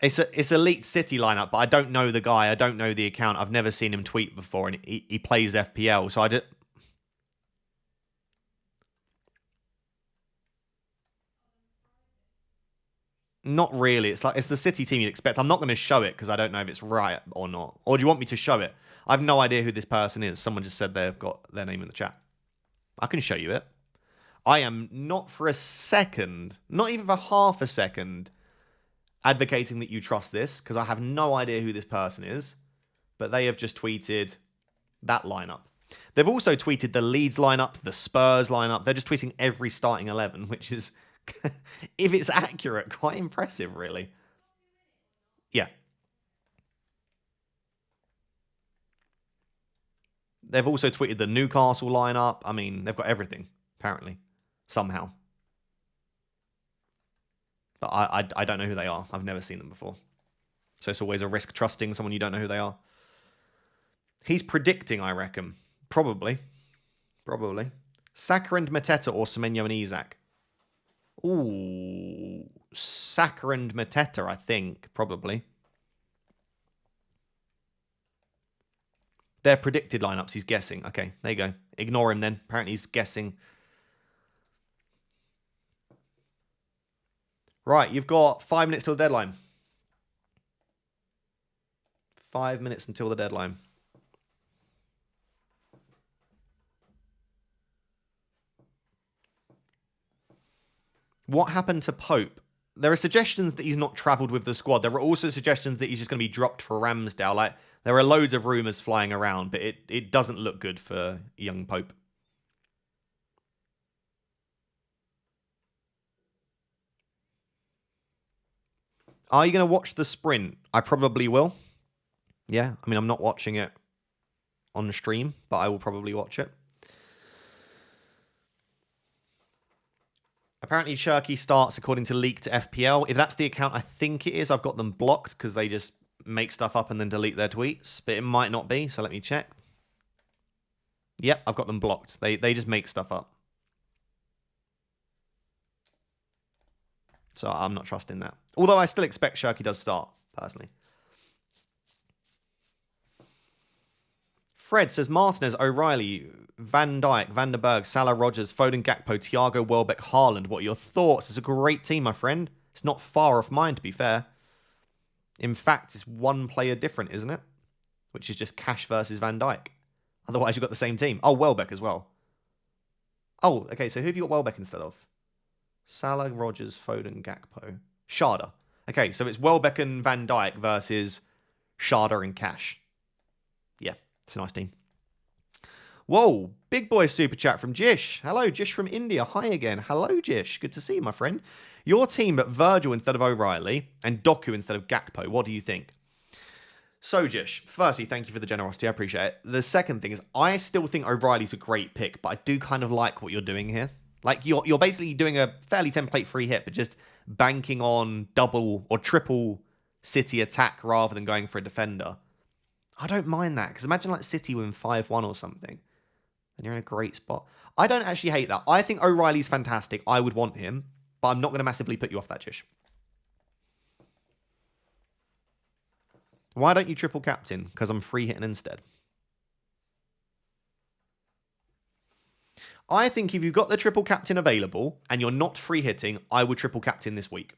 It's a leaked City lineup, but I don't know the guy. I don't know the account. I've never seen him tweet before, and he plays FPL, so I just... Not really. It's the City team you'd expect. I'm not going to show it because I don't know if it's right or not. Or do you want me to show it? I have no idea who this person is. Someone just said they've got their name in the chat. I can show you it. I am not for a second, not even for half a second, advocating that you trust this because I have no idea who this person is. But they have just tweeted that lineup. They've also tweeted the Leeds lineup, the Spurs lineup. They're just tweeting every starting 11, which is... if it's accurate, quite impressive, really. Yeah. They've also tweeted the Newcastle lineup. I mean, they've got everything, apparently. Somehow. But I don't know who they are. I've never seen them before. So it's always a risk trusting someone you don't know who they are. He's predicting, I reckon. Probably. Saka and Mateta or Semenyo and Isak? Ooh, Saka and Mateta, I think, probably. They're predicted lineups. He's guessing. Okay, there you go. Ignore him then. Apparently he's guessing. Right, you've got 5 minutes till the deadline. 5 minutes until the deadline. What happened to Pope? There are suggestions that he's not travelled with the squad. There are also suggestions that he's just going to be dropped for Ramsdale. Like, there are loads of rumours flying around, but it doesn't look good for young Pope. Are you going to watch the sprint? I probably will. Yeah, I mean, I'm not watching it on stream, but I will probably watch it. Apparently, Shirky starts according to leaked FPL. If that's the account I think it is, I've got them blocked because they just make stuff up and then delete their tweets. But it might not be, so let me check. Yep, I've got them blocked. They just make stuff up. So I'm not trusting that. Although I still expect Shirky does start, personally. Fred says Martinez, O'Reilly, Van Dijk, Van der Berg, Salah, Rogers, Foden, Gakpo, Thiago, Welbeck, Haaland. What are your thoughts? It's a great team, my friend. It's not far off mine, to be fair. In fact, it's one player different, isn't it? Which is just Cash versus Van Dijk. Otherwise, you've got the same team. Oh, Welbeck as well. Oh, okay, so who have you got Welbeck instead of? Salah, Rogers, Foden, Gakpo. Sharda. Okay, so it's Welbeck and Van Dijk versus Sharda and Cash. Yeah, it's a nice team. Whoa, big boy super chat from Jish. Hello, Jish from India. Hi again. Hello, Jish. Good to see you, my friend. Your team at Virgil instead of O'Reilly and Doku instead of Gakpo. What do you think? So, Jish, firstly, thank you for the generosity. I appreciate it. The second thing is, I still think O'Reilly's a great pick, but I do kind of like what you're doing here. Like, you're basically doing a fairly template-free hit, but just banking on double or triple City attack rather than going for a defender. I don't mind that, because imagine like City win 5-1 or something, and you're in a great spot. I don't actually hate that. I think O'Reilly's fantastic. I would want him, but I'm not going to massively put you off that, Jish. Why don't you triple captain? Because I'm free hitting instead. I think if you've got the triple captain available and you're not free hitting, I would triple captain this week.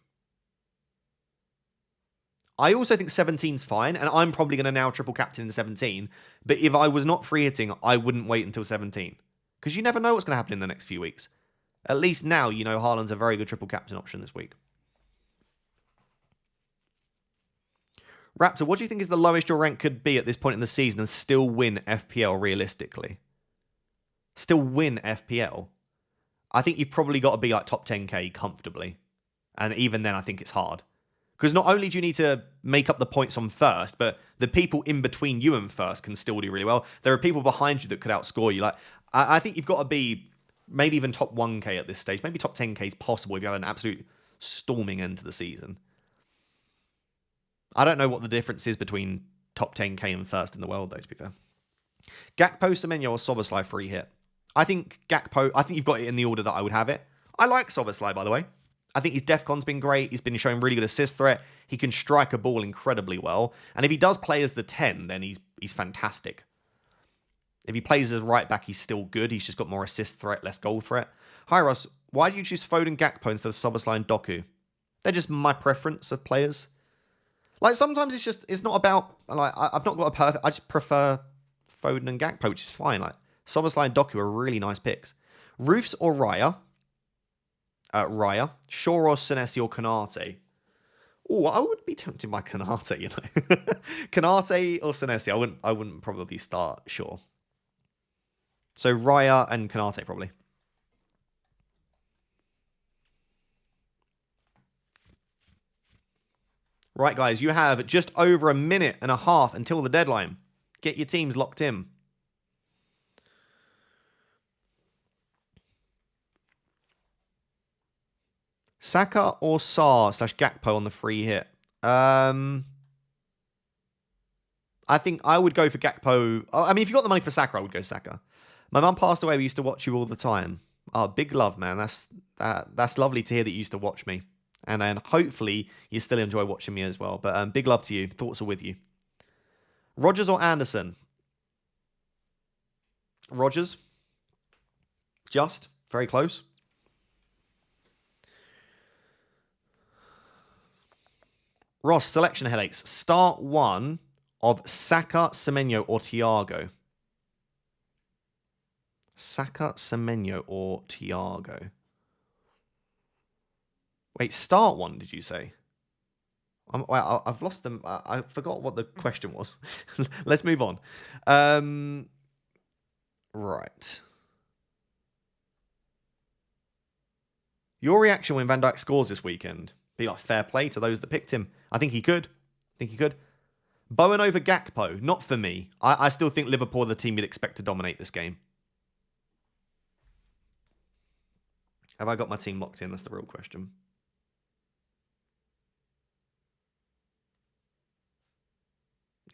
I also think 17's fine, and I'm probably going to now triple captain in 17. But if I was not free hitting, I wouldn't wait until 17. Because you never know what's going to happen in the next few weeks. At least now, you know Haaland's a very good triple captain option this week. Raptor, what do you think is the lowest your rank could be at this point in the season and still win FPL realistically? Still win FPL? I think you've probably got to be like top 10k comfortably. And even then, I think it's hard. Because not only do you need to make up the points on first, but the people in between you and first can still do really well. There are people behind you that could outscore you. Like, I think you've got to be maybe even top 1k at this stage. Maybe top 10k is possible if you have an absolute storming end to the season. I don't know what the difference is between top 10k and first in the world, though, to be fair. Gakpo, Semenyo, or Szoboszlai free hit? I think Gakpo, I think you've got it in the order that I would have it. I like Szoboszlai, by the way. I think his DEFCON's been great. He's been showing really good assist threat. He can strike a ball incredibly well. And if he does play as the 10, then he's fantastic. If he plays as right back, he's still good. He's just got more assist threat, less goal threat. Hi, Ross. Why do you choose Foden, Gakpo instead of Szoboszlai and Doku? They're just my preference of players. Like, sometimes it's not about, like, I've not got a perfect, I just prefer Foden and Gakpo, which is fine. Like, Szoboszlai and Doku are really nice picks. Roofs or Raya? Raya. Shaw or Senesi or Konate? Oh, I would be tempted by Konate, you know. Konate or Senesi, I wouldn't probably start Shaw. So Raya and Konate, probably. Right, guys, you have just over a minute and a half until the deadline. Get your teams locked in. Saka or Sarr/Gakpo on the free hit? I think I would go for Gakpo. I mean, if you got the money for Saka, I would go Saka. My mum passed away. We used to watch you all the time. Oh, big love, man. That's lovely to hear that you used to watch me. And then hopefully you still enjoy watching me as well. But big love to you. Thoughts are with you. Rogers or Anderson? Rogers. Just. Very close. Ross, selection headaches. Start one of Saka, Semenyo, or Thiago. Saka, Semenyo, or Thiago. Wait, start one, did you say? I've lost them. I forgot what the question was. Let's move on. Right. Your reaction when Van Dijk scores this weekend? Be like fair play to those that picked him. I think he could. Bowen over Gakpo. Not for me. I still think Liverpool are the team you'd expect to dominate this game. Have I got my team locked in? That's the real question.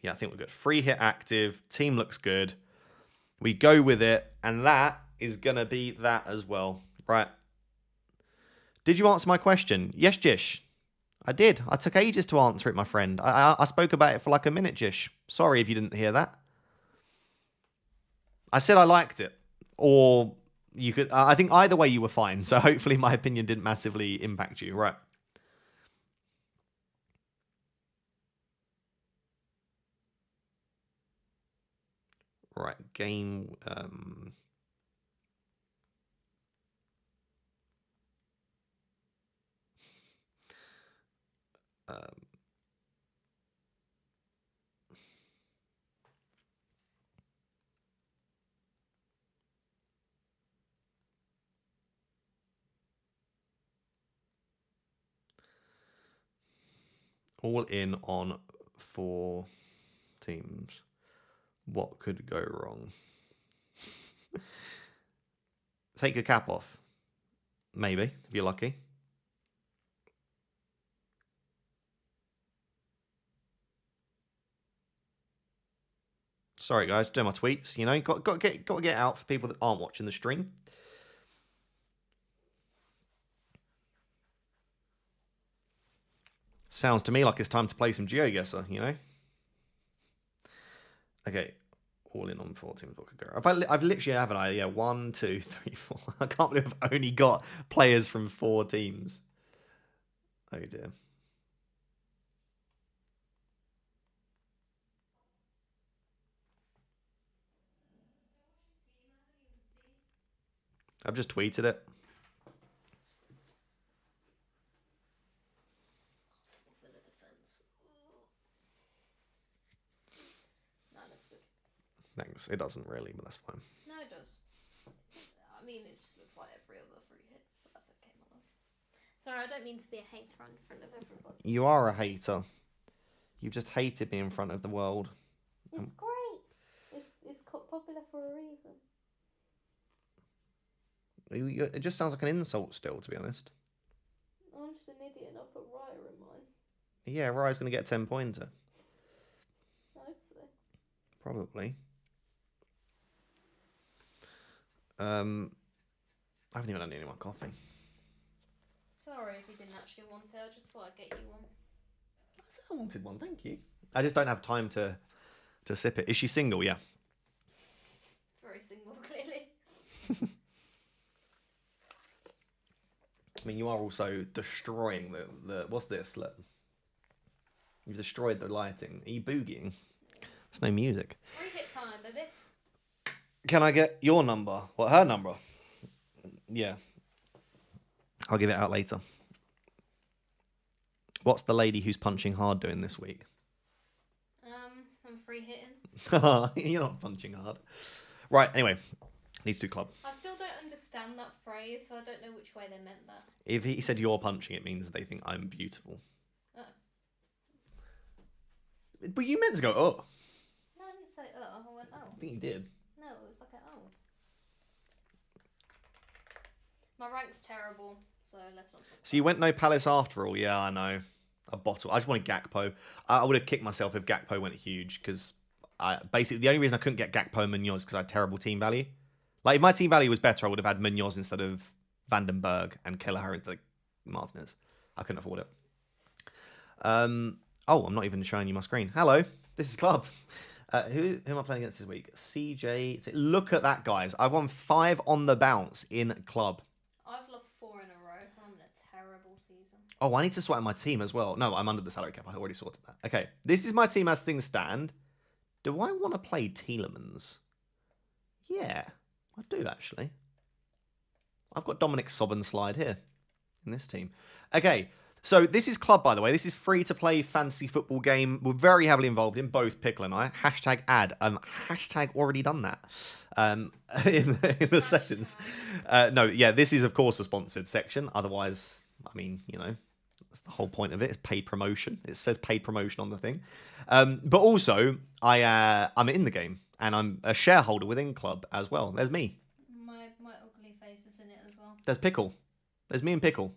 Yeah, I think we're good. Free hit active. Team looks good. We go with it. And that is going to be that as well. Right. Did you answer my question? Yes, Jish. I did. I took ages to answer it, my friend. I spoke about it for like a minute, Jish. Sorry if you didn't hear that. I said I liked it. Or you could... I think either way you were fine. So hopefully my opinion didn't massively impact you. Right. Right. Game... all in on 4 teams. What could go wrong? Take your cap off. Maybe, if you're lucky. Sorry, guys, doing my tweets. You know, got to get out for people that aren't watching the stream. Sounds to me like it's time to play some GeoGuessr, you know? Okay, all in on 4 teams. What could go? I've literally, haven't I? Yeah, 1, 2, 3, 4. I can't believe I've only got players from 4 teams. Oh, dear. I've just tweeted it. Thanks. It doesn't really, but that's fine. No, it does. I mean, it just looks like every other free hit, but that's okay, my love. Sorry, I don't mean to be a hater in front of everybody. You are a hater. You just hated me in front of the world. It's great. It's popular for a reason. It just sounds like an insult still, to be honest. I'm just an idiot and I put Raya in mine. Yeah, Raya's going to get a 10-pointer. I hope so. Probably. I haven't even had any of my coffee. Sorry if you didn't actually want it. I just thought I'd get you one. I wanted one, thank you. I just don't have time to sip it. Is she single? Yeah. Very single, clearly. I mean, you are also destroying the what's this? Look. You've destroyed the lighting. Are you boogieing? There's no music. Free hit time, baby. Can I get your number? What, her number? Yeah. I'll give it out later. What's the lady who's punching hard doing this week? I'm free hitting. You're not punching hard. Right, anyway. Needs to do club. I still don't understand that phrase, so I don't know which way they meant that. If he said you're punching, it means they think I'm beautiful. Oh. But you meant to go, oh. No, I didn't say oh. I went oh. I think you did. No, it was like a oh. My rank's terrible, so let's not talk about So you went no Palace after all. Yeah, I know. A bottle. I just wanted Gakpo. I would have kicked myself if Gakpo went huge, because basically the only reason I couldn't get Gakpo and Munoz because I had terrible team value. Like, if my team value was better, I would have had Munoz instead of Vandenberg and Kelleher instead of Martinez. I couldn't afford it. I'm not even showing you my screen. Hello, this is Club. Who am I playing against this week? CJ. Look at that, guys. I've won 5 on the bounce in Club. I've lost 4 in a row. I'm in a terrible season. Oh, I need to sort out my team as well. No, I'm under the salary cap. I already sorted that. Okay, this is my team as things stand. Do I want to play Tielemans? Yeah, I do, actually. I've got Dominic Slide here in this team. Okay, so this is Club, by the way. This is free-to-play fantasy football game. We're very heavily involved in, both Pickle and I. Hashtag ad. Hashtag already done that in the settings. No, yeah, this is, of course, a sponsored section. Otherwise, I mean, you know, that's the whole point of it. It's paid promotion. It says paid promotion on the thing. But also, I'm in the game, and I'm a shareholder within Club as well. There's me. My ugly face is in it as well. There's Pickle. There's me and Pickle.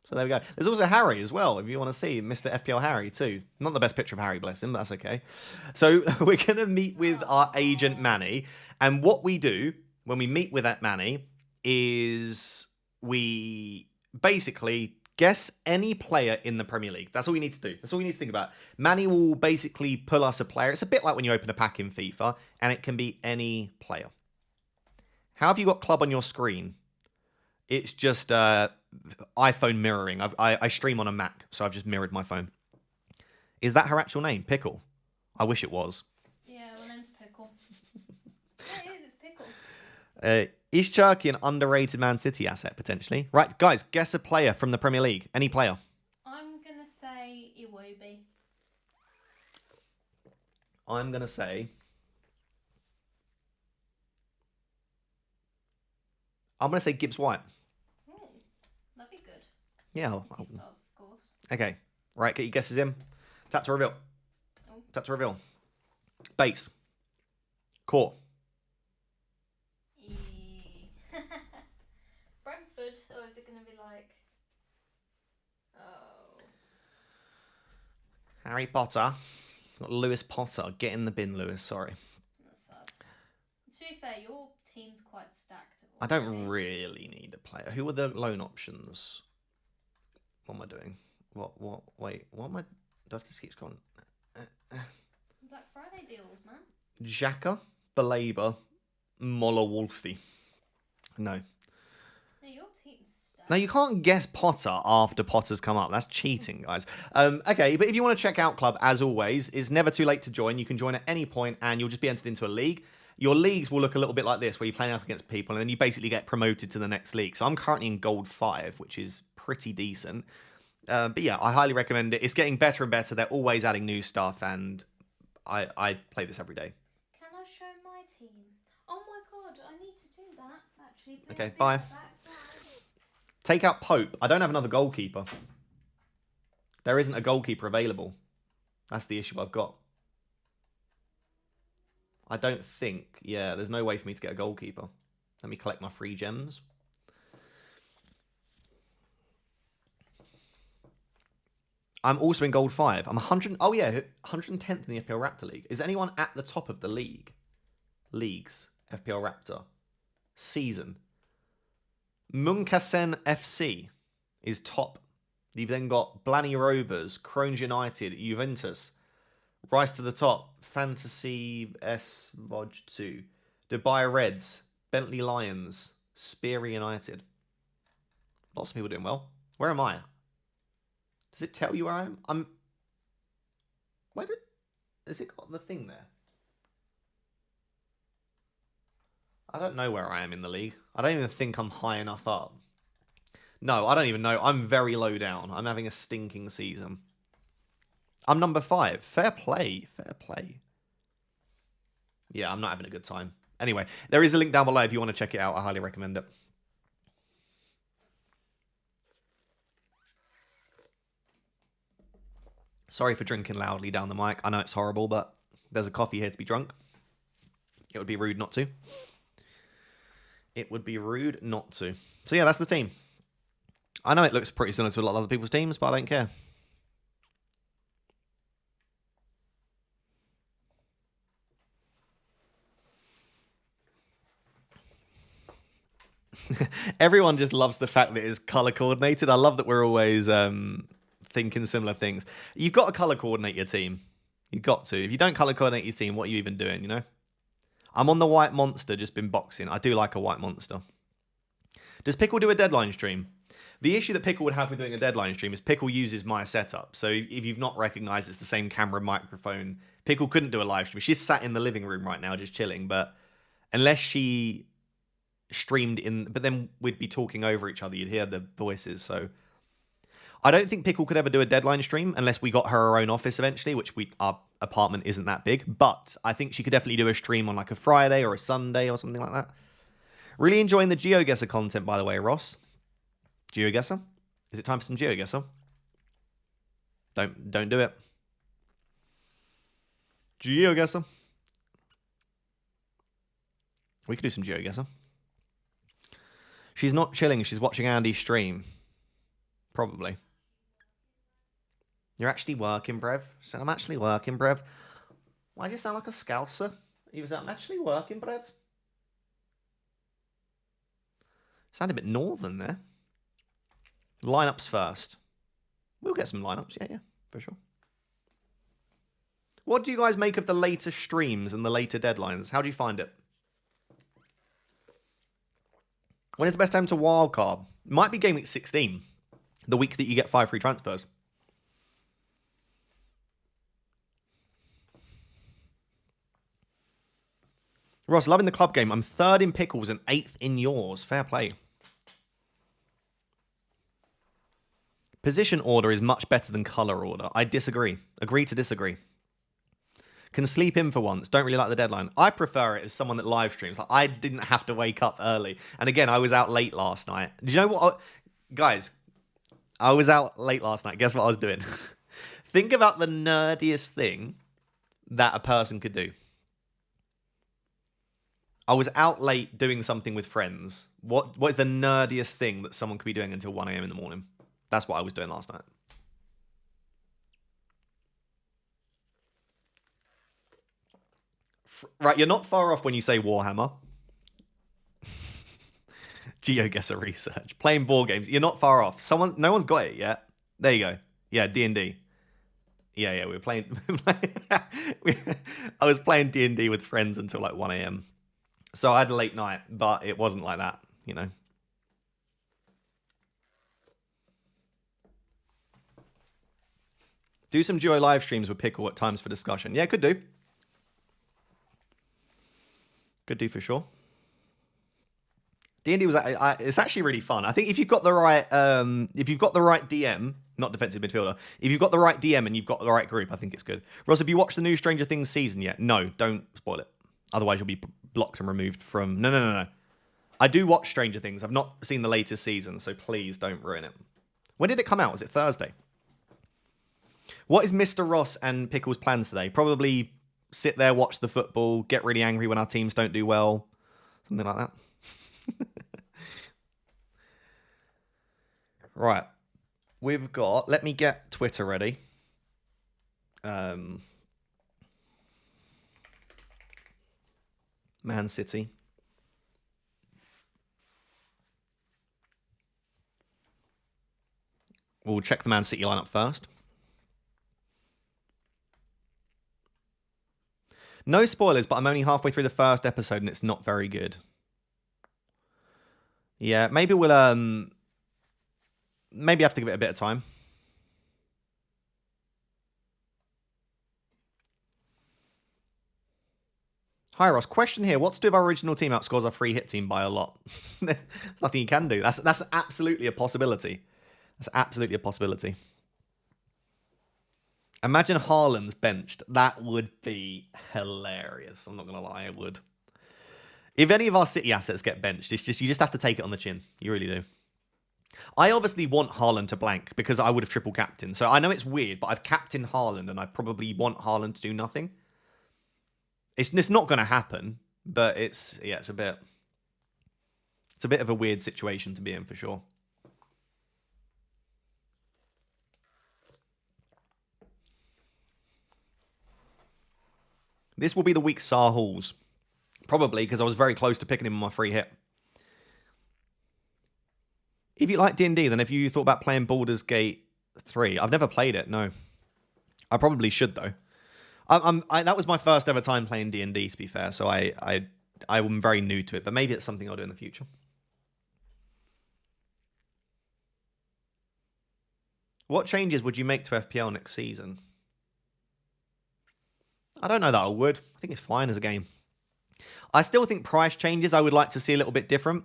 So there we go. There's also Harry as well, if you want to see Mr. FPL Harry too. Not the best picture of Harry, bless him, but that's okay. So we're going to meet with our agent Manny. And what we do when we meet with that Manny is we basically Guess any player in the Premier League. That's all you need to do. That's all you need to think about. Manny will basically pull us a player. It's a bit like when you open a pack in FIFA, and it can be any player. How have you got club on your screen? It's just iPhone mirroring. I stream on a Mac, so I've just mirrored my phone. Is that her actual name? Pickle? I wish it was. Yeah, my name's Pickle. Yeah, it is. It's Pickle. Is Cherky an underrated Man City asset, potentially? Right, guys, guess a player from the Premier League. Any player. I'm going to say Iwobi. I'm going to say... Gibbs White. Ooh, that'd be good. Yeah. He starts, of course. Okay. Right, get your guesses in. Tap to reveal. Oh. Tap to reveal. Base. Core. Brentford. Or is it going to be like... Oh. Harry Potter. Got Lewis Potter. Get in the bin, Lewis. Sorry. That's sad. To be fair, your team's quite stacked. I don't really need a player. Who are the loan options? What am I doing? Wait, what am I... Do I have to keep scrolling? Black Friday deals, man. Xhaka, Belabor, Moller Wolfie. No. No, your team's stacked. Now, you can't guess Potter after Potter's come up. That's cheating, guys. Okay, but if you want to check out Club, as always, it's never too late to join. You can join at any point, and you'll just be entered into a league. Your leagues will look a little bit like this, where you're playing up against people, and then you basically get promoted to the next league. So I'm currently in Gold 5, which is pretty decent. But yeah, I highly recommend it. It's getting better and better. They're always adding new stuff, and I play this every day. Can I show my team? Oh my god, I need to do that, actually. Okay, bye. Take out Pope. I don't have another goalkeeper. There isn't a goalkeeper available. That's the issue I've got. I don't think... Yeah, there's no way for me to get a goalkeeper. Let me collect my free gems. I'm also in Gold 5. I'm 100... Oh, yeah, 110th in the FPL Raptor League. Is anyone at the top of the league? Leagues. FPL Raptor. Season. Munkasen FC is top. You've then got Blanny Rovers, Crohn's United, Juventus. Rise to the top. Fantasy S Vodge 2. Dubai Reds. Bentley Lions. Spear United. Lots of people doing well. Where am I? Does it tell you where I am? Has it got the thing there? I don't know where I am in the league. I don't even think I'm high enough up. No, I don't even know. I'm very low down. I'm having a stinking season. I'm number 5. Fair play. Fair play. Yeah, I'm not having a good time. Anyway, there is a link down below if you want to check it out. I highly recommend it. Sorry for drinking loudly down the mic. I know it's horrible, but there's a coffee here to be drunk. It would be rude not to. It would be rude not to. So yeah, that's the team. I know it looks pretty similar to a lot of other people's teams, but I don't care. Everyone just loves the fact that it's color coordinated. I love that we're always thinking similar things. You've got to color coordinate your team. You've got to. If you don't color coordinate your team, what are you even doing, you know? I'm on the white monster, just been boxing. I do like a white monster. Does Pickle do a deadline stream? The issue that Pickle would have with doing a deadline stream is Pickle uses my setup. So if you've not recognized it's the same camera microphone, Pickle couldn't do a live stream. She's sat in the living room right now just chilling. But unless she streamed in... But then we'd be talking over each other. You'd hear the voices. So I don't think Pickle could ever do a deadline stream unless we got her own office eventually, which our apartment isn't that big. But I think she could definitely do a stream on like a Friday or a Sunday or something like that. Really enjoying the GeoGuessr content, by the way, Ross. GeoGuessr? Is it time for some GeoGuessr? Don't do it. GeoGuessr. We could do some GeoGuessr. She's not chilling. She's watching Andy stream. Probably. You're actually working, Brev. So I'm actually working, Brev. Why do you sound like a scouser? He was I'm actually working, Brev. Sound a bit northern there. Lineups first. We'll get some lineups. Yeah, for sure. What do you guys make of the later streams and the later deadlines? How do you find it? When is the best time to wildcard? Might be game week 16, the week that you get 5 free transfers. Ross, loving the club game. I'm 3rd in pickles and 8th in yours. Fair play. Position order is much better than colour order. I disagree. Agree to disagree. Can sleep in for once. Don't really like the deadline. I prefer it as someone that live streams. Like, I didn't have to wake up early. And again, I was out late last night. Did you know what? Guys, I was out late last night. Guess what I was doing? Think about the nerdiest thing that a person could do. I was out late doing something with friends. What is the nerdiest thing that someone could be doing until 1 a.m. in the morning? That's what I was doing last night. Right, you're not far off when you say Warhammer. GeoGuessr research. Playing board games. You're not far off. No one's got it yet. There you go. Yeah, D&D. Yeah, we were playing. I was playing D&D with friends until like 1 a.m. So I had a late night, but it wasn't like that, you know. Do some duo live streams with Pickle at times for discussion. Yeah, could do. Could do for sure. D&D was it's actually really fun. I think if you've got the right DM, not defensive midfielder, if you've got the right DM and you've got the right group, I think it's good. Ross, have you watched the new Stranger Things season yet? No, don't spoil it. Otherwise, you'll be blocked and removed from... No. I do watch Stranger Things. I've not seen the latest season, so please don't ruin it. When did it come out? Was it Thursday? What is Mr. Ross and Pickle's plans today? Probably sit there, watch the football, get really angry when our teams don't do well. Something like that. Right. We've got... Let me get Twitter ready. Man City. We'll check the Man City lineup first. No spoilers, but I'm only halfway through the first episode and it's not very good. Yeah, maybe we'll maybe have to give it a bit of time. Hi Ross, question here. What to do if our original team outscores our free hit team by a lot? There's nothing you can do. That's absolutely a possibility. That's absolutely a possibility. Imagine Haaland's benched. That would be hilarious. I'm not going to lie, it would. If any of our City assets get benched, it's just you just have to take it on the chin. You really do. I obviously want Haaland to blank because I would have triple captained. So I know it's weird, but I've captained Haaland and I probably want Haaland to do nothing. It's not going to happen, but it's a bit of a weird situation to be in for sure. This will be the week Saar hauls. Probably because I was very close to picking him on my free hit. If you like D&D, then have you thought about playing Baldur's Gate 3? I've never played it, no. I probably should, though. That was my first ever time playing D&D, to be fair, so I'm very new to it, but maybe it's something I'll do in the future. What changes would you make to FPL next season? I don't know that I would. I think it's fine as a game. I still think price changes I would like to see a little bit different.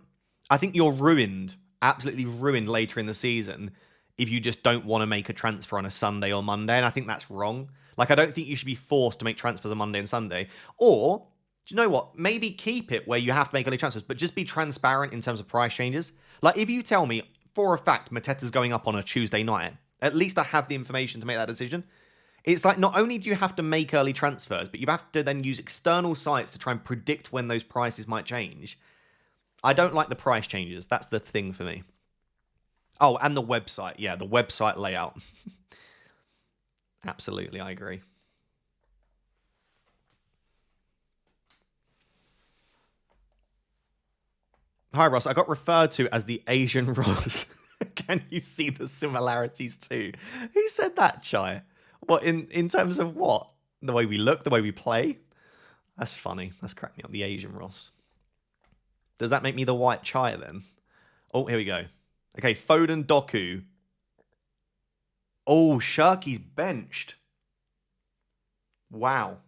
I think you're ruined, absolutely ruined later in the season if you just don't want to make a transfer on a Sunday or Monday, and I think that's wrong. Like, I don't think you should be forced to make transfers on Monday and Sunday. Or, do you know what? Maybe keep it where you have to make only transfers, but just be transparent in terms of price changes. Like, if you tell me, for a fact, Mateta's going up on a Tuesday night, at least I have the information to make that decision. It's like, not only do you have to make early transfers, but you have to then use external sites to try and predict when those prices might change. I don't like the price changes. That's the thing for me. Oh, and the website. Yeah, the website layout. Absolutely, I agree. Hi, Ross. I got referred to as the Asian Ross. Can you see the similarities too? Who said that, Chai? What, in terms of what? The way we look, the way we play? That's funny. That's cracked me up. The Asian Ross. Does that make me the white Chai then? Oh, here we go. Okay, Foden, Doku. Oh, Shirky's benched. Wow.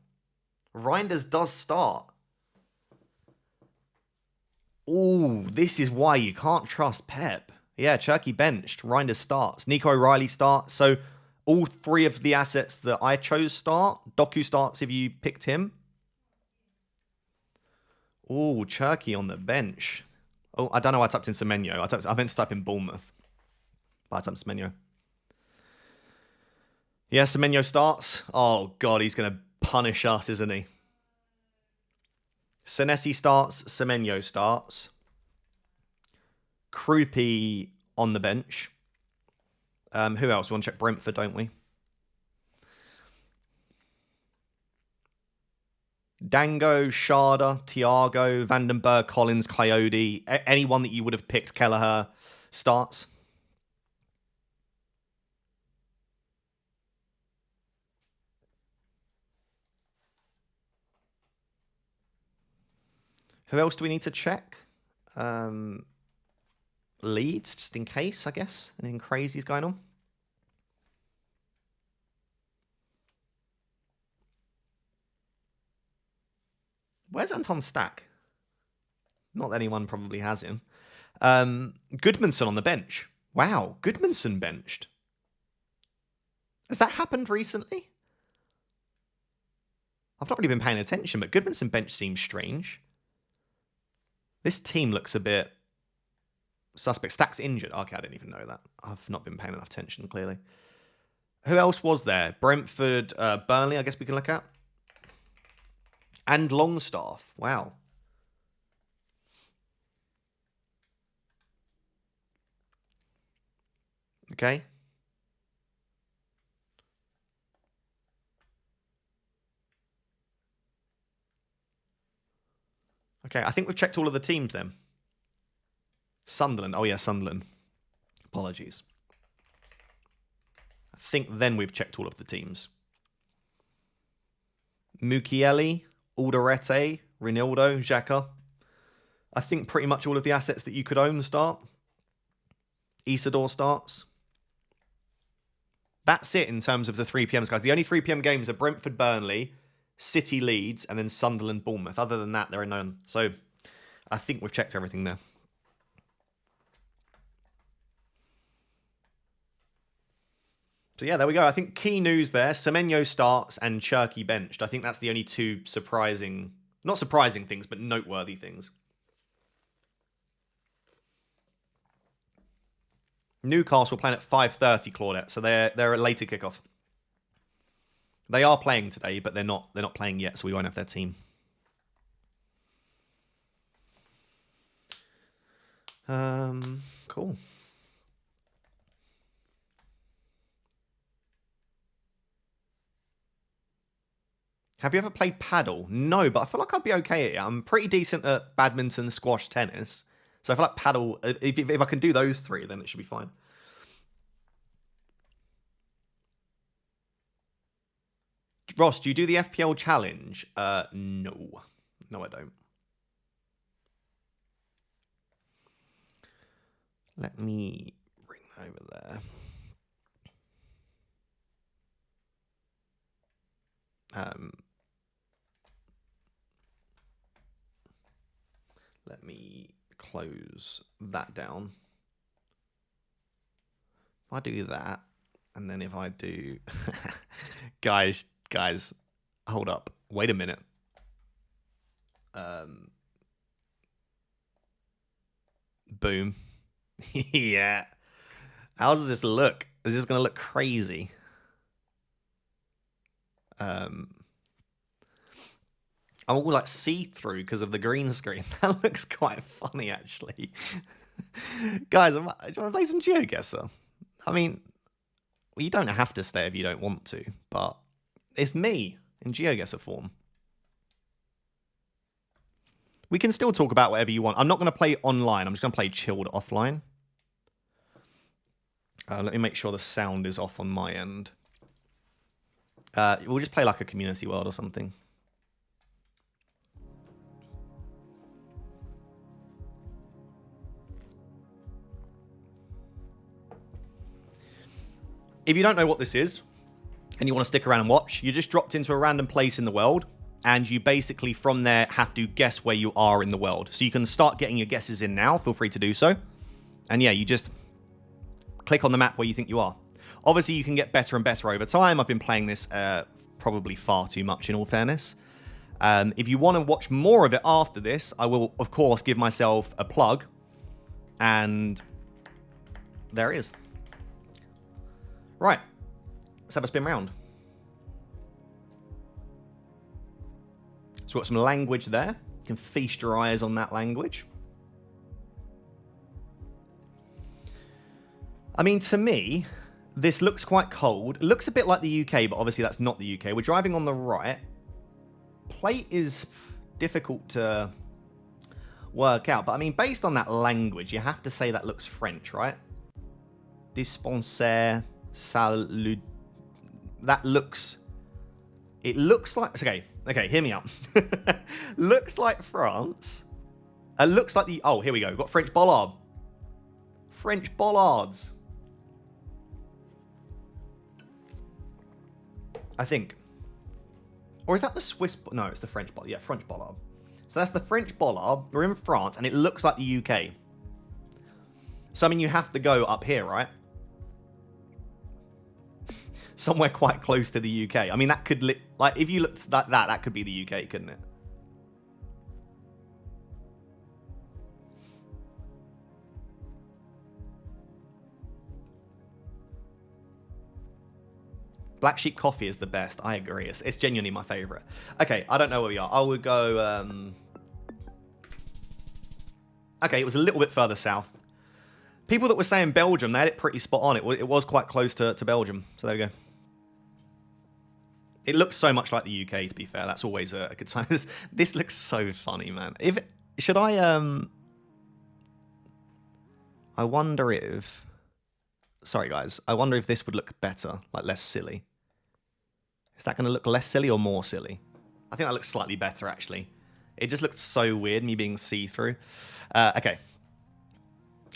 Reinders does start. Oh, this is why you can't trust Pep. Yeah, Cherky benched. Reinders starts. Nico O'Reilly starts. So all three of the assets that I chose start. Doku starts if you picked him. Oh, Cherky on the bench. Oh, I don't know why I typed in Semenyo. I meant to type in Bournemouth. But I typed Semenyo. Yeah, Semenyo starts. Oh, God, he's going to punish us, isn't he? Senesi starts. Semenyo starts. Krupi on the bench. Who else? We want to check Brentford, don't we? Dango, Sharda, Thiago, Vandenberg, Collins, Coyote. Anyone that you would have picked, Kelleher, starts. Who else do we need to check? Leeds, just in case, I guess. Anything crazy is going on. Where's Anton Stack? Not that anyone probably has him. Goodmanson on the bench. Wow, Goodmanson benched. Has that happened recently? I've not really been paying attention, but Goodmanson bench seems strange. This team looks a bit suspect. Stack's injured. Okay, I didn't even know that. I've not been paying enough attention, clearly. Who else was there? Brentford, Burnley, I guess we can look at. And Longstaff. Wow. Okay. Okay, I think we've checked all of the teams then. Sunderland. Oh, yeah, Sunderland. Apologies. I think then we've checked all of the teams. Mukiele, Alderete, Ronaldo, Xhaka. I think pretty much all of the assets that you could own start. Isidore starts. That's it in terms of the 3 p.m. guys. The only 3 p.m. games are Brentford, Burnley, City, Leeds, and then Sunderland, Bournemouth. Other than that, there are none. So I think we've checked everything there. So yeah, there we go. I think key news there. Semenyo starts and Cherky benched. I think that's the only two surprising, not surprising things, but noteworthy things. Newcastle playing at 5:30, Claudette. So they're a later kickoff. They are playing today, but they're not playing yet, so we won't have their team. Cool. Have you ever played paddle? No, but I feel like I'd be okay at it. I'm pretty decent at badminton, squash, tennis. So I feel like paddle, if I can do those three, then it should be fine. Ross, do you do the FPL challenge? No. No, I don't. Let me bring that over there. Let me close that down. If I do that, and then if I do... guys, hold up. Wait a minute. Boom. Yeah. How does this look? Is this going to look crazy? I'm all like see-through because of the green screen. That looks quite funny, actually. Guys, do you want to play some GeoGuessr? I mean, well, you don't have to stay if you don't want to, but it's me in GeoGuessr form. We can still talk about whatever you want. I'm not going to play online. I'm just going to play chilled offline. Let me make sure the sound is off on my end. We'll just play like a community world or something. If you don't know what this is, and you want to stick around and watch, you just dropped into a random place in the world, and you basically from there have to guess where you are in the world. So you can start getting your guesses in now. Feel free to do so. And yeah, you just click on the map where you think you are. Obviously, you can get better and better over time. I've been playing this probably far too much, in all fairness. If you want to watch more of it after this, I will, of course, give myself a plug. And there it is. Right. Let's have a spin round. So we've got some language there. You can feast your eyes on that language. I mean, to me, this looks quite cold. It looks a bit like the UK, but obviously that's not the UK. We're driving on the right. Plate is difficult to work out. But I mean, based on that language, you have to say that looks French, right? Dispensaire, salut. That looks... It looks like... Okay, hear me out. Looks like France. Looks like the... Oh, here we go. We've got French bollard. French bollards. I think. Or is that the Swiss... No, it's the French bollard. Yeah, French bollard. So that's the French bollard. We're in France, and it looks like the UK. So, I mean, you have to go up here, right? Somewhere quite close to the UK. I mean, that could... Like, if you looked at that could be the UK, couldn't it? Black Sheep Coffee is the best. I agree. It's genuinely my favourite. Okay, I don't know where we are. I would go... Okay, it was a little bit further south. People that were saying Belgium, they had it pretty spot on. It was quite close to Belgium. So there we go. It looks so much like the UK, to be fair. That's always a good sign. This looks so funny, man. Should I... I wonder if... Sorry, guys. I wonder if this would look better, like less silly. Is that going to look less silly or more silly? I think that looks slightly better, actually. It just looked so weird, me being see-through. Okay.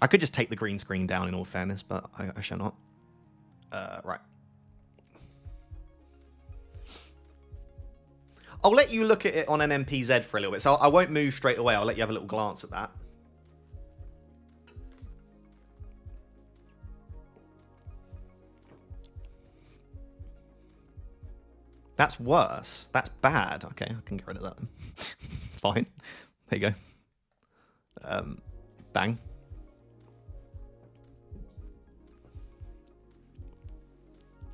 I could just take the green screen down, in all fairness, but I shall not. Right. I'll let you look at it on an MPZ for a little bit, so I won't move straight away. I'll let you have a little glance at that. That's worse. That's bad. Okay, I can get rid of that then. Fine. There you go. Bang.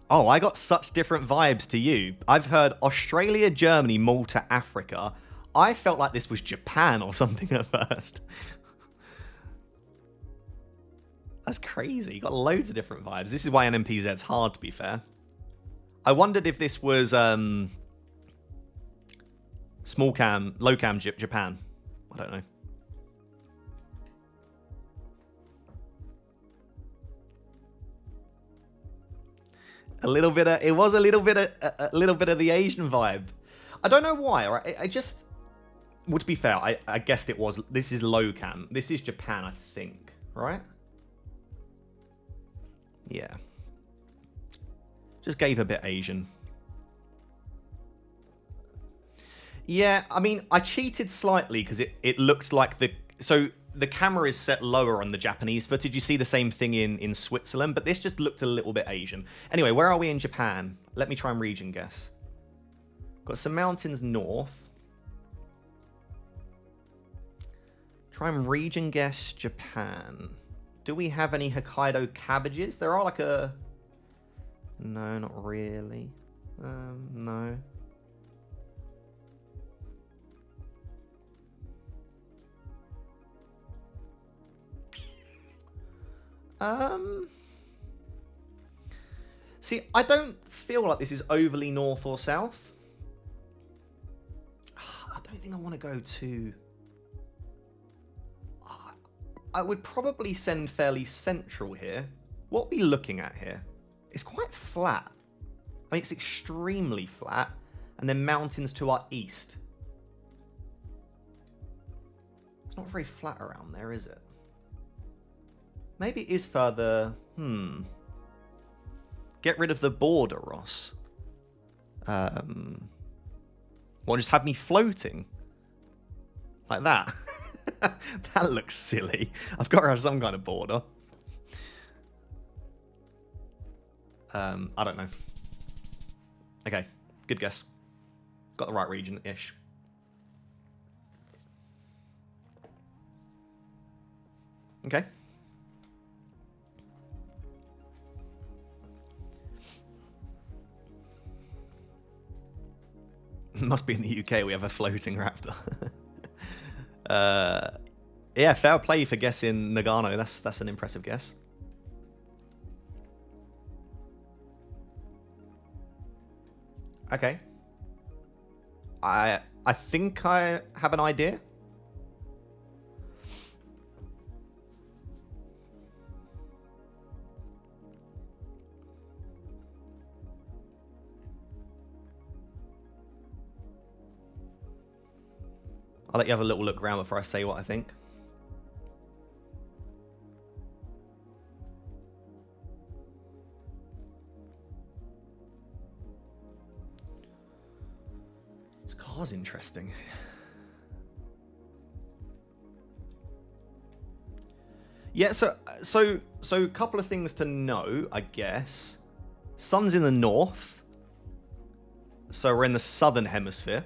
Oh, I got such different vibes to you. I've heard Australia, Germany, Malta, Africa. I felt like this was Japan or something at first. That's crazy. You got loads of different vibes. This is why an MPZ's hard, to be fair. I wondered if this was small cam, low cam Japan. I don't know. A little bit of, it was a little bit of the Asian vibe. I don't know why. Right? I just, well, to be fair, I guessed it was. This is low cam. This is Japan, I think. Right? Yeah. Just gave a bit Asian. Yeah, I mean, I cheated slightly because it looks like so the camera is set lower on the Japanese footage. You see the same thing in Switzerland, but this just looked a little bit Asian. Anyway, where are we in Japan? Let me try and region guess. Got some mountains north. Try and region guess Japan. Do we have any Hokkaido cabbages? There are like a... No, not really. No. See, I don't feel like this is overly north or south. I don't think I want to go to... I would probably send fairly central here. what are we looking at here? It's quite flat. I mean, it's extremely flat. And then mountains to our east. It's not very flat around there, is it? Maybe it is further... Get rid of the border, Ross. Well, just have me floating. Like that. That looks silly. I've got to have some kind of border. I don't know. Okay, good guess. Got the right region-ish. Okay. Must be in the UK we have a floating raptor. Yeah, fair play for guessing Nagano. That's an impressive guess. Okay. I think I have an idea. I'll let you have a little look around before I say what I think. This car's interesting. Yeah, so a couple of things to know, I guess. Sun's in the north. So we're in the southern hemisphere.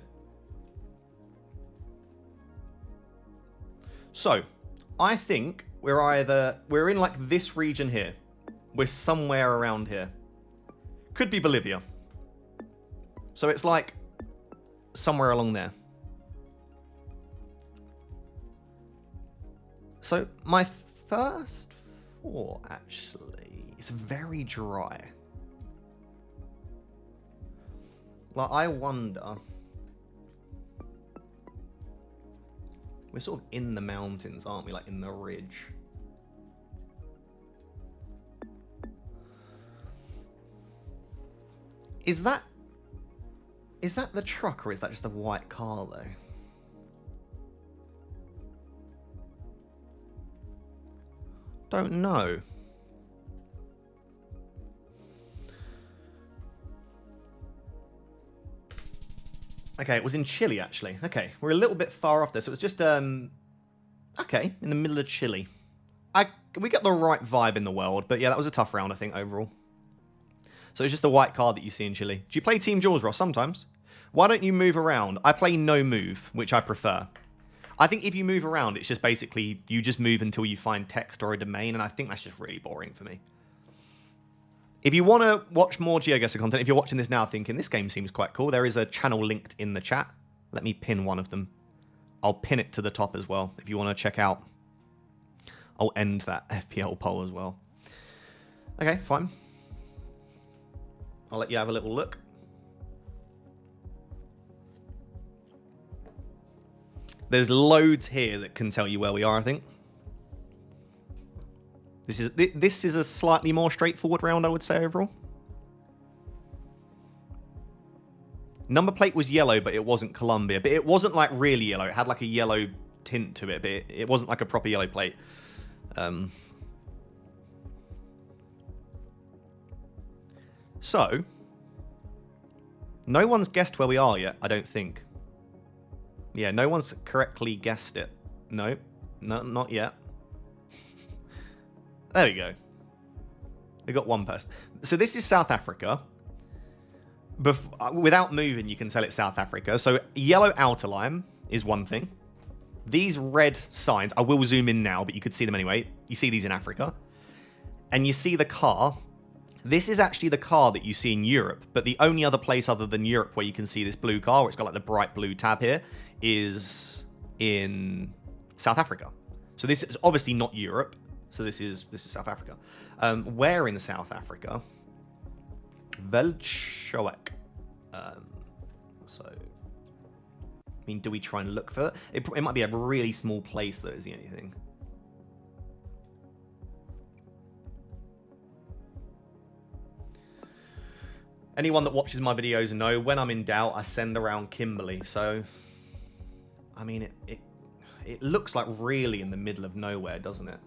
So, I think we're in like this region here. We're somewhere around here. Could be Bolivia. So it's like somewhere along there. So my first thought, actually, is very dry. Like, I wonder... We're sort of in the mountains, aren't we? Like, in the ridge. Is that the truck, or is that just a white car, though? Don't know. Okay, it was in Chile, actually. Okay, we're a little bit far off there. So it was just, okay, in the middle of Chile. We got the right vibe in the world, but yeah, that was a tough round, I think, overall. So it's just the white card that you see in Chile. Do you play Team Jaws, Ross? Sometimes. Why don't you move around? I play no move, which I prefer. I think if you move around, it's just basically, you just move until you find text or a domain, and I think that's just really boring for me. If you want to watch more GeoGuessr content, if you're watching this now thinking, this game seems quite cool, there is a channel linked in the chat. Let me pin one of them. I'll pin it to the top as well, if you want to check out. I'll end that FPL poll as well. Okay, fine. I'll let you have a little look. There's loads here that can tell you where we are, I think. This is a slightly more straightforward round, I would say, overall. Number plate was yellow, but it wasn't Colombia. But it wasn't, like, really yellow. It had, like, a yellow tint to it, but it wasn't, like, a proper yellow plate. So, no one's guessed where we are yet, I don't think. Yeah, no one's correctly guessed it. No, not yet. There we go. We got one person. So this is South Africa. Without moving, you can tell it's South Africa. So yellow outer line is one thing. These red signs, I will zoom in now, but you could see them anyway. You see these in Africa. And you see the car. This is actually the car that you see in Europe, but the only other place other than Europe where you can see this blue car, where it's got like the bright blue tab here, is in South Africa. So this is obviously not Europe. So this is South Africa. Where in South Africa? Veldhoek. So, I mean, do we try and look for it? It might be a really small place, though, is the only thing. Anyone that watches my videos know when I'm in doubt, I send around Kimberley. So, I mean, it looks like really in the middle of nowhere, doesn't it?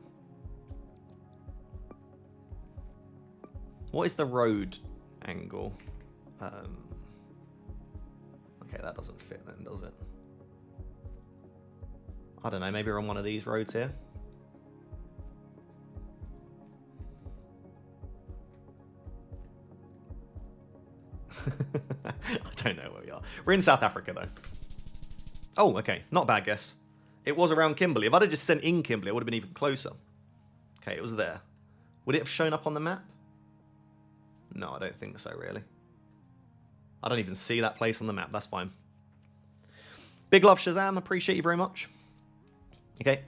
What is the road angle? Okay, that doesn't fit then, does it? I don't know, maybe we're on one of these roads here. I don't know where we are. We're in South Africa, though. Oh, okay. Not a bad guess. It was around Kimberley. If I'd have just sent in Kimberley, it would have been even closer. Okay, it was there. Would it have shown up on the map? No, I don't think so, really. I don't even see that place on the map. That's fine. Big love, Shazam. Appreciate you very much. Okay.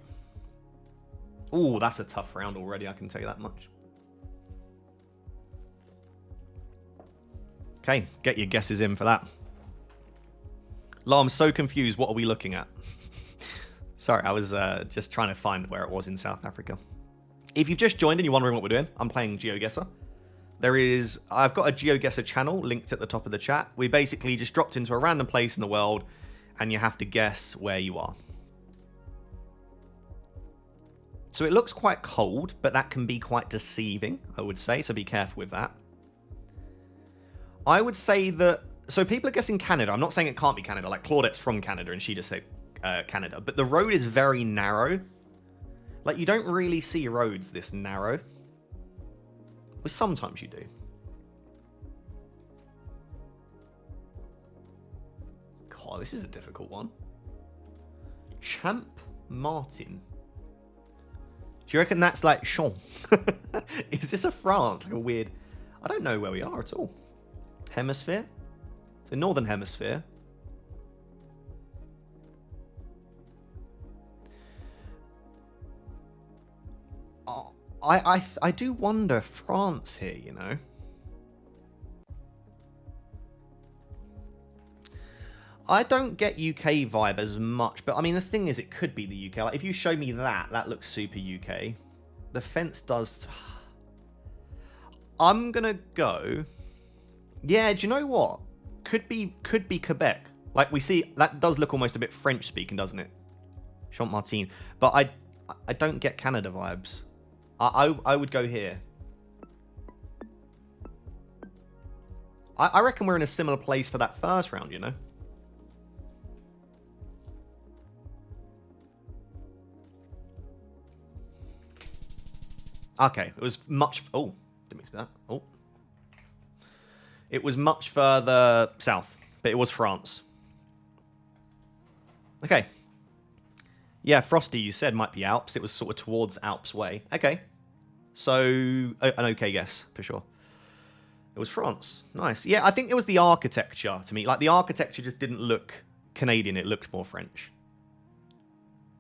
Ooh, that's a tough round already, I can tell you that much. Okay, get your guesses in for that. Lo, I'm so confused. What are we looking at? Sorry, I was just trying to find where it was in South Africa. If you've just joined and you're wondering what we're doing, I'm playing GeoGuessr. I've got a GeoGuessr channel linked at the top of the chat. We basically just dropped into a random place in the world and you have to guess where you are. So it looks quite cold, but that can be quite deceiving, I would say, so be careful with that. I would say that, so people are guessing Canada. I'm not saying it can't be Canada, like Claudette's from Canada and she just said Canada, but the road is very narrow. Like, you don't really see roads this narrow. Well, sometimes you do. God, this is a difficult one. Champ Martin. Do you reckon that's like Champ? Is this a France? Like a weird... I don't know where we are at all. Hemisphere? So Northern Hemisphere. I do wonder France here, you know. I don't get UK vibe as much, but I mean the thing is, it could be the UK. Like, if you show me that, that looks super UK. The fence does. I'm gonna go. Yeah, do you know what? Could be Quebec. Like, we see that does look almost a bit French speaking, doesn't it? Champ Martin. But I don't get Canada vibes. I would go here. I reckon we're in a similar place to that first round, you know? Okay, it was much... Oh, didn't miss that. Oh. It was much further south, but it was France. Okay. Yeah, Frosty, you said might be Alps. It was sort of towards Alps way. Okay. So, an okay guess, for sure. It was France. Nice. Yeah, I think it was the architecture to me. Like, the architecture just didn't look Canadian. It looked more French.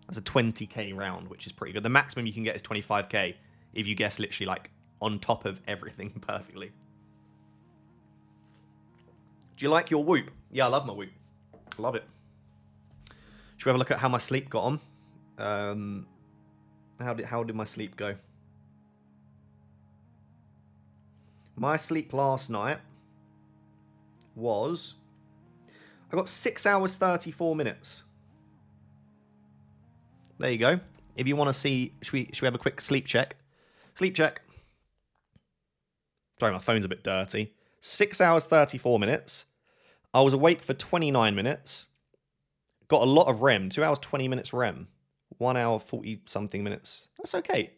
That's a 20k round, which is pretty good. The maximum you can get is 25k if you guess literally, like, on top of everything perfectly. Do you like your whoop? Yeah, I love my whoop. Love it. Should we have a look at how my sleep got on? How did my sleep go? My sleep last night was... I got 6 hours, 34 minutes. There you go. If you want to see... Should we have a quick sleep check? Sleep check. Sorry, my phone's a bit dirty. 6 hours, 34 minutes. I was awake for 29 minutes. Got a lot of REM. 2 hours, 20 minutes REM. 1 hour, 40-something minutes. That's okay.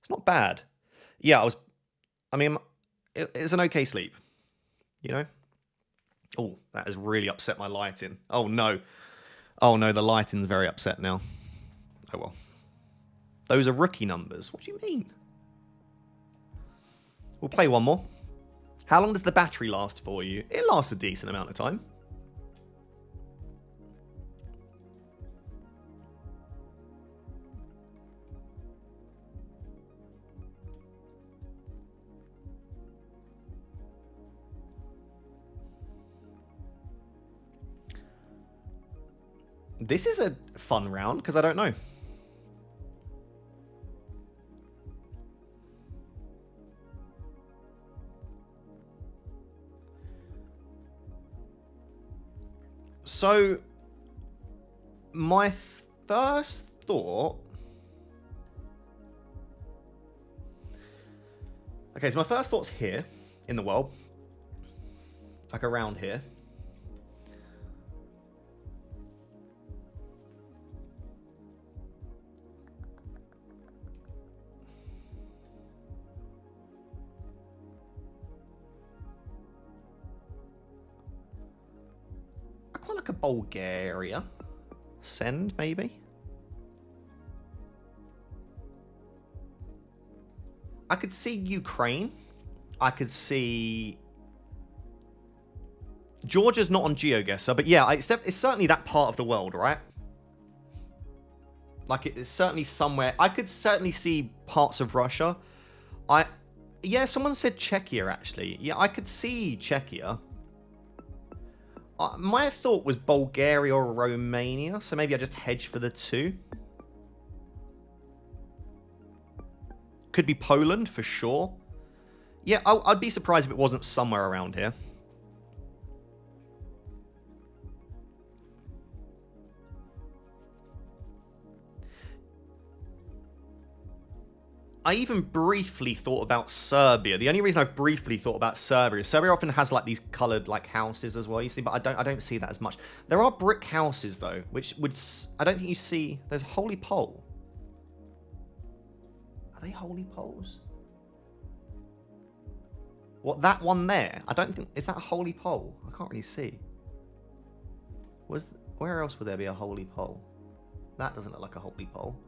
It's not bad. Yeah, I mean, it's an okay sleep. You know? Oh, that has really upset my lighting. Oh, no. Oh, no, the lighting's very upset now. Oh, well. Those are rookie numbers. What do you mean? We'll play one more. How long does the battery last for you? It lasts a decent amount of time. This is a fun round because I don't know. So, my first thought... Okay, so my first thought's here in the world. Like around here. I quite like a Bulgaria. Send, maybe? I could see Ukraine. I could see... Georgia's not on GeoGuessr, but yeah, it's certainly that part of the world, right? Like, it's certainly somewhere... I could certainly see parts of Russia. Yeah, someone said Czechia, actually. Yeah, I could see Czechia. My thought was Bulgaria or Romania, so maybe I just hedge for the two. Could be Poland, for sure. Yeah, I'd be surprised if it wasn't somewhere around here. I even briefly thought about Serbia. The only reason I've briefly thought about Serbia is Serbia often has like these coloured like houses as well, you see, but I don't see that as much. There are brick houses though, which would... I don't think you see... There's a holy pole. Are they holy poles? What, that one there? I don't think... Is that a holy pole? I can't really see. Where else would there be a holy pole? That doesn't look like a holy pole.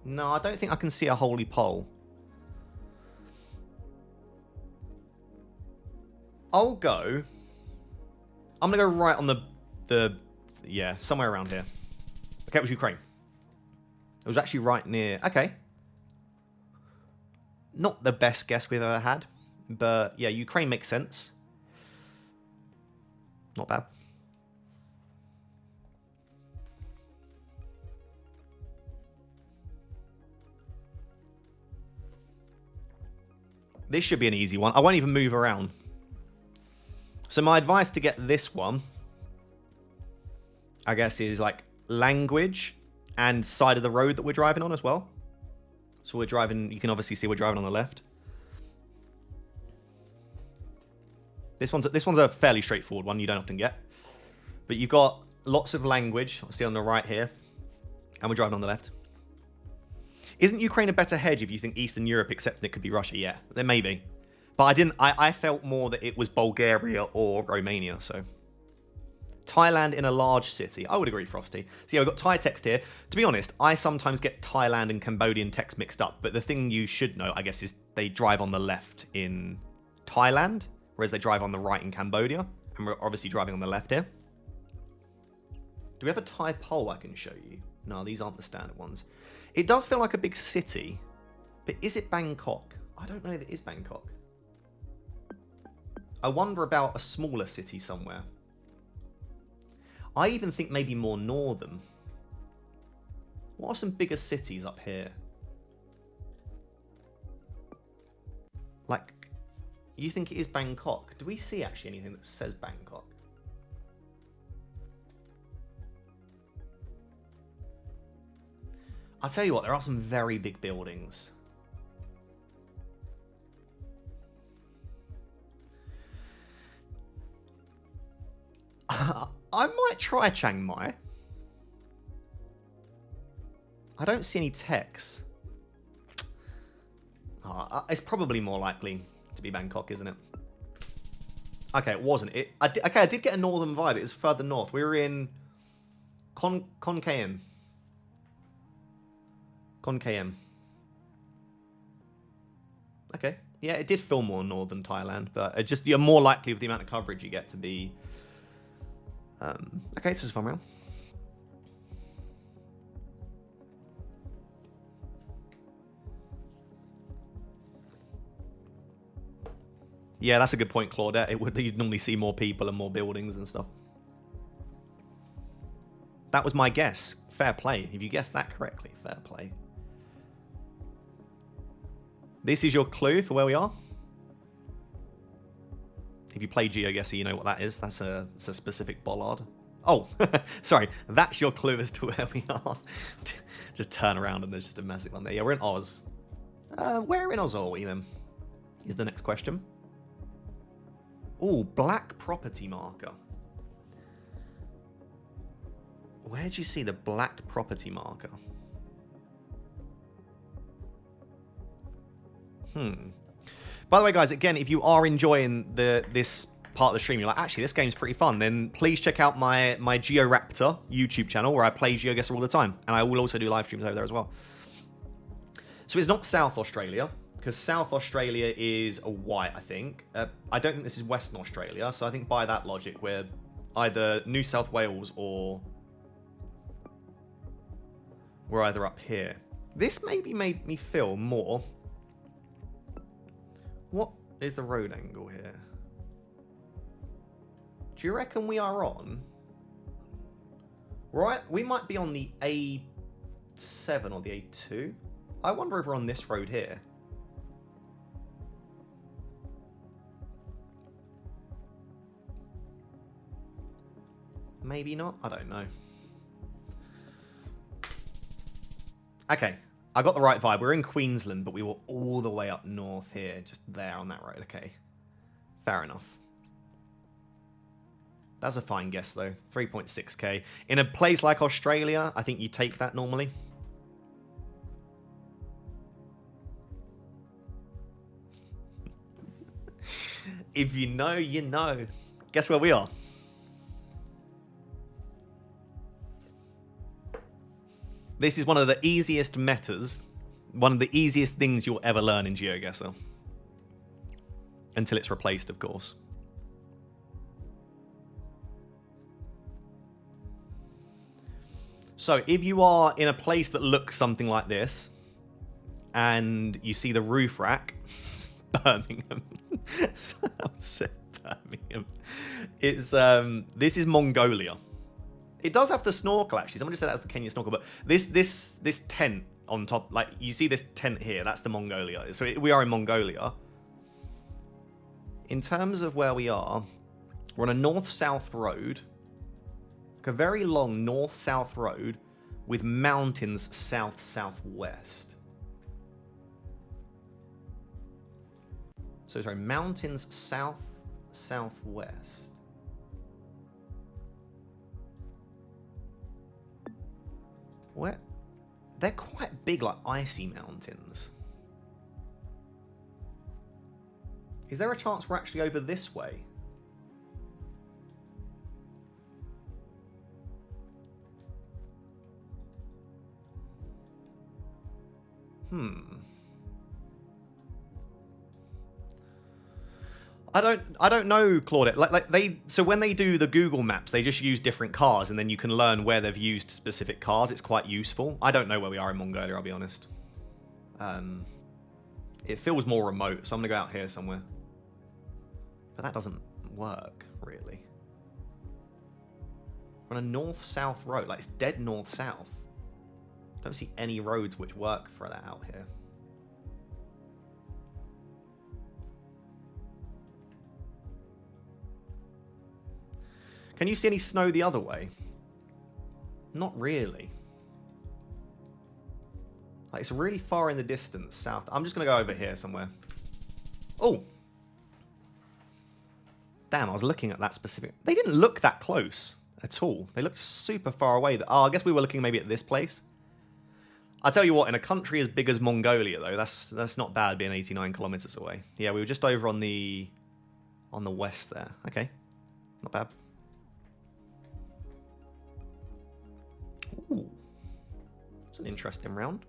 No, I don't think I can see a holy pole. I'll go... I'm going to go right on the... Yeah, somewhere around here. Okay, it was Ukraine. It was actually right near... Okay. Not the best guess we've ever had. But, yeah, Ukraine makes sense. Not bad. This should be an easy one. I won't even move around. So my advice to get this one, I guess, is like language and side of the road that we're driving on as well. So we're driving, you can obviously see we're driving on the left. This one's a fairly straightforward one, you don't often get. But you've got lots of language, obviously on the right here, and we're driving on the left. Isn't Ukraine a better hedge if you think Eastern Europe, accepting it could be Russia? Yeah, there may be. But I felt more that it was Bulgaria or Romania, so. Thailand in a large city. I would agree, Frosty. So yeah, we've got Thai text here. To be honest, I sometimes get Thailand and Cambodian text mixed up, but the thing you should know, I guess, is they drive on the left in Thailand, whereas they drive on the right in Cambodia, and we're obviously driving on the left here. Do we have a Thai poll I can show you? No, these aren't the standard ones. It does feel like a big city, but is it Bangkok? I don't know if it is Bangkok. I wonder about a smaller city somewhere. I even think maybe more northern. What are some bigger cities up here? Like, you think it is Bangkok? Do we see actually anything that says Bangkok? I'll tell you what, there are some very big buildings. I might try Chiang Mai. I don't see any techs. It's probably more likely to be Bangkok, isn't it? Okay, it wasn't. I did get a northern vibe. It was further north. We were in Kon Kaen. Kon Kaen. Okay. Yeah, it did feel more northern Thailand, but you're more likely with the amount of coverage you get to be... okay, this is a fun round. Yeah, that's a good point, Claudette. You'd normally see more people and more buildings and stuff. That was my guess. Fair play. If you guessed that correctly, fair play. This is your clue for where we are? If you play GeoGuessr, you know what that is. That's a specific bollard. Oh, sorry. That's your clue as to where we are. Just turn around and there's just a massive one there. Yeah, we're in Oz. Where in Oz are we then? Is the next question. Oh, black property marker. Where do you see the black property marker? By the way, guys, again, if you are enjoying this part of the stream, you're like, actually, this game's pretty fun, then please check out my GeoRaptor YouTube channel where I play GeoGuessr all the time. And I will also do live streams over there as well. So it's not South Australia, because South Australia is a white, I think. I don't think this is Western Australia, so I think by that logic, we're either New South Wales or we're either up here. This maybe made me feel more... What is the road angle here? Do you reckon we are on? Right, we might be on the A7 or the A2. I wonder if we're on this road here. Maybe not, I don't know. Okay, I got the right vibe. We're in Queensland, but we were all the way up north here, just there on that road. Okay, fair enough. That's a fine guess, though. 3.6k. In a place like Australia, I think you take that normally. If you know, you know. Guess where we are? This is one of the easiest metas, one of the easiest things you'll ever learn in GeoGuessr. Until it's replaced, of course. So if you are in a place that looks something like this, and you see the roof rack, Birmingham. Birmingham. It's this is Mongolia. It does have the snorkel, actually. Someone just said that's the Kenya snorkel, but this tent on top, like you see this tent here, that's the Mongolia. So we are in Mongolia. In terms of where we are, we're on a north-south road, like a very long north-south road with mountains south-southwest. So sorry, mountains south-southwest. Where? They're quite big, like icy mountains. Is there a chance we're actually over this way? I don't know, Claudette. So when they do the Google Maps, they just use different cars, and then you can learn where they've used specific cars. It's quite useful. I don't know where we are in Mongolia, I'll be honest. It feels more remote, so I'm gonna go out here somewhere. But that doesn't work, really. We're on a north-south road, like it's dead north-south. Don't see any roads which work for that out here. Can you see any snow the other way? Not really. Like, it's really far in the distance, south. I'm just going to go over here somewhere. Oh. Damn, I was looking at that specific... They didn't look that close at all. They looked super far away. Oh, I guess we were looking maybe at this place. I'll tell you what, in a country as big as Mongolia, though, that's not bad being 89 kilometers away. Yeah, we were just over on the west there. Okay, not bad. Ooh, it's an interesting round.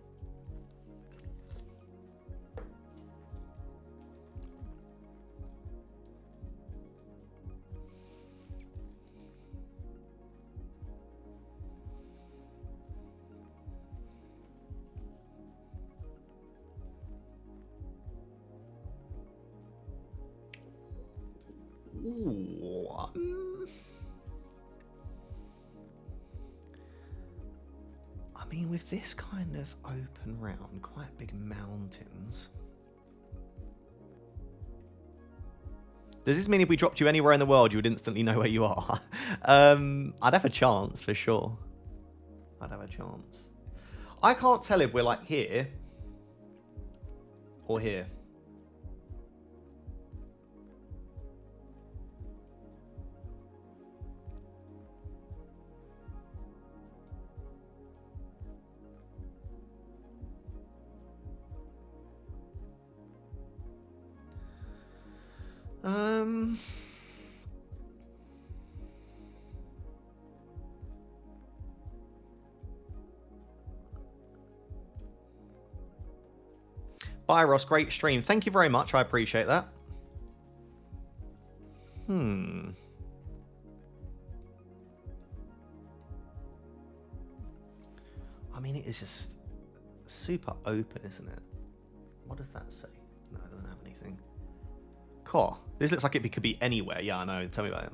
Ooh, I mean, with this kind of open round, quite big mountains. Does this mean if we dropped you anywhere in the world, you would instantly know where you are? I'd have a chance, for sure. I'd have a chance. I can't tell if we're, like, here or here. Bye, Ross. Great stream. Thank you very much. I appreciate that. I mean, it is just super open, isn't it? What does that say? No, it doesn't have anything. Cool. This looks like it could be anywhere. Yeah, I know. Tell me about it.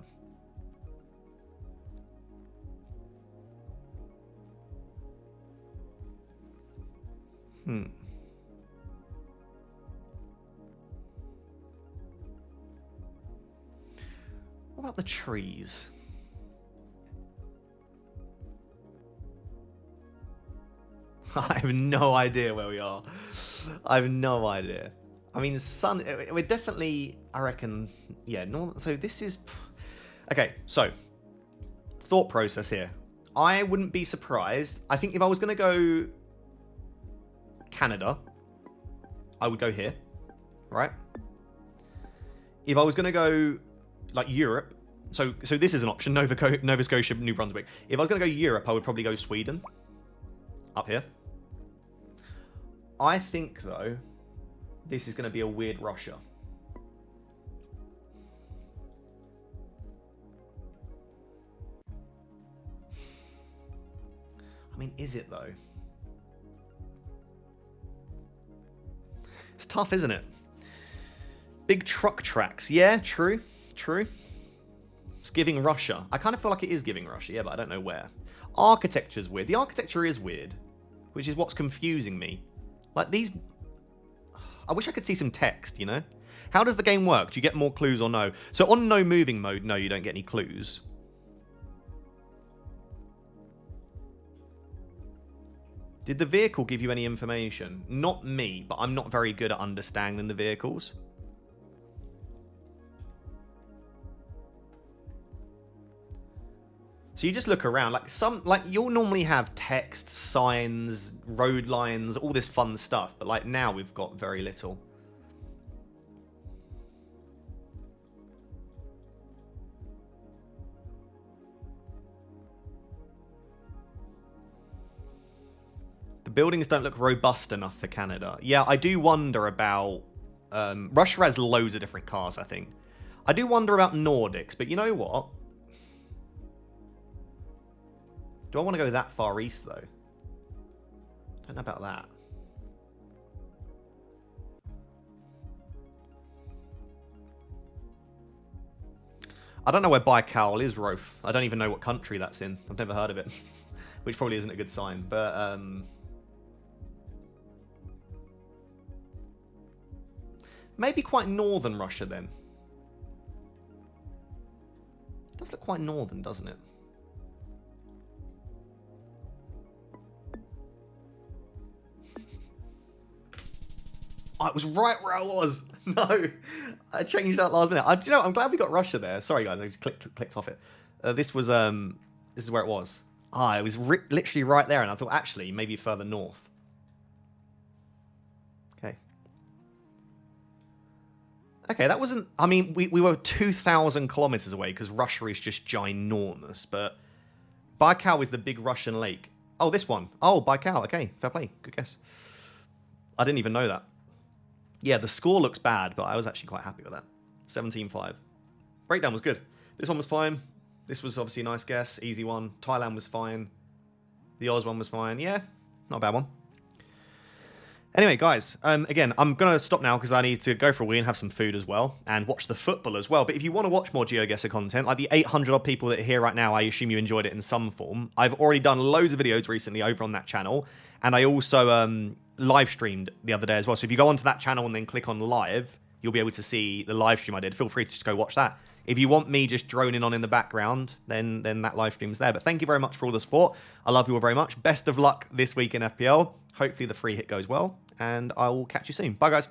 What about the trees? I have no idea where we are. I have no idea. I mean, sun. We're definitely. I reckon. Yeah. No. So this is. Okay. So. Thought process here. I wouldn't be surprised. I think if I was going to go. Canada. I would go here. Right. If I was going to go. Like Europe. So this is an option. Nova Scotia, New Brunswick. If I was going to go Europe, I would probably go Sweden. Up here. I think, though, this is going to be a weird Russia. I mean, is it, though? It's tough, isn't it? Big truck tracks. Yeah, true. True. It's giving Russia. I kind of feel like it is giving Russia, yeah, but I don't know where. Architecture's weird. The architecture is weird, which is what's confusing me. Like, these... I wish I could see some text, you know? How does the game work? Do you get more clues or no? So on no moving mode, no, you don't get any clues. Did the vehicle give you any information? Not me, but I'm not very good at understanding the vehicles. So you just look around, like you'll normally have text, signs, road lines, all this fun stuff, but like now we've got very little. The buildings don't look robust enough for Canada. Yeah, I do wonder about... Russia has loads of different cars, I think. I do wonder about Nordics, but you know what? Do I want to go that far east, though? Don't know about that. I don't know where Baikal is, Rof. I don't even know what country that's in. I've never heard of it. Which probably isn't a good sign, but... maybe quite northern Russia, then. It does look quite northern, doesn't it? Oh, it was right where I was. No, I changed that last minute. Do you know? I'm glad we got Russia there. Sorry, guys, I just clicked off it. This is where it was. It was literally right there, and I thought actually maybe further north. Okay. Okay, that wasn't. I mean, we were 2,000 kilometers away because Russia is just ginormous. But Baikal is the big Russian lake. Oh, this one. Oh, Baikal. Okay, fair play. Good guess. I didn't even know that. Yeah, the score looks bad, but I was actually quite happy with that. 17-5. Breakdown was good. This one was fine. This was obviously a nice guess. Easy one. Thailand was fine. The Oz one was fine. Yeah, not a bad one. Anyway, guys, again, I'm going to stop now because I need to go for a wee and have some food as well and watch the football as well. But if you want to watch more GeoGuessr content, like the 800 odd people that are here right now, I assume you enjoyed it in some form. I've already done loads of videos recently over on that channel. And I also live streamed the other day as well. So if you go onto that channel and then click on live, you'll be able to see the live stream I did. Feel free to just go watch that. If you want me just droning on in the background, then that live stream's there. But thank you very much for all the support. I love you all very much. Best of luck this week in FPL. Hopefully the free hit goes well, and I will catch you soon. Bye, guys.